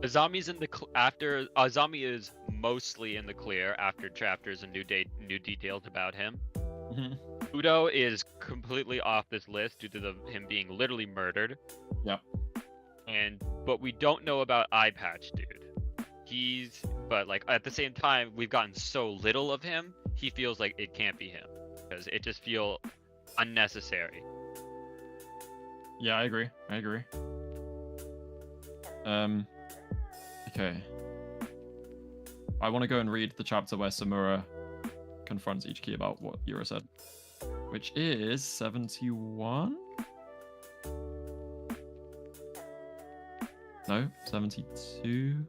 Azami's in the after Azami is mostly in the clear after chapters and new details about him. Mm-hmm. Kudo is completely off this list due to him being literally murdered. Yep. But we don't know about Eye Patch dude. But like at the same time we've gotten so little of him, he feels like it can't be him because it just feels unnecessary. Yeah, I agree. Okay. I want to go and read the chapter where Samura confronts Ichiki about what Yura said, which is 71? No, 72.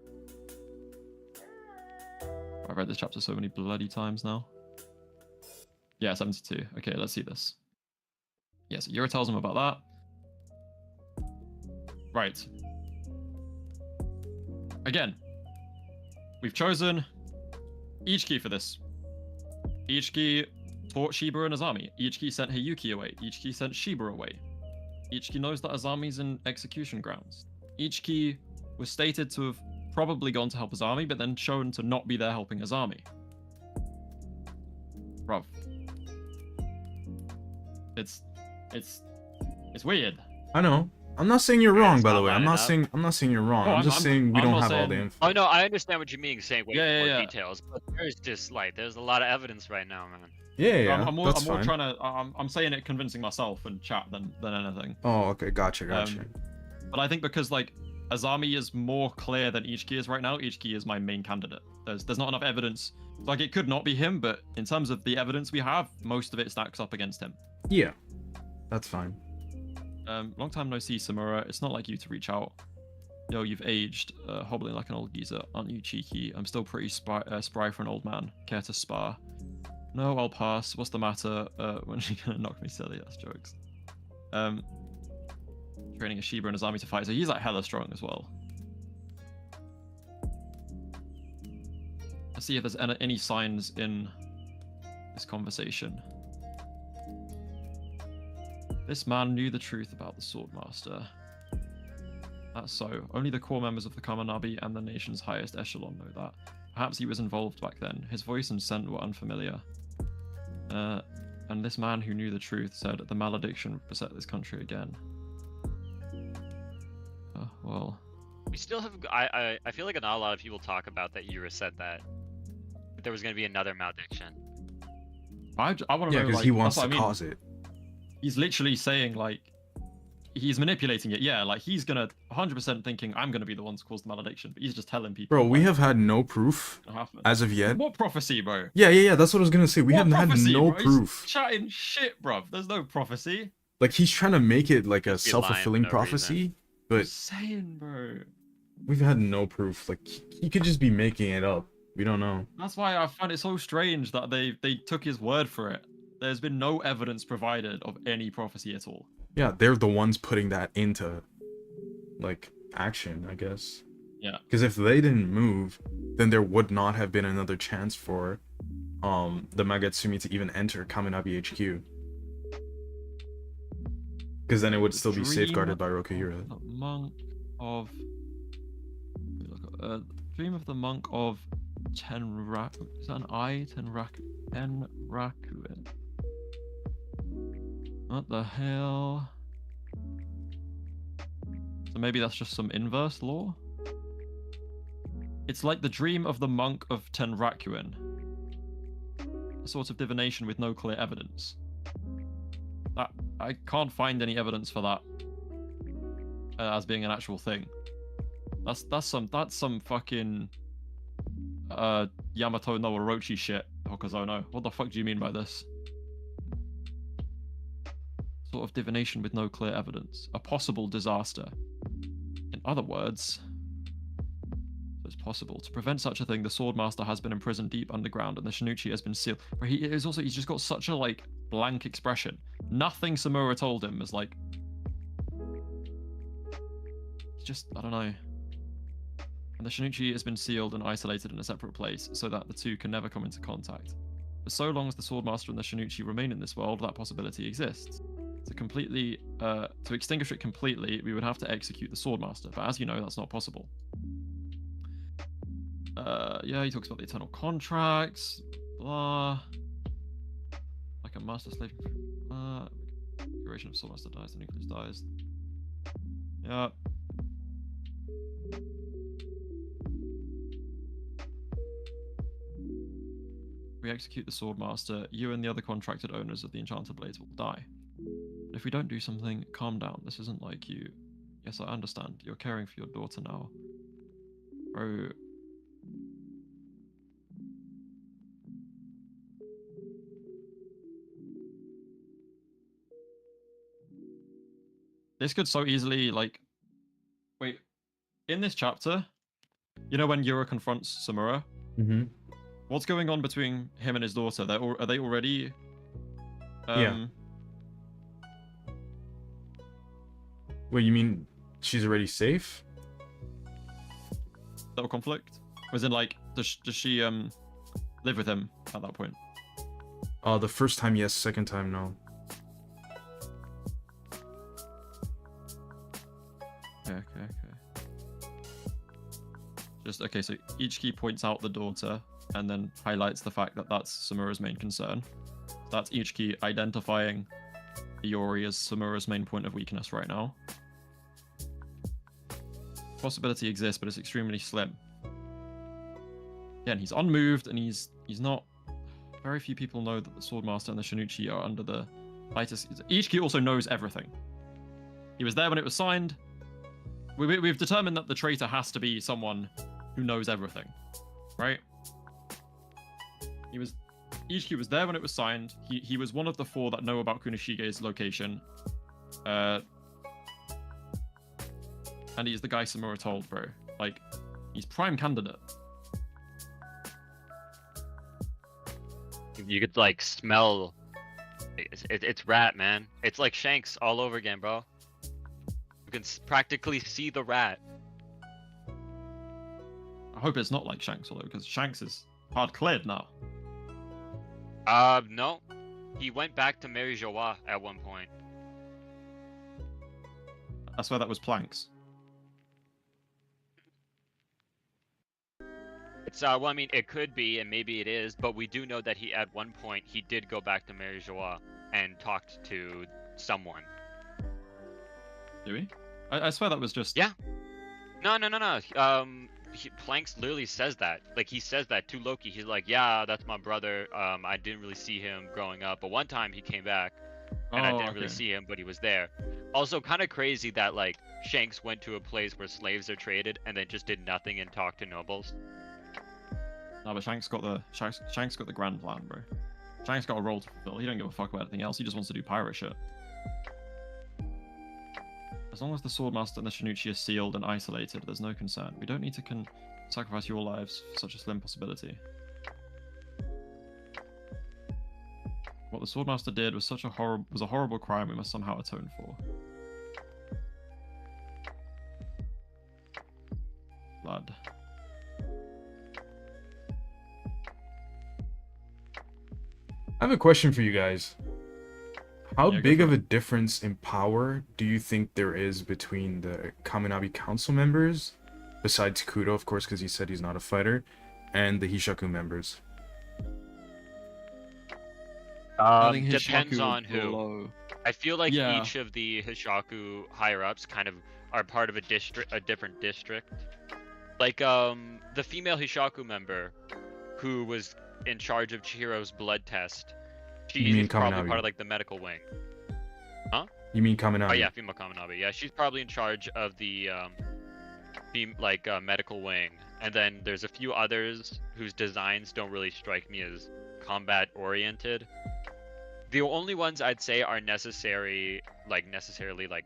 I've read this chapter so many bloody times now. Yeah, 72. Okay, let's see this. Yeah, so Yura tells him about that. Right. Again, we've chosen Ichiki for this. Ichiki taught Shiba and Azami. Ichiki sent Hiyuki away. Ichiki sent Shiba away. Ichiki knows that Azami's in execution grounds. Ichiki was stated to have probably gone to help Azami, but then shown to not be there helping Azami. Bruv. It's weird. I know. I'm not saying you're wrong, by the way. I'm not up. saying you're wrong. No, I'm just saying we don't have all the info. Oh no, I understand what you mean saying more Yeah. details, but there's a lot of evidence right now, man. Yeah, I'm more fine. trying to. I'm saying it convincing myself and chat than anything. Oh, okay, gotcha. But I think because like Azami is more clear than Ichiki is right now. Ichiki is my main candidate. There's not enough evidence. Like, it could not be him, but in terms of the evidence we have, most of it stacks up against him. Yeah, that's fine. Long time no see, Samura. It's not like you to reach out. Yo, you've aged, hobbling like an old geezer. Aren't you cheeky? I'm still pretty spry for an old man. Care to spar? No, I'll pass. What's the matter? When's she gonna knock me silly? That's jokes. Training a Shiba and Azami to fight, so he's like hella strong as well. Let's see if there's any signs in this conversation. This man knew the truth about the Swordmaster. That's so. Only the core members of the KAMUNABI and the nation's highest echelon know that. Perhaps he was involved back then. His voice and scent were unfamiliar. And this man who knew the truth said the malediction would beset this country again. Well... We still have... I feel like not a lot of people talk about that Yura said that there was going to be another malediction. I want to know, because like, he wants to cause it. He's literally saying, like, he's manipulating it. Yeah, like, he's gonna 100% thinking I'm gonna be the one to cause the malediction, but he's just telling people. Bro, we have had no proof as of yet. What prophecy, bro? Yeah. That's what I was gonna say. We haven't had no bro? proof. He's chatting shit, bro. There's no prophecy. Like, he's trying to make it like a He's self-fulfilling lying for no prophecy, reason. but I'm saying, bro. we've had no proof. Like, he could just be making it up. We don't know. That's why I find it so strange that they took his word for it. There's been no evidence provided of any prophecy at all. Yeah, they're the ones putting that into, like, action, I guess. Yeah. Because if they didn't move, then there would not have been another chance for the Magatsumi to even enter Kamunabi HQ. Because then it would still be safeguarded by Rokuhira. The monk of... Dream of the monk of Tenraku... Is that an I? Tenrakuin. What the hell? So maybe that's just some inverse law? It's like the dream of the monk of Tenrakuin. A sort of divination with no clear evidence. I can't find any evidence for that as being an actual thing. That's some fucking Yamato no Orochi shit, Hokazono. What the fuck do you mean by this? Sort of divination with no clear evidence. A possible disaster. In other words, it's possible. To prevent such a thing, the Swordmaster has been imprisoned deep underground and the Shinichi has been sealed. But he's just got such a, like, blank expression. Nothing Samura told him is like... It's just, I don't know. And the Shinichi has been sealed and isolated in a separate place so that the two can never come into contact. But so long as the Swordmaster and the Shinichi remain in this world, that possibility exists. To extinguish it completely, we would have to execute the Swordmaster, but as you know, that's not possible. Yeah, he talks about the eternal contracts, blah. Like a master slave, duration of Swordmaster dies, the nucleus dies. Yeah. We execute the Swordmaster, you and the other contracted owners of the Enchanted Blades will die. If we don't do something, calm down. This isn't like you. Yes, I understand. You're caring for your daughter now. Bro. This could so easily, like... Wait. In this chapter, you know when Yura confronts Samura? Mm-hmm. What's going on between him and his daughter? Are they already... Yeah. Wait, you mean she's already safe? Little conflict? Was in like, does she live with him at that point? The first time yes, second time no. Okay. Just, okay, so each key points out the daughter and then highlights the fact that that's Samura's main concern. That's each key identifying Iori as Samura's main point of weakness right now. Possibility exists, but it's extremely slim. Again, he's unmoved, and he's not... Very few people know that the Swordmaster and the Shinichi are under the lightest... Ichiki also knows everything. He was there when it was signed. we've determined that the traitor has to be someone who knows everything, right? Ichi was there when it was signed. He was one of the 4 that know about Kunishige's location. And he's the guy Samura told, bro. Like, he's prime candidate. You could like smell. It's rat, man. It's like Shanks all over again, bro. You can practically see the rat. I hope it's not like Shanks, although, because Shanks is hard cleared now. No. He went back to Mary Joie at one point. I swear that was Planks. It's well, I mean, it could be, and maybe it is, but we do know that he, at one point, he did go back to Mary Joie and talked to someone. Do we? I swear that was just... Yeah. No. Planks literally says that. Like, he says that to Loki. He's like, yeah, that's my brother. I didn't really see him growing up, but one time he came back, and I didn't really see him, but he was there. Also, kind of crazy that, like, Shanks went to a place where slaves are traded and then just did nothing and talked to nobles. No, but Shanks got the grand plan, bro. Shanks got a role to fulfill. He don't give a fuck about anything else. He just wants to do pirate shit. As long as the Swordmaster and the Shinichi are sealed and isolated, there's no concern. We don't need to sacrifice your lives for such a slim possibility. What the Swordmaster did was a horrible crime we must somehow atone for. Blood. I have a question for you guys. How Yeah, big of a difference in power do you think there is between the Kamunabi council members, besides Kudo, of course, because he said he's not a fighter, and the Hishaku members? I think Depends Hishaku on who. below. I feel like Yeah. each of the Hishaku higher-ups kind of are part of a different district. Like, the female Hishaku member, who was in charge of Chihiro's blood test, You mean she's probably Kamunabi? part of, like, the medical wing. You mean Kamunabi? Oh yeah, female Kamunabi. Yeah, she's probably in charge of the, medical wing. And then there's a few others whose designs don't really strike me as combat-oriented. The only ones I'd say are necessarily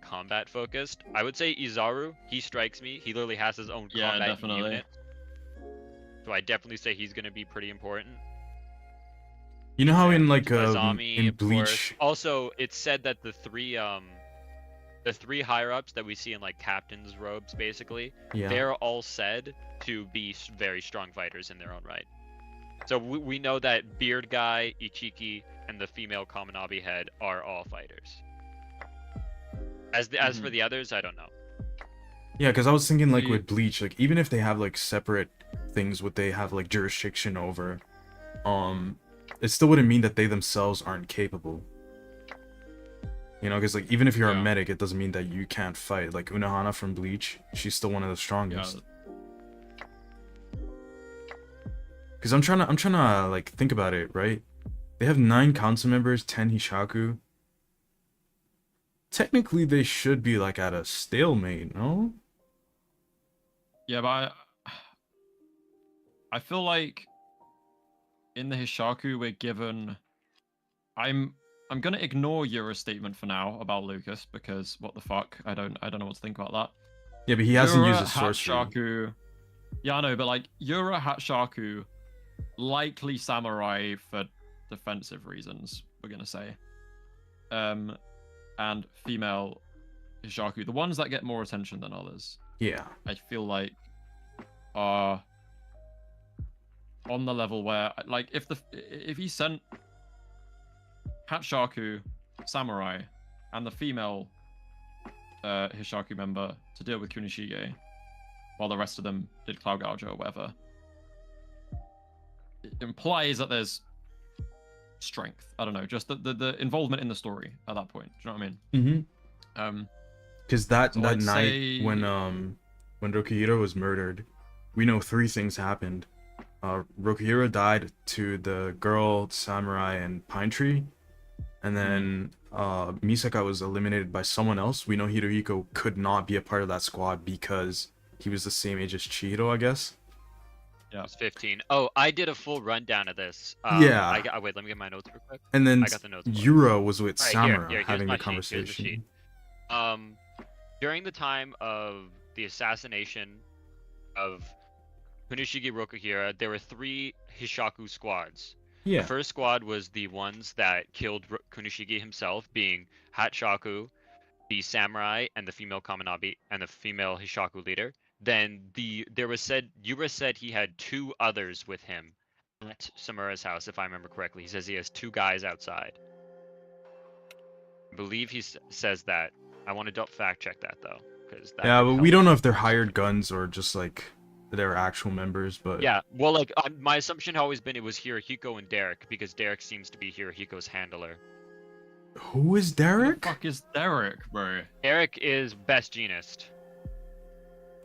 combat focused. I would say Izaru. He strikes me. He literally has his own combat definitely. unit. So I definitely say he's gonna be pretty important. You know how in And like Azami, in of course. Bleach, Also, it's said that the three higher ups that we see in like captain's robes, basically, yeah, they're all said to be very strong fighters in their own right. So we know that Beard Guy, Ichiki, and the female Kamunabi head are all fighters. As for the others, I don't know. yeah, because I was thinking like You- with Bleach, like even if they have like separate things, what they have like jurisdiction over, it still wouldn't mean that they themselves aren't capable. You know, because like even if you're a Yeah. medic, it doesn't mean that you can't fight. Like Unohana from Bleach, she's still one of the Yeah, strongest. Because I'm trying to like think about it, right? They have 9 council members, 10 Hishaku. Technically, they should be like at a stalemate, no? yeah, but I feel like in the Hishaku we're given. I'm gonna ignore Yura's statement for now about Lucas because what the fuck? I don't know what to think about that. Yeah, but he hasn't used Yura, a sorcery. Hatshaku. Yeah, I know, but like Yura, Hatshaku, likely samurai for defensive reasons, we're gonna say. And female Hishaku, the ones that get more attention than others, Yeah. I feel like are on the level where, like, if he sent Hatshaku, samurai, and the female Hishaku member to deal with Kunishige, while the rest of them did Cloud Gouger or whatever, it implies that there's strength. I don't know, just the involvement in the story at that point. Do you know what I mean? Mm-hmm. Because that So that I'd night say- when Rokihiro was murdered, we know 3 things happened. Rokihiro died to the girl, samurai, and Pine Tree, And then Misaka was eliminated by someone else. We know Hirohiko could not be a part of that squad because he was the same age as Chihiro, I guess. Yeah. It was 15. Oh, I did a full rundown of this. Yeah. Wait, let me get my notes real quick. And then I got the notes. Yura was with Samura here's having my the sheet, conversation. During the time of the assassination of Kunishige Rokuhira, there were 3 Hishaku squads. Yeah. The first squad was the ones that killed Kunishige himself, being HISHAKU, the samurai, and the female Kamunabi, and the female Hishaku leader. Then Yura said he had 2 others with him at Samura's house, if I remember correctly. He says he has 2 guys outside. I believe he says that. I want to fact check that though, because yeah, but we don't know if they're hired guns or just like they're actual members. But yeah, well, like my assumption had always been it was Hirohiko and Derek, because Derek seems to be Hirohiko's handler. Who is Derek? Who the fuck is Derek, bro? Derek is best genist.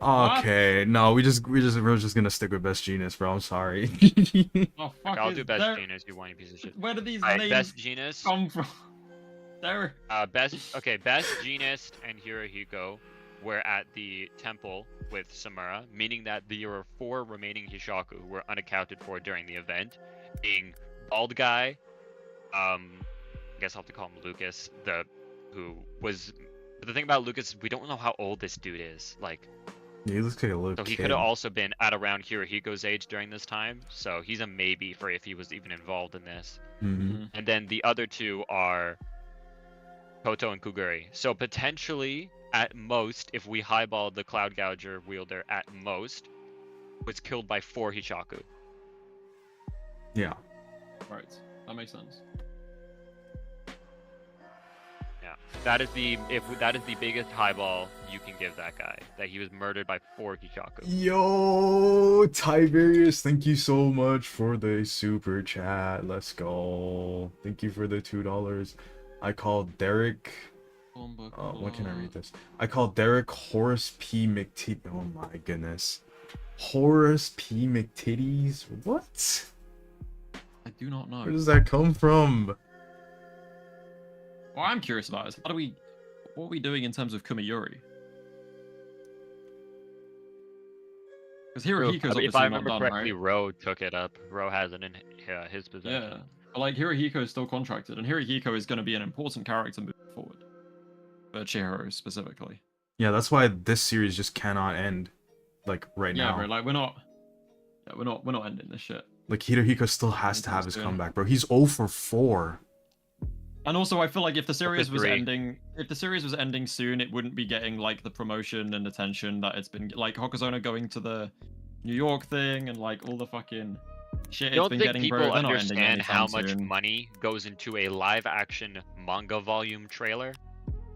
Okay, no, we're just gonna stick with best genist, bro. I'm sorry. Oh, fuck, I'll do best genist. You whiny piece of shit. Where do these names best genist come from? Derek. Best genist and Hirohiko were at the temple with Samura, meaning that there were 4 remaining Hishaku who were unaccounted for during the event, being bald guy. I guess I'll have to call him Lucas. But the thing about Lucas, we don't know how old this dude is. Like, yeah, he looks like a little so he kid. could have also been at around Hirohiko's age during this time. So he's a maybe for if he was even involved in this. Mm-hmm. And then the other 2 are Koto and Kuguri. So potentially, at most, if we highballed the Cloud Gouger wielder, at most, was killed by 4 Hishaku. Yeah. Right. That makes sense. Yeah. That is the biggest highball you can give that guy. That he was murdered by 4 Hishaku. Yo, Tiberius, thank you so much for the super chat. Let's go. Thank you for the $2. I called Derek. When can I read this? I called Derek Horace P. McTitties. Oh my goodness. Horace P. McTitties? What? I do not know. Where does that come from? What I'm curious about is what are we doing in terms of Kumayuri? Because Hirohiko's obviously if I remember not done, correctly, right? Ro took it up. Ro has it in his possession. Yeah. But like Hirohiko is still contracted, and Hirohiko is going to be an important character moving forward. For Chihiro specifically. Yeah, that's why this series just cannot end, like now. Yeah, bro. Like we're not ending this shit. Like Hirohiko still has to have his comeback, bro. He's 0 for 4. And also, I feel like if the series was ending soon, it wouldn't be getting like the promotion and attention that it's been. Like Hokuzono going to the New York thing and like all the fucking shit it's been getting, bro. Don't think people understand how much money goes into a live-action manga volume trailer?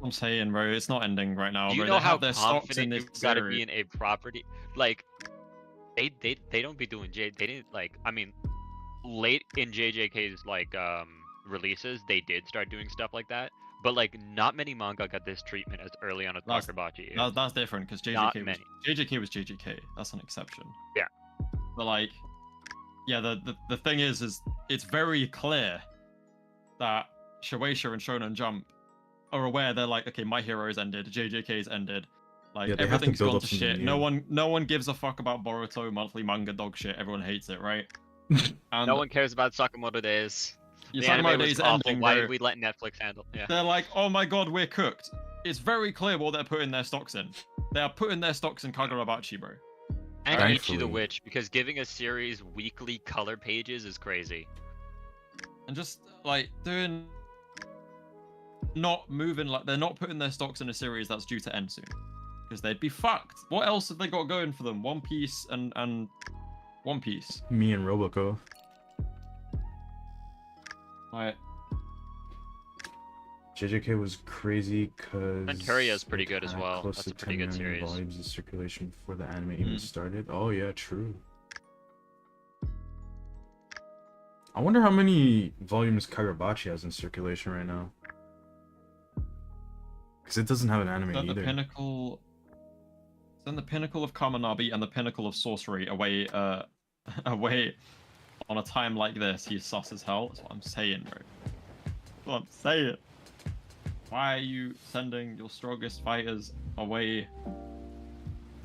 I'm saying, bro, it's not ending right now. Do you bro. know They how have their stocks in confident this you gotta series. be in a property? Like, they don't be doing they didn't like. I mean, late in JJK's like releases, they did start doing stuff like that. But like, not many manga got this treatment as early on as Kagurabachi. That's different because JJK was JJK. That's an exception. Yeah. But like, yeah, the thing is it's very clear that Shueisha and Shonen Jump are aware. They're like, okay, My Hero's ended, JJK's ended, like Yeah, everything's gone to shit. No one gives a fuck about Boruto monthly manga dog shit. Everyone hates it, right? And no one cares about Sakamoto Days. The Sakamoto anime Days was awful. ending, Why bro. did we let Netflix handle? Yeah. They're like, oh my god, we're cooked. It's very clear what they're putting their stocks in. They are putting their stocks in Kagurabachi, bro. And Thankfully. Ichi the Witch, because giving a series weekly color pages is crazy. And just like doing, not moving, like they're not putting their stocks in a series that's due to end soon, because they'd be fucked. What else have they got going for them? One Piece and One Piece. Me and Roboco. Right. JJK was crazy because Manchuria is pretty good as well. Close That's to a pretty 10 good million series. volumes in circulation before the anime even started. Oh yeah, true. I wonder how many volumes Kagurabachi has in circulation right now. Because it doesn't have an anime either. The pinnacle. It's in the pinnacle of Kamunabi and the pinnacle of sorcery away away on a time like this. He's sus as hell. That's what I'm saying, bro. what I'm saying. Why are you sending your strongest fighters away?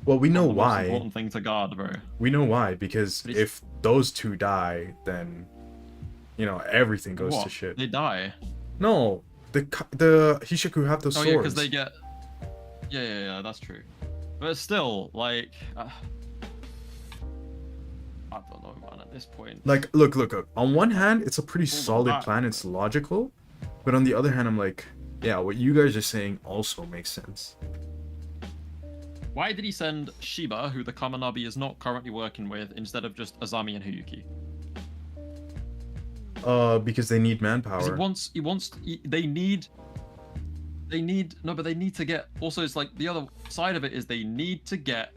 Well, we know The most why. important thing to guard, bro. We know why, because But it's- if those two die, then, you know, everything goes what? to shit. They die. No, the Hishaku have those Oh swords. yeah, because they get. Yeah, that's true. But still, like, I don't know, man. At this point, Like, look. On one hand, it's a pretty Hold on, solid that- plan. It's logical, but on the other hand, I'm like, yeah, what you guys are saying also makes sense. why did he send Shiba, who the Kamunabi is not currently working with, instead of just Azami and Hiyuki? Because they need 'Cause manpower. they need no, but they need to get. Also, it's like the other side of it is they need to get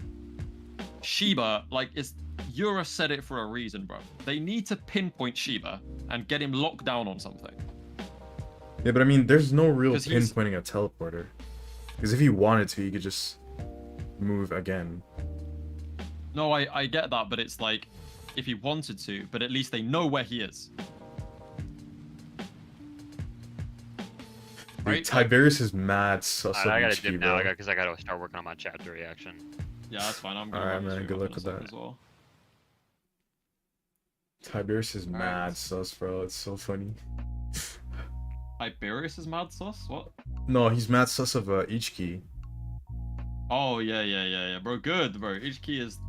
Shiba. Like, it's Yura said it for a reason, bro. They need to pinpoint Shiba and get him locked down on something. Yeah, but I mean, there's no real 'Cause he's- pinpointing a teleporter. Because if he wanted to, he could just move again. No, I get that, but it's like if he wanted to, but at least they know where he is. Dude, Right? Tiberius is mad sus of I gotta Ichi, dip now, bro. because I gotta start working on my chapter reaction. Yeah, that's fine. I'm gonna Alright, run man, this good through luck in a with sec that. as well. Tiberius is Alright. mad sus, bro. It's so funny. Tiberius is mad sus? What? No, he's mad sus of Ichiki. Oh yeah, bro. Good, bro. Each key is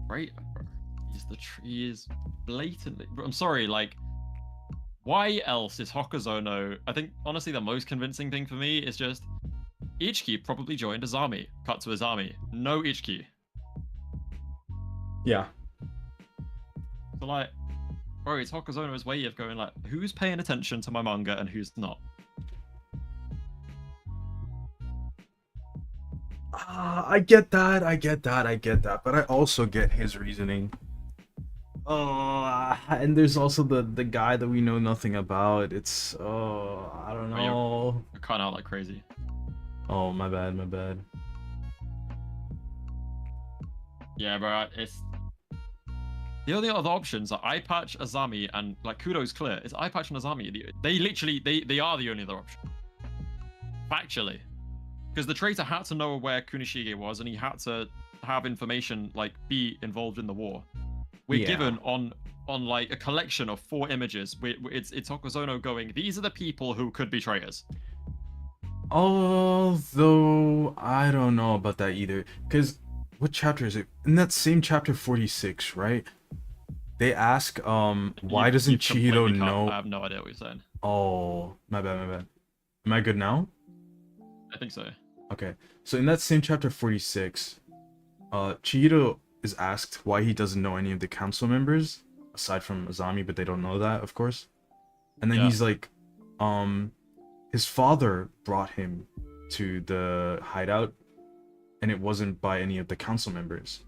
right, bro. He is blatantly. Bro, I'm sorry, like, why else is Hokuzono? I think honestly the most convincing thing for me is just Ichiki probably joined Azami. Cut to Azami. No Ichiki. Yeah. So like, bro, it's Hokuzono's way of going like, who's paying attention to my manga and who's not. I get that, but I also get his reasoning. And there's also the guy that we know nothing about. It's I don't know. You're cutting out like crazy. Oh, my bad. Yeah, bro, it's the only other options are eye patch, Azami, and like Kudo's clear. It's eye patch and Azami. They literally they are the only other option. Factually. Because the traitor had to know where Kunishige was, and he had to have information, like, be involved in the war. We're given on like a collection of 4 images. It's Hokuzono going, these are the people who could be traitors. Although I don't know about that either. Because what chapter is it? In that same chapter 46, right? They ask, why doesn't Chihiro know? I have no idea what you're saying. Oh, my bad. Am I good now? I think so. Okay, so in that same chapter 46, Chihiro is asked why he doesn't know any of the council members, aside from Azami, but they don't know that, of course. And then he's like, his father brought him to the hideout, and it wasn't by any of the council members.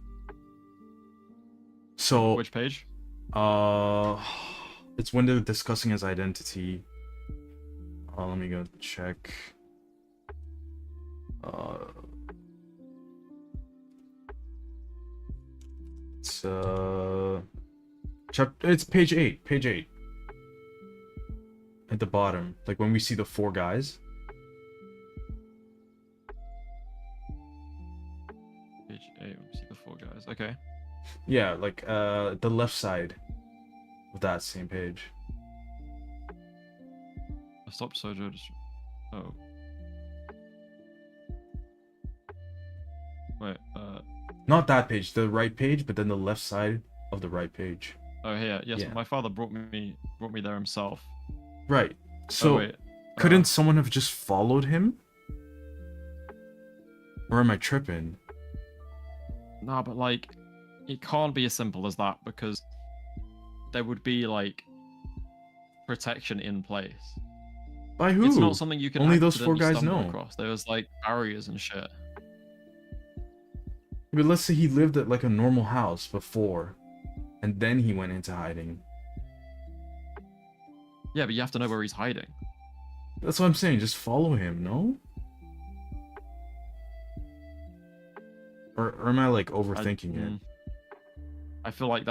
So, Which page? it's when they're discussing his identity. Let me go check. It's page 8. Page 8. At the bottom, like when we see the 4 guys. Page 8. Let me see the 4 guys. Okay. Yeah, like the left side of that same page. Stop Sojo. Oh. Wait. Not that page, the right page, but then the left side of the right page. Oh, here. Yes, Yeah. my father brought me there himself. Right. So, Oh, wait. couldn't someone have just followed him? Or am I tripping? Nah, but like, it can't be as simple as that because there would be like protection in place. By who? It's not something you can Only those 4 accidentally guys stumble know. across. There was like barriers and shit. But let's say he lived at like a normal house before, and then he went into hiding. Yeah, but you have to know where he's hiding. That's what I'm saying, just follow him, no? Or am I like overthinking it? I feel like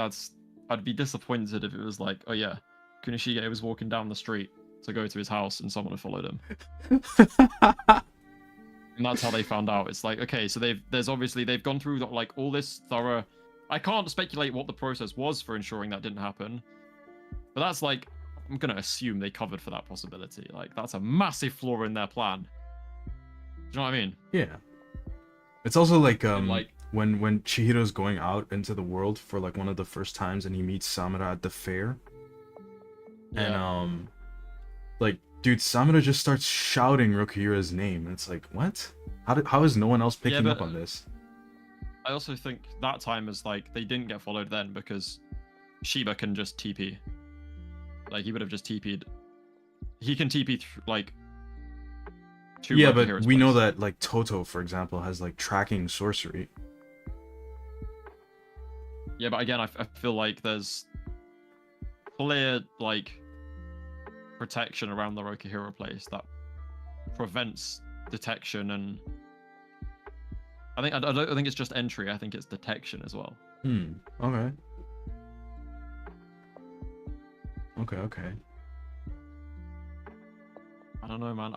I'd be disappointed if it was like, oh yeah, Kunishige was walking down the street to go to his house and someone had followed him. And that's how they found out. It's like, okay, so they've gone through like all this thorough. I can't speculate what the process was for ensuring that didn't happen, but that's like, I'm gonna assume they covered for that possibility. Like, that's a massive flaw in their plan. Do you know what I mean? Yeah. It's also like like when Chihiro's going out into the world for like one of the first times and he meets Samura at the fair. yeah. And like, dude, Samura just starts shouting Rokuhira's name, and it's like, what? How is no one else picking up on this? I also think that time is like they didn't get followed then because Shiba can just TP. Like, he would have just TP'd. He can TP like. Yeah, but we know that like Toto, for example, has like tracking sorcery. Yeah, but again, I feel like there's clear like protection around the Rokuhira place that prevents detection, and I don't think it's just entry. I think it's detection as well. Okay. Okay. I don't know, man.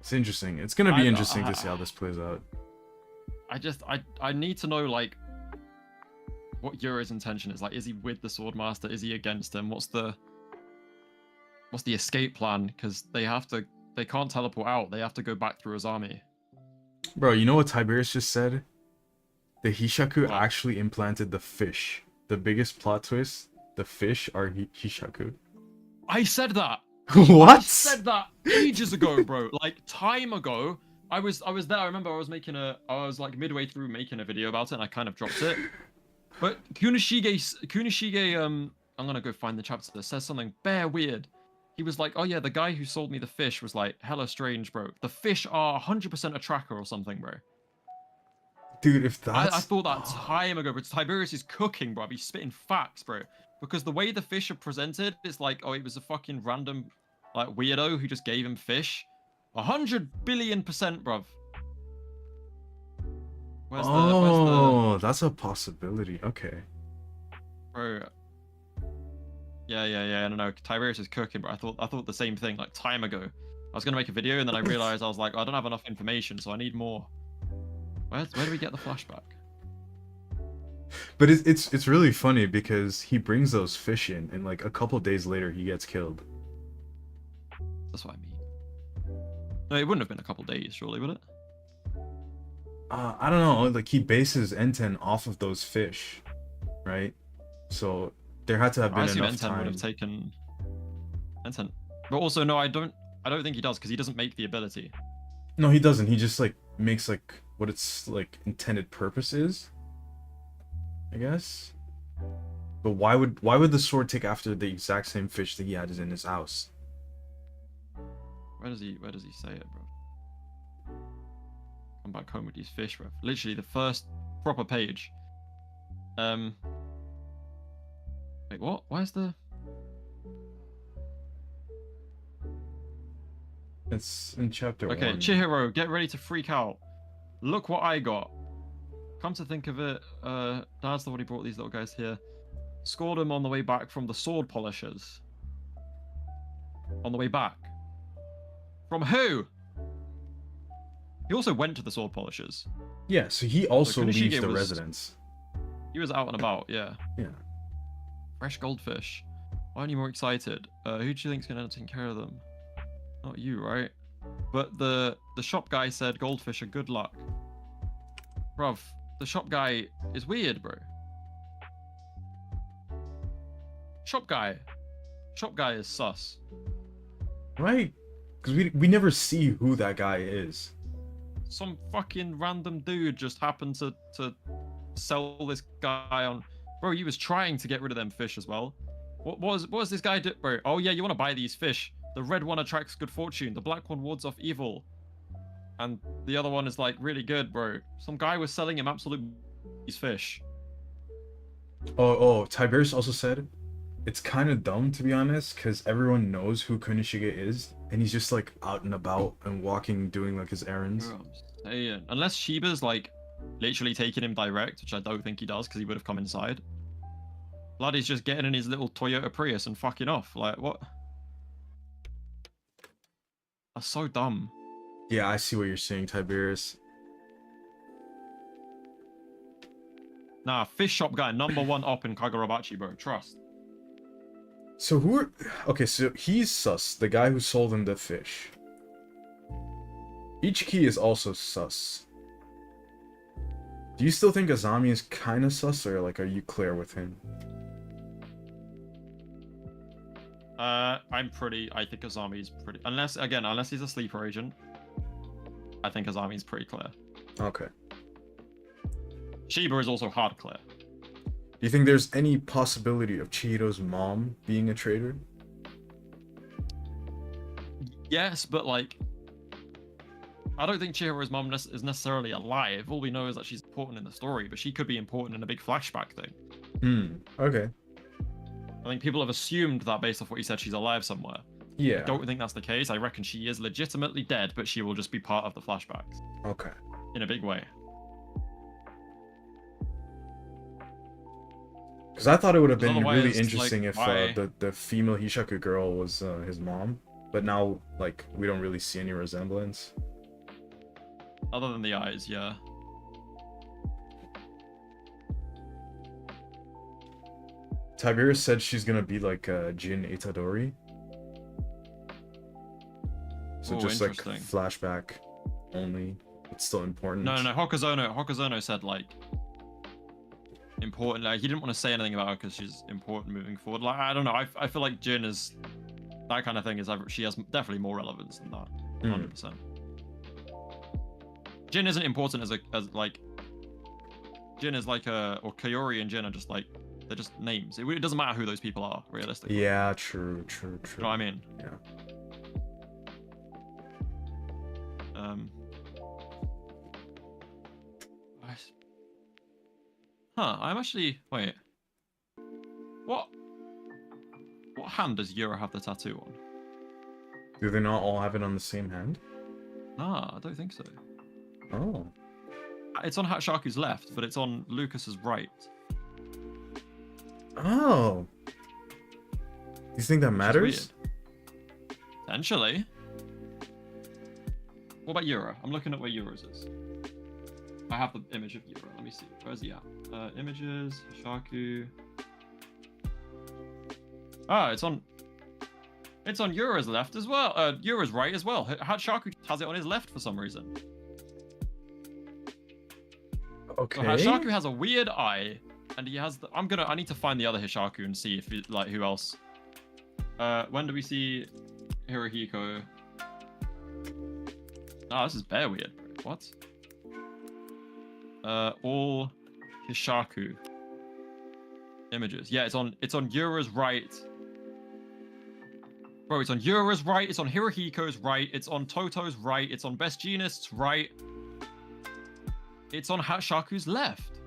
It's interesting. It's gonna be interesting to see how this plays out. I need to know like what Yuri's intention is. Like, is he with the Swordmaster? Is he against him? What's the escape plan? Because they can't teleport out. They have to go back through his army. Bro, you know what Tiberius just said? The Hishaku What? actually implanted the fish. The biggest plot twist: the fish are Hishaku. I said that. What? I said that ages ago, bro. Like, time ago. I was there. I remember I was like midway through making a video about it, and I kind of dropped it. But Kunishige, I'm gonna go find the chapter that says something bare weird. He was like, oh yeah, the guy who sold me the fish was like hella strange, bro. The fish are 100% a tracker or something, bro. Dude, if that's... I thought that time ago, but Tiberius is cooking, bro. He's spitting facts, bro. Because the way the fish are presented, it's like, oh, he was a fucking random, like, weirdo who just gave him fish. 100 billion%, bruv. Where's the... that's a possibility. Okay. Bro. Yeah. I don't know. Tiberius is cooking, bro. I thought the same thing, like, time ago. I was gonna make a video, and then I realized I was like, oh, I don't have enough information, so I need more. Where do we get the flashback? But it's really funny because he brings those fish in, and like a couple days later he gets killed. That's what I mean. No, it wouldn't have been a couple days, surely, would it? I don't know. Like, he bases Enten off of those fish, right? So there had to have been enough Enten time. would have taken Enten, but also no, I don't think he does, because he doesn't make the ability. No, he doesn't. He just like makes like what its like intended purpose is, I guess. But why would the sword take after the exact same fish that he had in his house? Where does he say it, bro? Come back home with these fish, bro. Literally the first proper page. Wait, what? Where's the... It's in chapter 1. Okay, Chihiro, get ready to freak out. Look what I got. Come to think of it, Dad's the one who brought these little guys here. Scored them on the way back from the sword polishers. On the way back. From who? He also went to the sword polishers. Yeah, so he also leaves Kunishige the residence. He was out and about, yeah. Yeah. Fresh goldfish. Why aren't you more excited? Who do you think's gonna take care of them? Not you, right? But the shop guy said goldfish are good luck. Bruv, the shop guy is weird, bro. Shop guy is sus. Right? Because we never see who that guy is. Some fucking random dude just happened to sell this guy on... Bro, he was trying to get rid of them fish as well. What was this guy do, bro? Oh yeah, you want to buy these fish. The red one attracts good fortune. The black one wards off evil. And the other one is like really good, bro. Some guy was selling him absolute these fish. Oh, Tiberius also said it's kind of dumb, to be honest, because everyone knows who Kunishige is, and he's just like out and about and walking, doing like his errands. Bro, I'm saying. Unless Shiba's like literally taking him direct, which I don't think he does because he would have come inside. Blood is just getting in his little Toyota Prius and fucking off. Like, what? That's so dumb. Yeah, I see what you're saying, Tiberius. Nah, fish shop guy, #1 op in Kagurabachi, bro. Trust. So who are... Okay, so he's sus, the guy who sold him the fish. Ichi is also sus. Do you still think Azami is kind of sus, or like, are you clear with him? I think Azami's pretty... Unless he's a sleeper agent. I think Azami's pretty clear. Okay. Shiba is also hard clear. Do you think there's any possibility of Chihiro's mom being a traitor? Yes, but like... I don't think Chihiro's mom is necessarily alive. All we know is that she's important in the story, but she could be important in a big flashback thing. Okay. I think people have assumed that based off what you said, she's alive somewhere. Yeah. I don't think that's the case. I reckon she is legitimately dead, but she will just be part of the flashbacks. Okay. In a big way. Because I thought it would have been Otherwise, really interesting like, if the female Hishaku girl was his mom. But now, like, we don't really see any resemblance. Other than the eyes, yeah. Tiberius said she's gonna be like Jin Itadori. So Ooh, just like interesting. flashback only. It's still important. No, Hokuzono said like important. Like he didn't want to say anything about her because she's important moving forward. Like I don't know. I feel like Jin is that kind of thing. She has definitely more relevance than that. 100%. Jin isn't important as like Jin is like or Kaori and Jin are just like they're just names. It doesn't matter who those people are realistically. Yeah, true. You know what I mean? Yeah. I'm actually... Wait. What hand does Yura have the tattoo on? Do they not all have it on the same hand? Nah, I don't think so. Oh. It's on Hatshaku's left, but it's on Lucas's right. Oh. Do you think that matters? Potentially. What about Yura? I'm looking at where Yura's is. I have the image of Yura. Let me see. Where's he at? Images, Hishaku. Ah, it's on Yura's left as well. Yura's right as well. Hatshaku has it on his left for some reason. Okay. So Hishaku has a weird eye, and he has the... I need to find the other Hishaku and see if like who else. When do we see Hirohiko? Oh, this is bare weird. What? All Hishaku images. Yeah, it's on Yura's right. Bro, it's on Yura's right. It's on Hirohiko's right. It's on Toto's right. It's on Best Jeanist's right. It's on Hatshaku's left.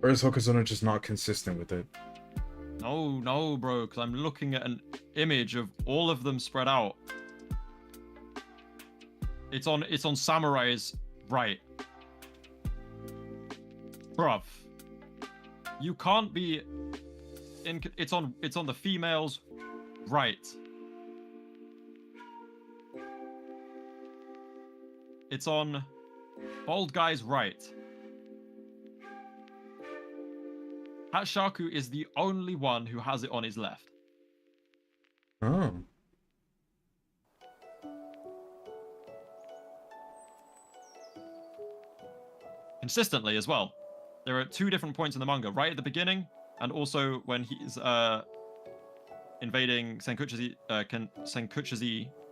Or is Hokuzono just not consistent with it? No, bro, because I'm looking at an image of all of them spread out. It's on Samurai's right. Bruv. You can't be in... It's on the female's right. It's on bald guy's right. Hatshaku is the only one who has it on his left. Oh. Consistently as well. There are 2 different points in the manga, right at the beginning, and also when he's invading Senkuchizi,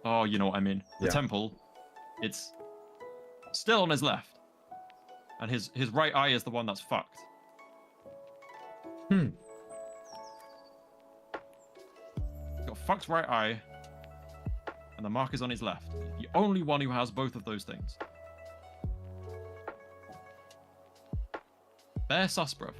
oh, you know what I mean, the temple. It's still on his left, and his right eye is the one that's fucked. He's got fucked right eye, and the mark is on his left. The only one who has both of those things. Bare sus, bruv.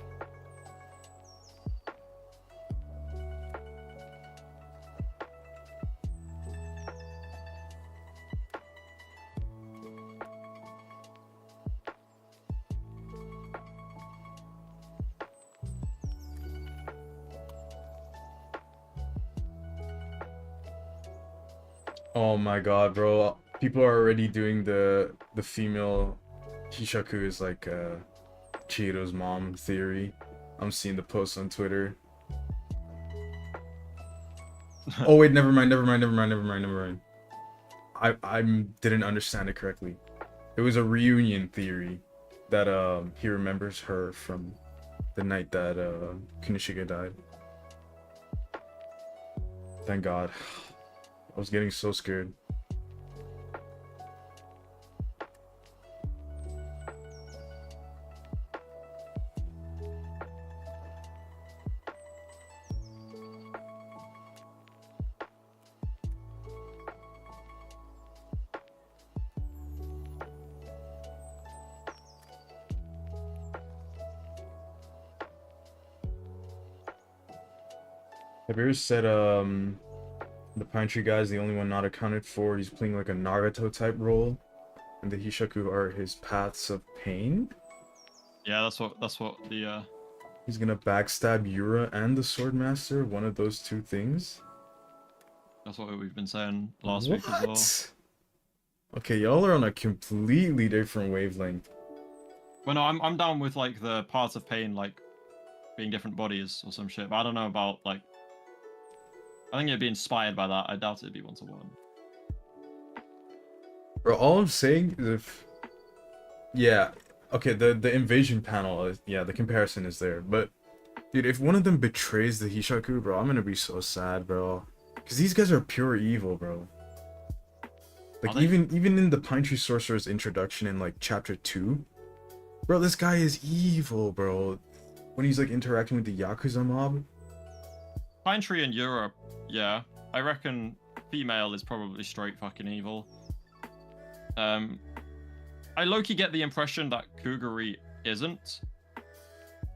Oh my god, bro. People are already doing the female Hishaku is like Chihiro's mom theory. I'm seeing the posts on Twitter. Oh wait, never mind. I didn't understand it correctly. It was a reunion theory that he remembers her from the night that Kunishiga died. Thank God. I was getting so scared. Have you ever said the Pine Tree guy is the only one not accounted for? He's playing like a Naruto type role, and the Hishaku are his paths of pain? Yeah, that's what the He's gonna backstab Yura and the Swordmaster, one of those two things? that's what we've been saying last week as well. Okay, y'all are on a completely different wavelength. Well, no, I'm down with like the parts of pain like being different bodies or some shit, but I don't know about like. I think it'd be inspired by that. I doubt it'd be one-to-one. Bro, all I'm saying is if... Yeah, okay, the invasion panel, is, yeah, the comparison is there, but... Dude, if one of them betrays the Hishaku, bro, I'm gonna be so sad, bro. Because these guys are pure evil, bro. Like, even in the Pine Tree Sorcerer's introduction in, like, Chapter 2... Bro, this guy is evil, bro. When he's, like, interacting with the Yakuza mob. Pine Tree in Europe, yeah. I reckon female is probably straight fucking evil. I low-key get the impression that Kuguri isn't.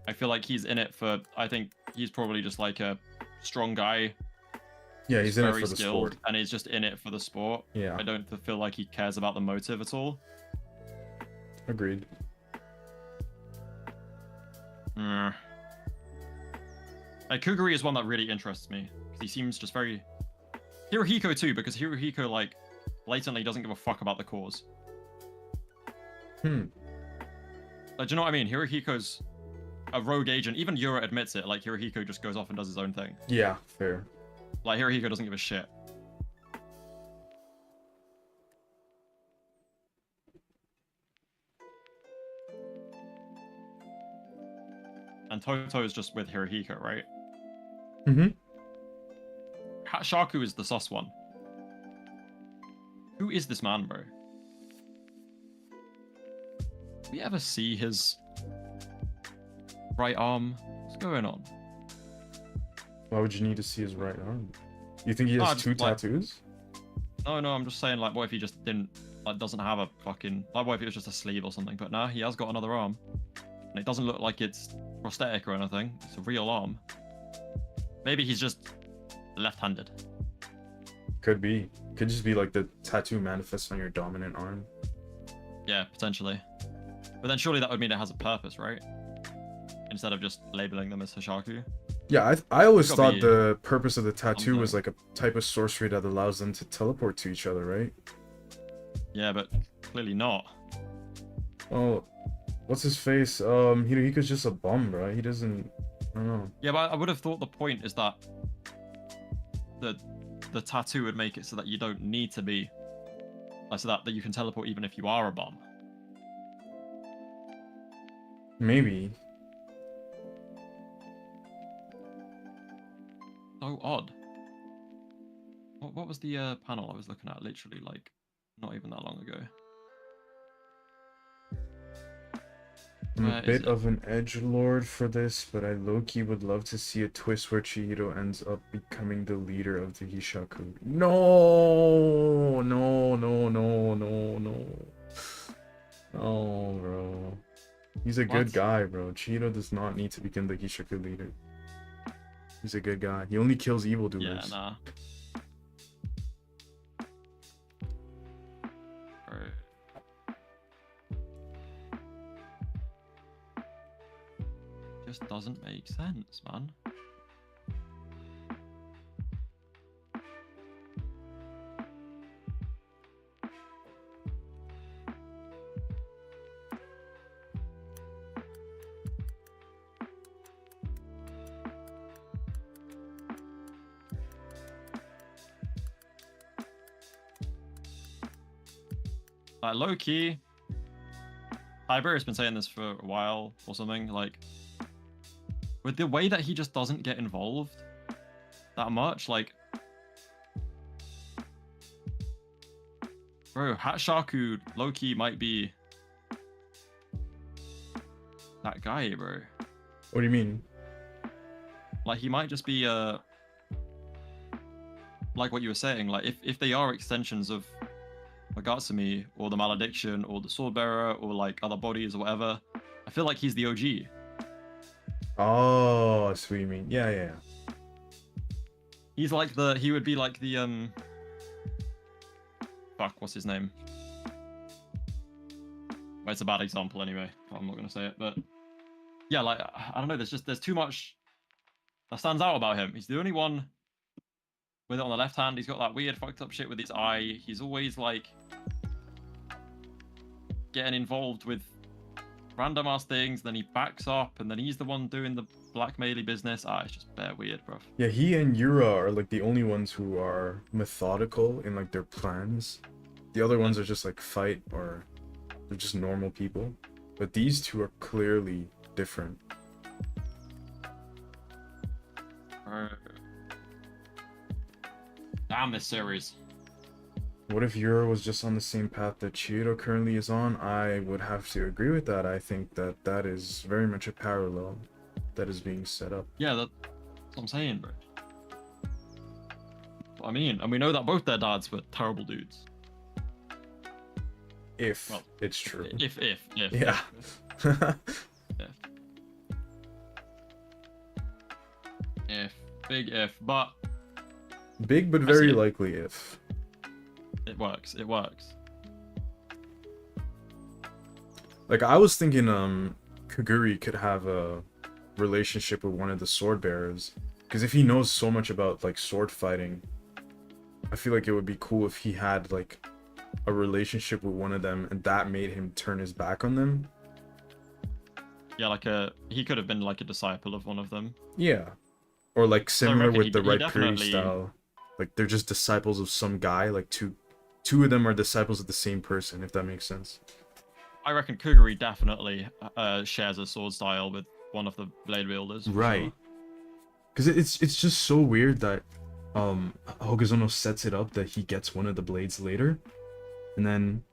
I feel like he's in it for... I think he's probably just like a strong guy. Yeah, he's in it for the skilled, sport. and he's just in it for the sport. Yeah. I don't feel like he cares about the motive at all. Agreed. Like, Kuguri is one that really interests me, because he seems just very... Hirohiko too, because Hirohiko, like, blatantly doesn't give a fuck about the cause. Hmm. Like, do you know what I mean? Hirohiko's a rogue agent. Even Yura admits it. Like, Hirohiko just goes off and does his own thing. Yeah, fair. Like, Hirohiko doesn't give a shit. And Toto is just with Hirohiko, right? Mm-hmm. HISHAKU is the sus one. Who is this man, bro? Do we ever see his right arm? What's going on? Why would you need to see his right arm? You think he has two tattoos? No, I'm just saying, like, what if he just didn't, like, doesn't have a fucking, like, what if it was just a sleeve or something? But nah, he has got another arm. And it doesn't look like it's prosthetic or anything. It's a real arm. Maybe he's just left-handed. Could be. Could just be like the tattoo manifests on your dominant arm. Yeah, potentially. But then surely that would mean it has a purpose, right? Instead of just labeling them as HISHAKU. Yeah, I always thought the purpose of the tattoo was like a type of sorcery that allows them to teleport to each other, right? Yeah, but clearly not. Well, what's his face? Hirohiko's just a bum, bro. He doesn't... I don't know. Yeah, but I would have thought the point is that the tattoo would make it so that you don't need to be... Like, so that you can teleport even if you are a bum. Maybe. So odd. What was the panel I was looking at? Literally, like, not even that long ago. I'm a bit of an edgelord for this, but I low-key would love to see a twist where Chihiro ends up becoming the leader of the Hishaku. No, bro. He's a good guy, bro. Chihiro does not need to become the Hishaku leader. He's a good guy. He only kills evildoers. Yeah, nah. Just doesn't make sense, man. low key, Iberia's been saying this for a while or something. Like, with the way that he just doesn't get involved that much, like, bro, HISHAKU low key might be that guy, bro. What do you mean? Like, he might just be like what you were saying. Like, if they are extensions of Magatsumi or the Malediction or the Swordbearer or like other bodies or whatever, I feel like he's the OG. Oh, I see what you mean. Yeah, yeah, yeah. He's like he would be like the fuck, what's his name? Well, it's a bad example anyway. I'm not gonna say it, but yeah, like, I don't know. There's too much that stands out about him. He's the only one with it on the left hand. He's got that weird fucked up shit with his eye. He's always like getting involved with random ass things, then he backs up, and then he's the one doing the blackmaily business. It's just bare weird, bro. Yeah, he and Yura are like the only ones who are methodical in like their plans. The other ones are just like fight, or they're just normal people. But these two are clearly different. Damn this series. What if Yura was just on the same path that Chihiro currently is on? I would have to agree with that. I think that that is very much a parallel that is being set up. Yeah, that's what I'm saying, bro. I mean, and we know that both their dads were terrible dudes. If it's true. If. Yeah. If. Big if. But. Big but very likely if. It works. It works. Like, I was thinking Kaguri could have a relationship with one of the sword bearers, because if he knows so much about like sword fighting, I feel like it would be cool if he had like a relationship with one of them and that made him turn his back on them. Yeah, like he could have been like a disciple of one of them. Yeah. Or like similar with the he Raipuri definitely... style. Like they're just disciples of some guy, like two of them are disciples of the same person, if that makes sense. I reckon Kuguri definitely shares a sword style with one of the blade wielders. Right. Because it's just so weird that Hokuzono sets it up that he gets one of the blades later, and then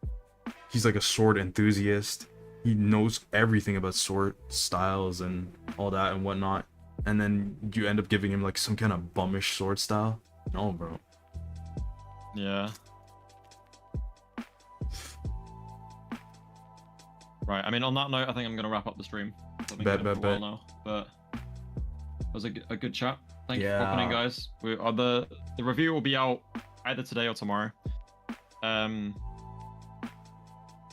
he's like a sword enthusiast. He knows everything about sword styles and all that and whatnot, and then you end up giving him like some kind of bummish sword style. No, bro. Yeah. Right, I mean, on that note, I think I'm going to wrap up the stream. Bet. Now, but it was a good chat. Thank you for popping in, guys. The review will be out either today or tomorrow.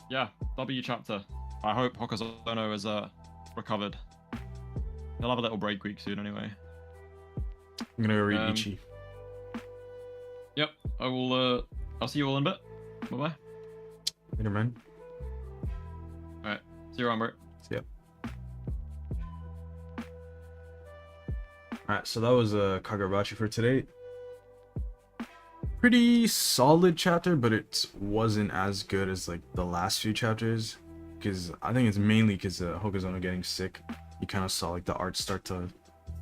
Yeah, W chapter. I hope Hokuzono is recovered. He'll have a little break week soon anyway. I'm going to go read Ichi. Yep, I will. I'll see you all in a bit. Bye-bye. Later, man. Alright, see you around, bro. See ya. Alright, so that was Kagurabachi for today. Pretty solid chapter, but it wasn't as good as like the last few chapters. Because I think it's mainly because Hokuzono getting sick. You kind of saw like the art start to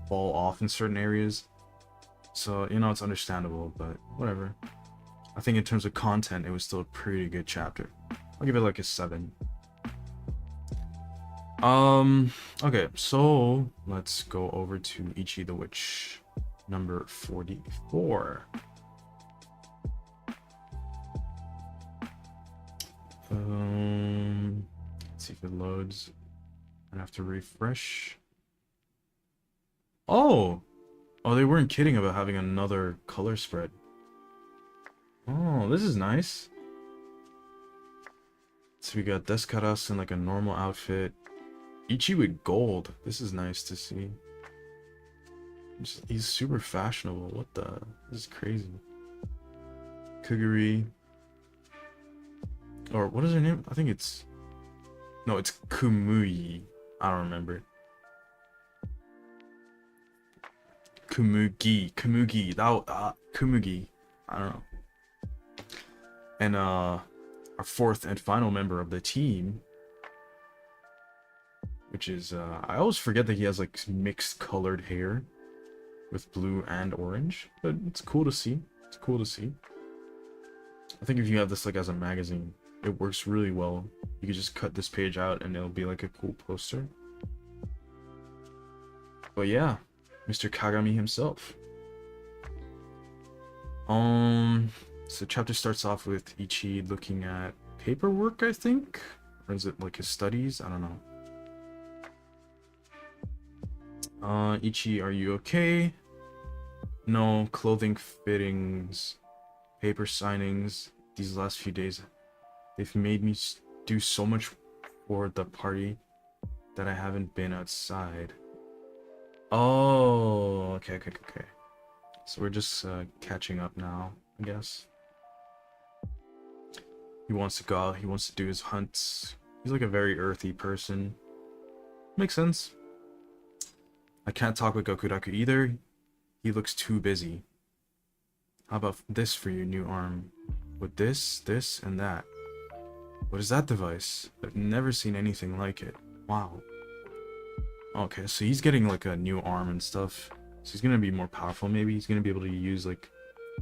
fall off in certain areas. So, you know, it's understandable, but whatever. I think in terms of content, it was still a pretty good chapter. I'll give it like a 7. Okay, so let's go over to Ichi the Witch, number 44. Let's see if it loads. I have to refresh. Oh, they weren't kidding about having another color spread. Oh, this is nice. So we got Descaras in like a normal outfit. Ichi with gold. This is nice to see. He's super fashionable. What the? This is crazy. Kuguri. Or what is her name? I think it's... No, it's Kumuyi. I don't remember. Kumugi. Kumugi. Kumugi. I don't know. And our fourth and final member of the team, which is I always forget that he has like mixed colored hair with blue and orange, but it's cool to see. It's cool to see. I think if you have this like as a magazine, it works really well. You could just cut this page out and it'll be like a cool poster. But yeah, Mr. Kagami himself. So chapter starts off with Ichi looking at paperwork, I think? Or is it like his studies? I don't know. Ichi, are you okay? No, clothing fittings, paper signings. These last few days, they've made me do so much for the party that I haven't been outside. Oh, okay. So we're just catching up now, I guess. He wants to go out, he wants to do his hunts. He's like a very earthy person. Makes sense. I can't talk with Gokuraku either. He looks too busy. How about this for your new arm? With this, this, and that. What is that device? I've never seen anything like it. Wow. Okay, so he's getting like a new arm and stuff. So he's gonna be more powerful maybe. He's gonna be able to use like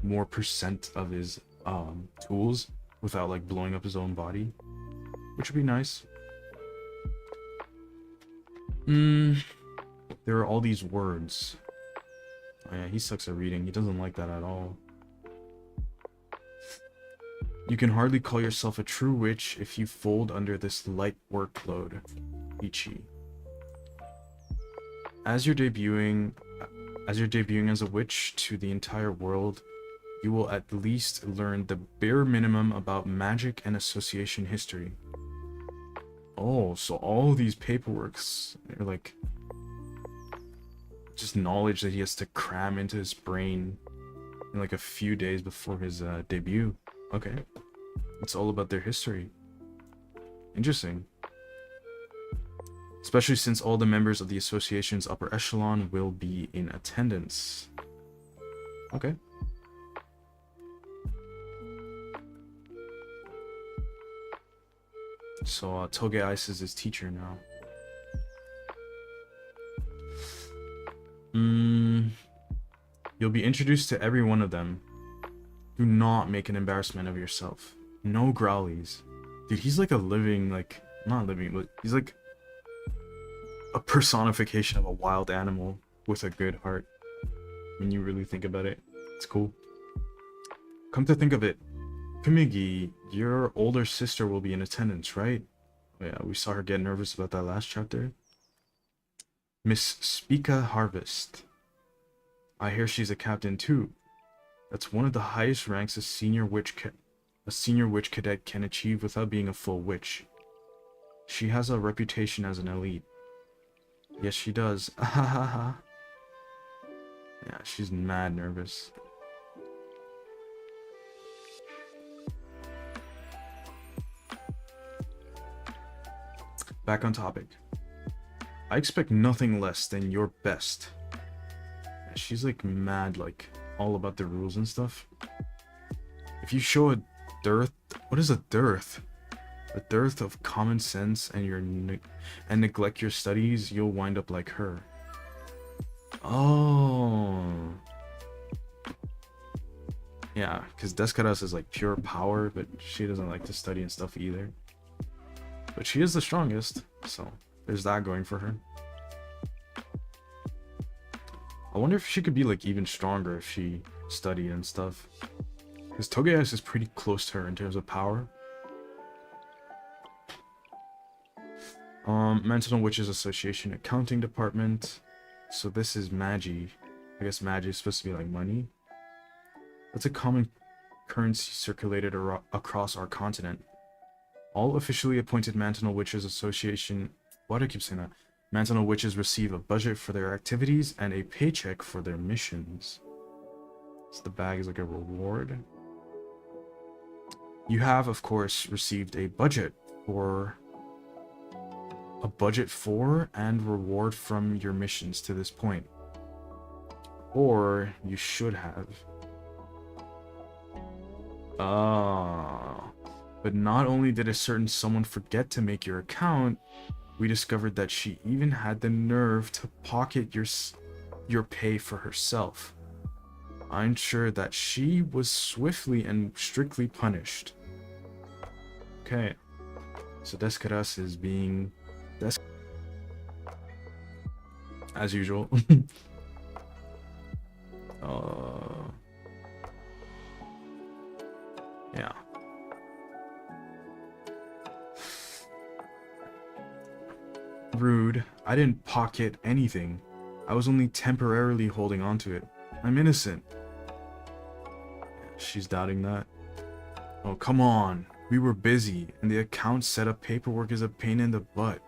more percent of his tools without like blowing up his own body. Which would be nice. There are all these words. Oh yeah, he sucks at reading. He doesn't like that at all. You can hardly call yourself a true witch if you fold under this light workload. Ichi. As you're debuting as a witch to the entire world, you will at least learn the bare minimum about magic and association history. Oh, so all these paperworks are like just knowledge that he has to cram into his brain in like a few days before his debut. Okay. It's all about their history. Interesting. Especially since all the members of the association's upper echelon will be in attendance. Okay. So Toge Ice is his teacher now. You'll be introduced to every one of them. Do not make an embarrassment of yourself. No growlies. Dude, he's like a living, like, not living, but he's like a personification of a wild animal with a good heart. When you really think about it, it's cool. Come to think of it, Kumigi, your older sister will be in attendance, right? Oh, yeah, we saw her get nervous about that last chapter. Miss Spica Harvest. I hear she's a captain too. That's one of the highest ranks a senior witch cadet can achieve without being a full witch. She has a reputation as an elite. Yes, she does. Yeah, she's mad nervous. Back on topic. I expect nothing less than your best. Yeah, she's like mad, like all about the rules and stuff. If you show a dearth, what is a dearth? A dearth of common sense and neglect your studies, you'll wind up like her. Oh. Yeah, because Descaras is like pure power, but she doesn't like to study and stuff either. But she is the strongest, so there's that going for her. I wonder if she could be like even stronger if she studied and stuff. Because Togeas is pretty close to her in terms of power. Mental Witches Association Accounting Department. So this is Magi. I guess Magi is supposed to be like money. That's a common currency circulated across our continent. All officially appointed Mantonal Witches Association... Why do I keep saying that? Mantonal Witches receive a budget for their activities and a paycheck for their missions. So the bag is like a reward. You have, of course, received a budget for and reward from your missions to this point. Or you should have. Oh. But not only did a certain someone forget to make your account, we discovered that she even had the nerve to pocket your pay for herself. I'm sure that she was swiftly and strictly punished. Okay, so Descaras is being as usual. Yeah. Rude. I didn't pocket anything. I was only temporarily holding on to it. I'm innocent. She's doubting that. Oh, come on. We were busy, and the account setup paperwork is a pain in the butt.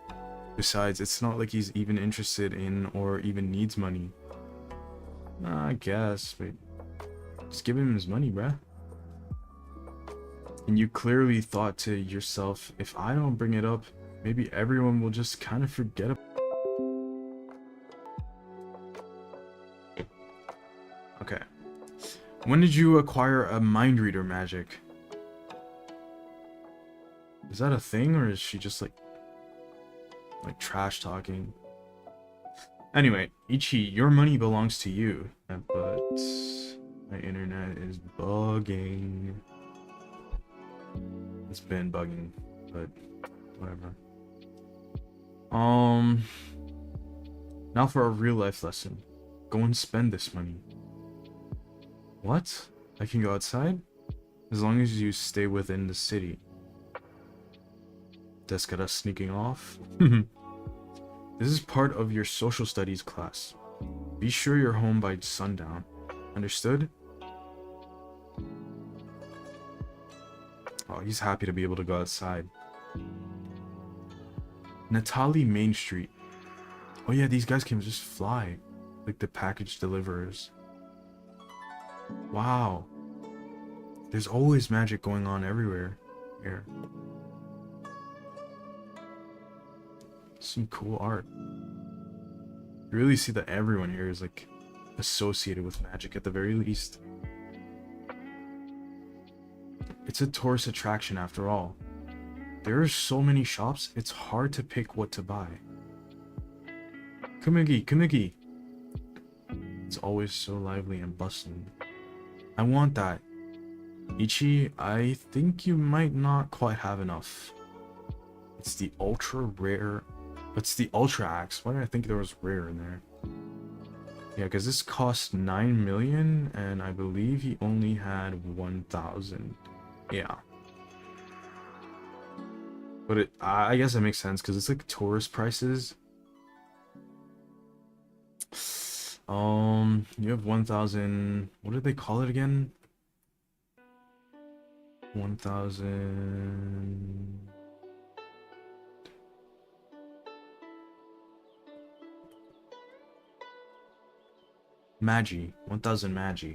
Besides, it's not like he's even interested in or even needs money. I guess, but just give him his money, bruh. And you clearly thought to yourself, if I don't bring it up, maybe everyone will just kind of forget about it. Okay. When did you acquire a mind reader magic? Is that a thing, or is she just like trash talking? Anyway, Ichi, your money belongs to you, but my internet is bugging. It's been bugging, but whatever. Now for a real life lesson. Go and spend this money. What? I can go outside? As long as you stay within the city. Descara sneaking off. This is part of your social studies class. Be sure you're home by sundown. Understood? Oh, he's happy to be able to go outside. Natali Main Street. Oh yeah, these guys can just fly. Like the package deliverers. Wow. There's always magic going on everywhere here. Some cool art. You really see that everyone here is like associated with magic at the very least. It's a tourist attraction after all. There are so many shops, it's hard to pick what to buy. Kumugi, Kumugi. It's always so lively and bustling. I want that. Ichi, I think you might not quite have enough. It's the ultra rare. It's the ultra axe. Why did I think there was rare in there? Yeah, because this cost 9 million, and I believe he only had 1,000. Yeah. But I guess that makes sense because it's like tourist prices. You have 1,000. What did they call it again? 1,000. Magi. 1,000 Magi.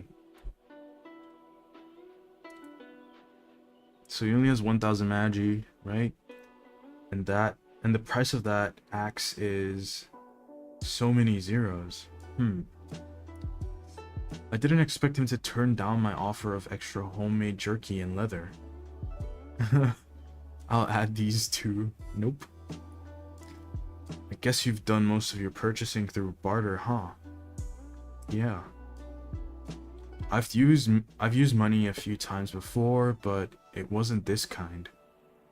So he only has 1,000 Magi, right? And the price of that axe is so many zeros. I didn't expect him to turn down my offer of extra homemade jerky and leather. I'll add these two. Nope. I guess you've done most of your purchasing through barter, huh? Yeah. I've used money a few times before, but it wasn't this kind.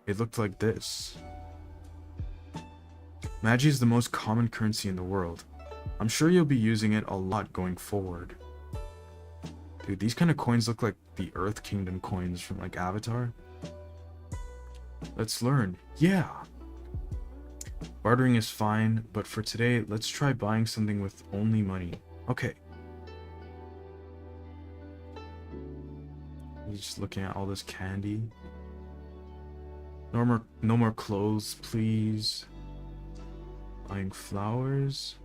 It looked like this. Magi is the most common currency in the world. I'm sure you'll be using it a lot going forward. Dude, these kind of coins look like the Earth Kingdom coins from like Avatar. Let's learn. Yeah! Bartering is fine, but for today, let's try buying something with only money. Okay. He's just looking at all this candy. No more clothes, please. Buying flowers.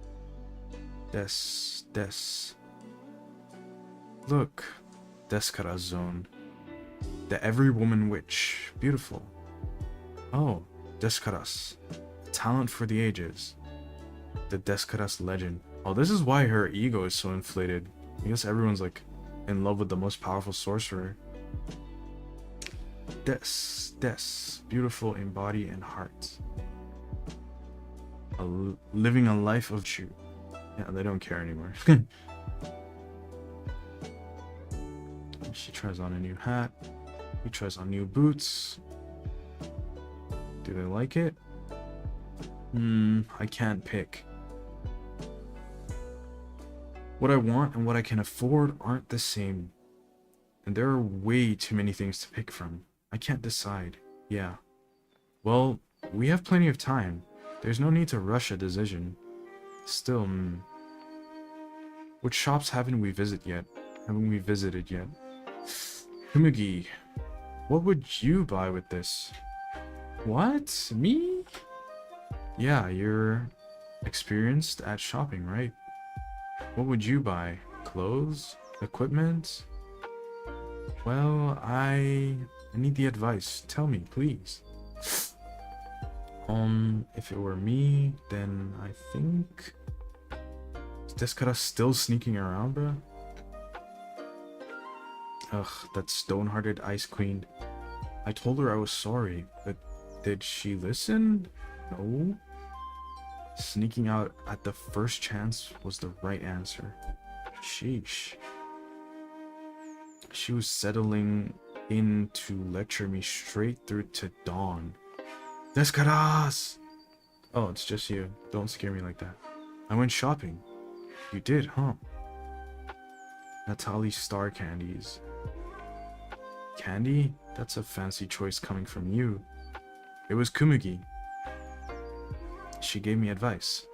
Look. Descara zone. The every woman witch. Beautiful. Oh, Descaras. Talent for the ages. The Descaras legend. Oh, this is why her ego is so inflated. I guess everyone's like in love with the most powerful sorcerer. Des. Beautiful in body and heart. Living a life of true. Yeah, they don't care anymore. She tries on a new hat. He tries on new boots. Do they like it? I can't pick. What I want and what I can afford aren't the same. And there are way too many things to pick from. I can't decide. Yeah. Well, we have plenty of time. There's no need to rush a decision. Still, Which shops haven't we visited yet? Kumugi, what would you buy with this? What? Me? Yeah, you're experienced at shopping, right? What would you buy? Clothes? Equipment? Well, I need the advice. Tell me, please. If it were me, then I think... Is Descara still sneaking around, bruh? Ugh, that stone-hearted Ice Queen. I told her I was sorry, but did she listen? No. Sneaking out at the first chance was the right answer. Sheesh. She was settling in to lecture me straight through to dawn. Descaras! Oh, it's just you. Don't scare me like that. I went shopping. You did, huh? Natali Star Candies. Candy? That's a fancy choice coming from you. It was Kumugi. She gave me advice.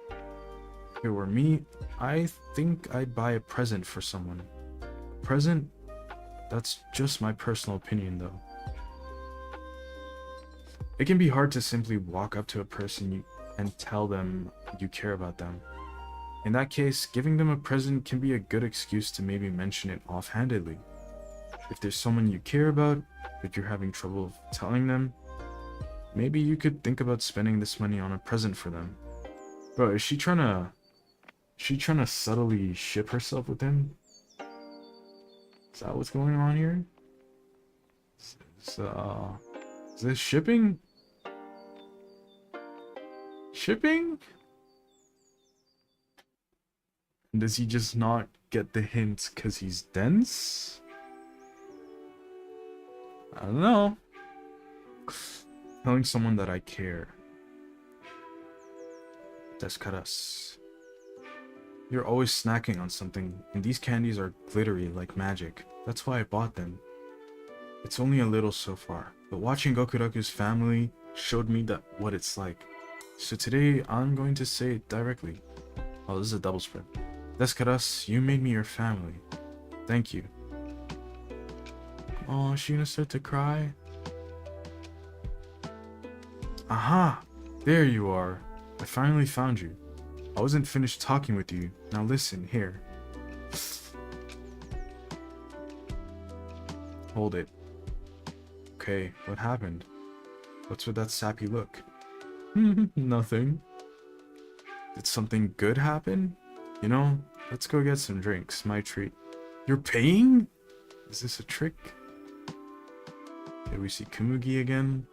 If it were me, I think I'd buy a present for someone. Present? That's just my personal opinion, though. It can be hard to simply walk up to a person and tell them you care about them. In that case, giving them a present can be a good excuse to maybe mention it offhandedly. If there's someone you care about, but you're having trouble telling them, maybe you could think about spending this money on a present for them. Bro, is she trying to subtly ship herself with him? Is that what's going on here? Is this shipping? Shipping? Does he just not get the hint because he's dense? I don't know. Telling someone that I care. Descaras. You're always snacking on something, and these candies are glittery like magic. That's why I bought them. It's only a little so far, but watching Gokuraku's family showed me that what it's like. So today, I'm going to say it directly. Oh, this is a double spread. Descaras, you made me your family. Thank you. Oh, is she gonna start to cry? Aha! There you are. I finally found you. I wasn't finished talking with you. Now listen, here. Hold it. Okay, what happened? What's with that sappy look? Nothing. Did something good happen? You know, let's go get some drinks. My treat. You're paying? Is this a trick? Did we see Kumugi again?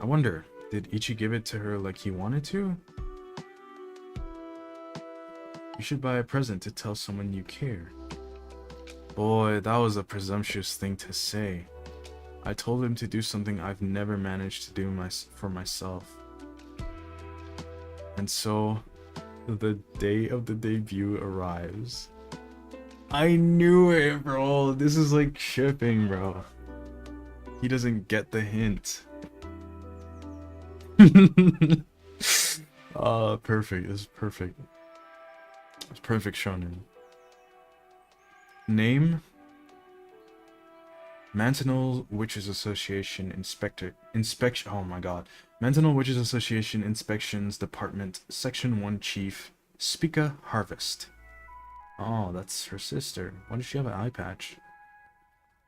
I wonder, did Ichi give it to her like he wanted to? You should buy a present to tell someone you care. Boy, that was a presumptuous thing to say. I told him to do something I've never managed to do for myself. And so, the day of the debut arrives. I knew it, bro. This is like shipping, bro. He doesn't get the hint. Oh, perfect. This is perfect. It's perfect shonen. Name? Mantinal Witches Association Inspection. Oh my god. Mantinal Witches Association Inspections Department, Section 1 Chief, Spica Harvest. Oh, that's her sister. Why does she have an eye patch?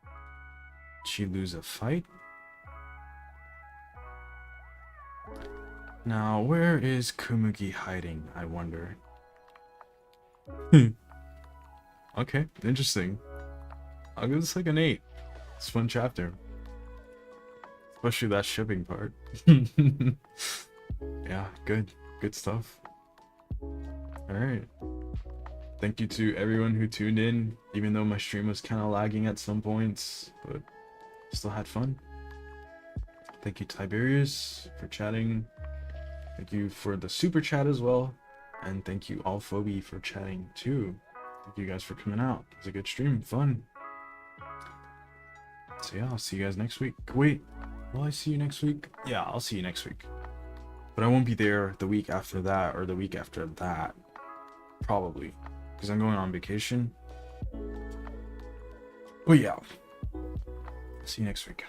Did she lose a fight? Now, where is Kumugi hiding, I wonder? Okay, interesting. I'll give this like an 8. It's a fun chapter. Especially that shipping part. Yeah, good stuff. All right. Thank you to everyone who tuned in, even though my stream was kind of lagging at some points, but still had fun. Thank you, Tiberius, for chatting. Thank you for the super chat as well. And thank you, Alphobi, for chatting too. Thank you guys for coming out. It was a good stream, fun. So yeah, I'll see you guys next week. Wait, will I see you next week? Yeah, I'll see you next week. But I won't be there the week after that or the week after that. Probably. Because I'm going on vacation. But yeah. See you next week.